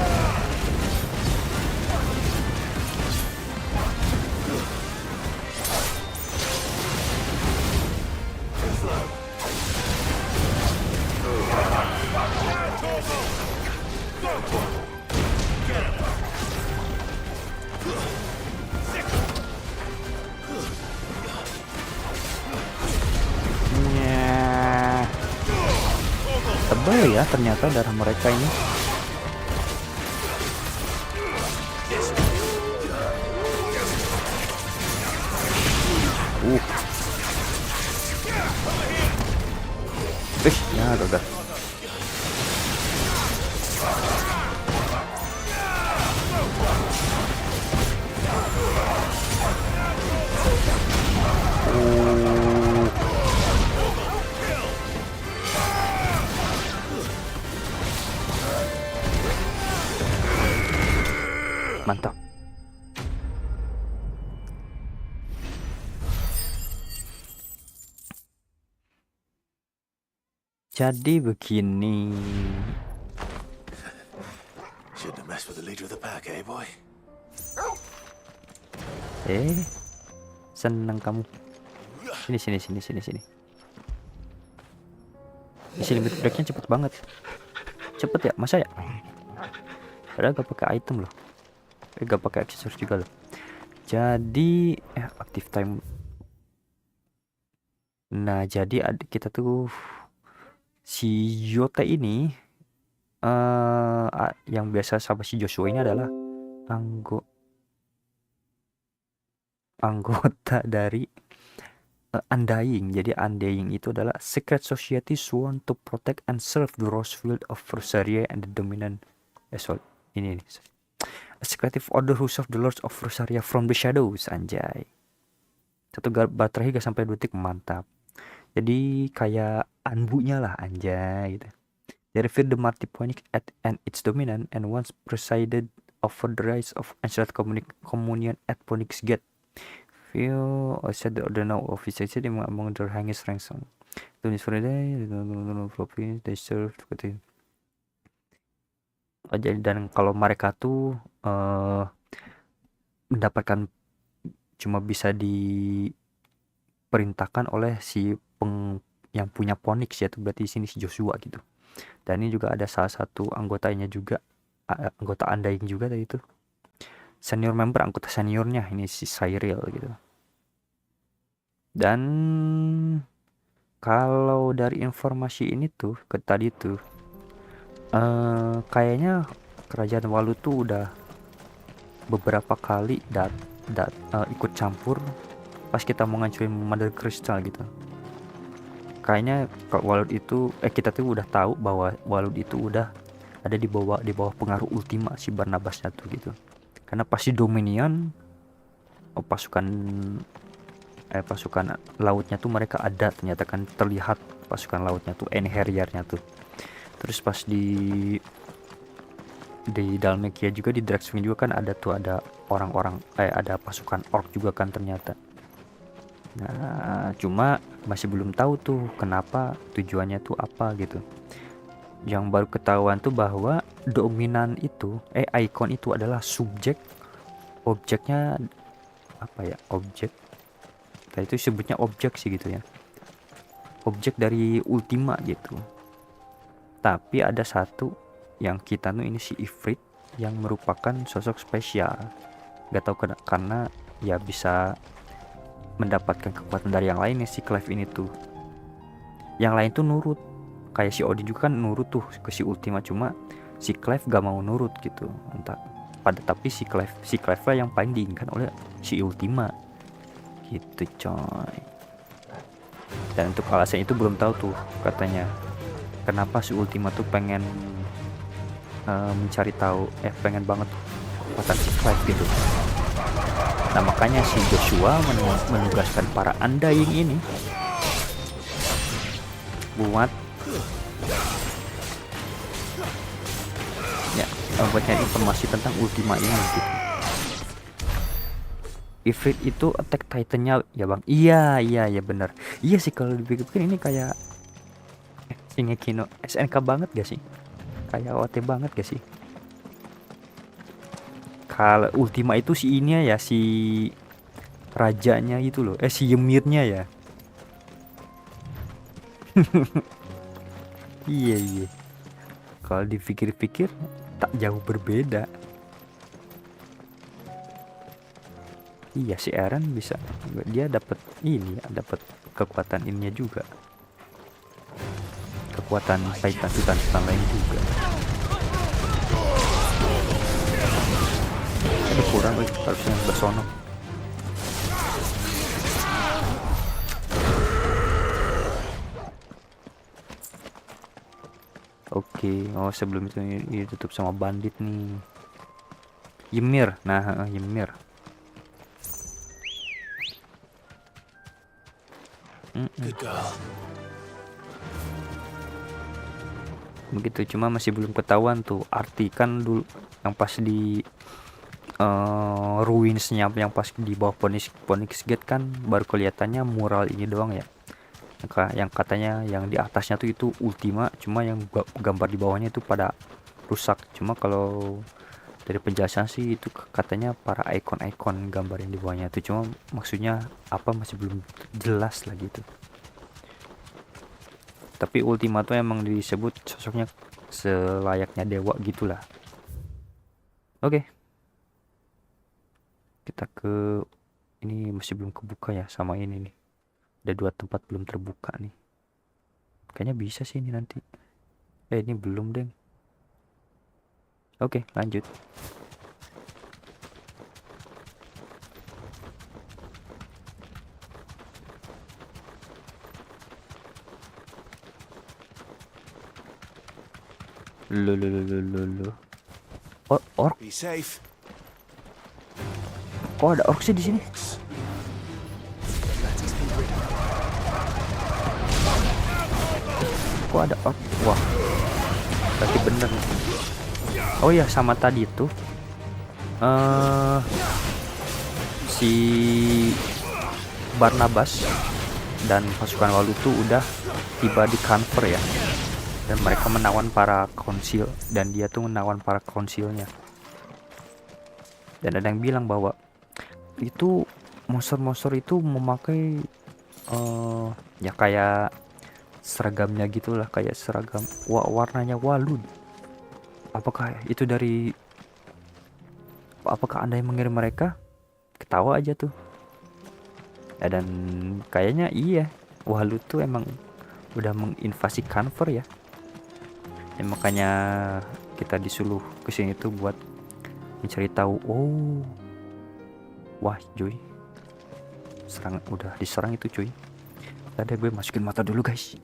Tebal ya ternyata darah mereka ini. Ya gagal. Mantap. Jadi begini. Shouldn't have messed with the leader of the pack, eh, boy? Seneng kamu. Sini. Isi limit breaknya cepet banget. Cepet ya, masa ya? Padahal gak pakai item loh. Gak pakai aksesoris juga loh. Jadi active time. Nah, jadi kita tuh si Yote ini yang biasa sama si Joshua ini adalah anggota dari Undying. Jadi Undying itu adalah secret society sworn to protect and serve the Rosefield of Rosaria and the dominant ini a secretive order who serve the Lords of Rosaria from the shadows. Anjay. Satu baterai 3 sampai 2 detik, mantap. Jadi kayak anbunya lah, anjay gitu. They revealed the Marty Phoenix and its dominant and once presided over the rise of ancient communion at Phoenix Gate. Feel said the order now officially among their highest ranks. Tunis for the day, they serve. Jadi dan kalau mereka tuh mendapatkan cuma bisa diperintahkan oleh si yang punya Phoenix, yaitu berarti di sini si Joshua gitu. Dan ini juga ada salah satu anggotanya juga, anggota Undying juga tadi itu. Senior member, anggota seniornya ini si Cyril gitu. Dan kalau dari informasi ini tuh tadi tuh kayaknya kerajaan Walu tuh udah beberapa kali ikut campur pas kita mau ngancurin Mother Crystal gitu. kayaknya Walud itu kita tuh udah tahu bahwa Walud itu udah ada di bawah pengaruh Ultima si Barnabasnya tuh gitu. Karena pasti Dominion pasukan lautnya tuh mereka ada, ternyata kan terlihat pasukan lautnya tuh Harrier-nya tuh. Terus pas di Dhalmekia juga, di Dragstwing juga kan ada orang-orang ada pasukan orc juga kan ternyata. Nah, cuma masih belum tahu tuh kenapa, tujuannya tuh apa gitu. Yang baru ketahuan tuh bahwa dominan itu icon itu adalah subjek, objeknya apa ya, objek. Nah, itu sebutnya objek sih gitu ya. Objek dari Ultima gitu. Tapi ada satu yang kita tuh ini si Ifrit yang merupakan sosok spesial. Gak tahu karena ya bisa mendapatkan kekuatan dari yang lain nih si Clive ini tuh. Yang lain tuh nurut. Kayak si Odin juga kan nurut tuh ke si Ultima, cuma si Clive gak mau nurut gitu. Entah tapi si Clive lah yang paling diinginkan oleh si Ultima. Gitu coy. Dan untuk alasan itu belum tahu tuh katanya kenapa si Ultima tuh pengen mencari tahu, pengen banget kekuatan si Clive gitu. Nah makanya si Joshua menugaskan para Undying ini buat nyari informasi tentang Ultima ini gitu. Ifrit itu attack titannya ya bang. Iya bener. Iya sih kalau dipikir-pikir ini kayak Shingeki no SNK banget gak sih? Kayak OT banget gak sih? Kalau Ultima itu si ini ya, si rajanya itu loh, si Ymirnya ya. Iya. Kalau dipikir-pikir tak jauh berbeda. Iya si Eren bisa, dia dapat ini ya, dapat kekuatan ininya juga. Kekuatan titan lain juga. Ada kurang harusnya yang bersono. Oke, sebelum itu ditutup sama bandit nih. Ymir, nah Ymir. Begitu, cuma masih belum ketahuan tuh arti kan dulu yang pas di ruinsnya, yang pas di bawah Phoenix Gate kan baru kelihatannya mural ini doang ya. Yang katanya yang di atasnya tuh itu Ultima, cuma yang gambar di bawahnya itu pada rusak. Cuma kalau dari penjelasan sih itu katanya para ikon-ikon gambar yang di bawahnya itu, cuma maksudnya apa masih belum jelas lah gitu. Tapi Ultima tuh emang disebut sosoknya selayaknya dewa gitulah. Oke. Kita ke ini masih belum kebuka ya sama ini nih. Ada 2 tempat belum terbuka nih. Kayaknya bisa sih ini nanti. Ini belum deng. Oke, lanjut. Lo. Oh, orc. Be safe. Kok ada orc sih di sini? Kok ada orc? Wah. Berarti bener. Oh ya, sama tadi itu si Barnabas dan pasukan Walu tuh udah tiba di Canver ya. Dan mereka menawan para konsil, dan dia tuh menawan para konsilnya. Dan ada yang bilang bahwa itu monster-monster itu memakai ya kayak seragamnya gitulah, kayak seragam warnanya Walud. Apakah itu dari, apakah Anda yang mengirim mereka? Ketawa aja tuh ya. Dan kayaknya iya, Walud tuh emang udah menginvasi Canver ya. Makanya kita disuruh kesini tuh buat mencari tahu. Oh, wah cuy, udah diserang itu cuy. Tadi gue masukin mata dulu guys.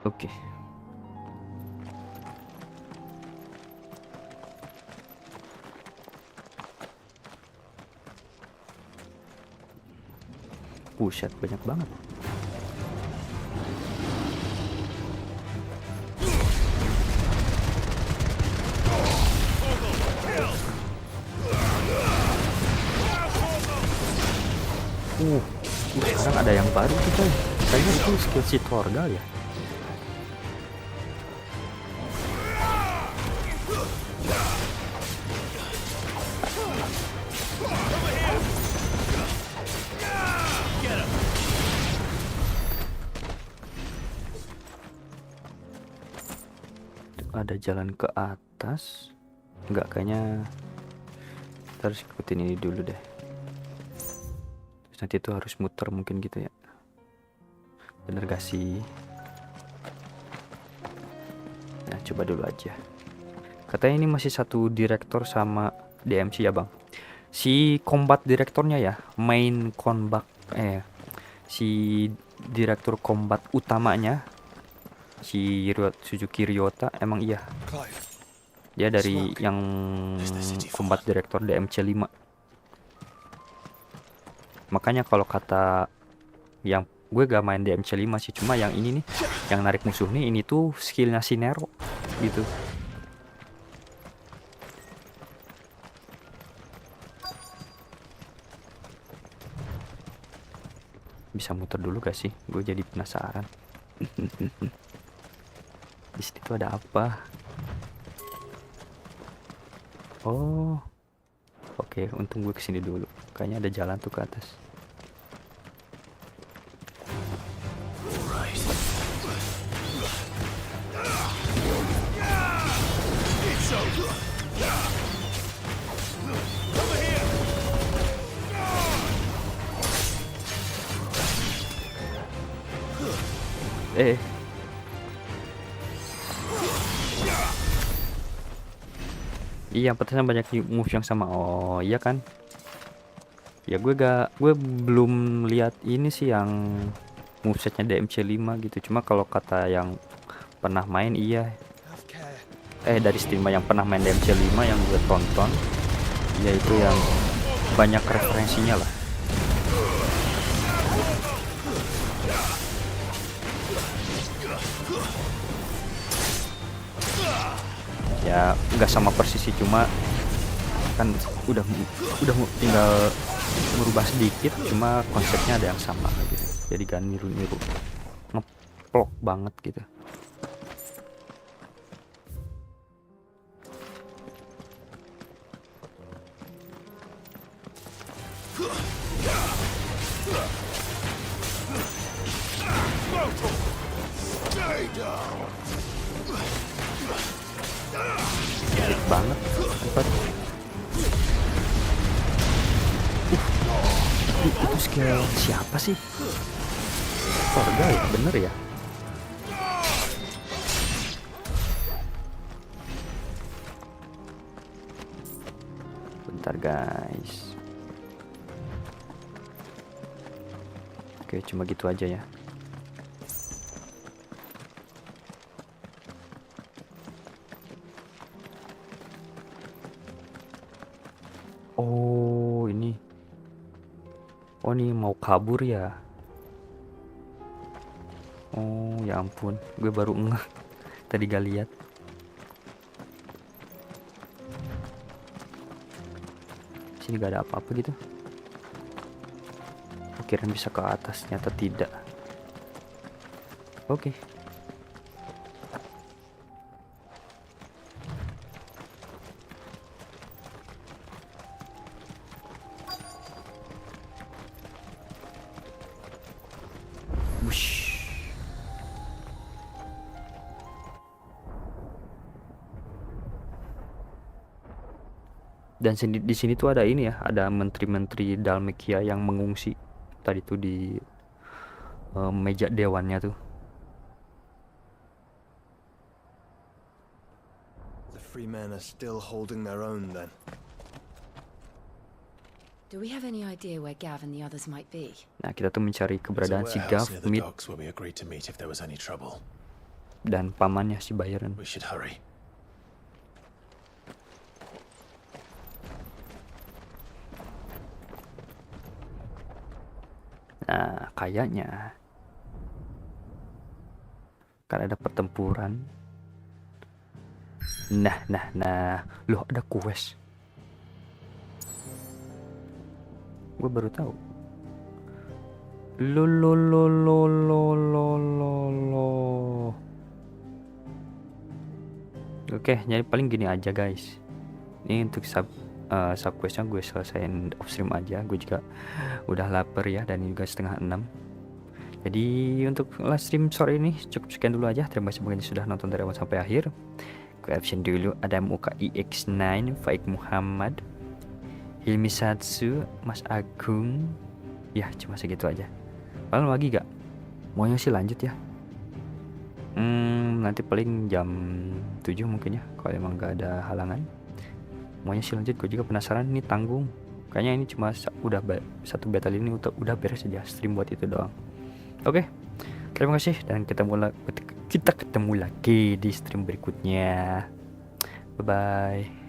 Oke. Buset, banyak banget. Sekarang ada yang baru tuh coy. Kayaknya itu skill si Torgal ya. Ada jalan ke atas. Enggak, kayaknya kita harus ikutin ini dulu deh. Terus nanti itu harus muter mungkin gitu ya. Bener gak sih? Nah, coba dulu aja. Katanya ini masih satu direktor sama DMC ya bang. Si combat direktornya ya, main combat si direktur combat utamanya si Suzuki Ryota emang iya. Dia dari yang combat direktor DMC 5. Makanya kalau kata yang gue gak main DMC 5 sih, cuma yang ini nih yang narik musuh nih, ini tuh skillnya si Nero gitu. Bisa muter dulu gak sih? Gue jadi penasaran. Di situ ada apa? Oh, oke. Untung gue kesini dulu. Kayaknya ada jalan tuh ke atas. Iya, pantasnya banyak move yang sama. Oh iya kan? Ya gue belum lihat ini sih yang movesetnya DMC 5 gitu. Cuma kalau kata yang pernah main iya. Dari streamer yang pernah main DMC 5 yang gue tonton, yaitu yang banyak referensinya lah. Ya nggak sama persis sih, cuma kan udah tinggal merubah sedikit, cuma konsepnya ada yang sama gitu. Jadi kan niru-niru ngeplok banget gitu. Banget tempat. Itu skill siapa sih? Torga ya, bener ya? Bentar guys. Oke, cuma gitu aja ya. Oh ini mau kabur ya. Oh ya ampun, gue baru ngeh tadi gak lihat. Sini gak ada apa-apa gitu. Kira bisa ke atas, ternyata tidak. Oke. Wush. Dan di sini tuh ada ini ya, ada menteri-menteri Dalmekia yang mengungsi tadi tuh di meja dewannya tuh. The free men are still holding their own then. Do we have any idea where Gav and the others might be? Nah, kita tuh mencari keberadaan si Gav, Mid, dan pamannya si Byron. We should hurry. Nah, kayaknya kan ada pertempuran. Nah. Loh, ada quest. Gue baru tahu. Lo. Oke, jadi paling gini aja guys. Ini untuk sub questnya gue selesain off stream aja. Gue juga udah lapar ya, dan juga 5:30. Jadi untuk live stream sore ini cukup sekian dulu aja. Terima kasih banyak sudah nonton dari awal sampai akhir. Gue absen dulu. Ada MUKIX9, Faik Muhammad, Hilmi Satsu, Mas Agung. Ya cuma segitu aja. Paling lagi gak? Maunya sih lanjut ya. Nanti paling jam 7 mungkin ya, kalau emang gak ada halangan. Maunya sih lanjut. Gue juga penasaran ini tanggung. Kayaknya ini cuma satu battle ini udah beres aja stream buat itu doang. Oke, terima kasih dan kita ketemu lagi di stream berikutnya. Bye bye.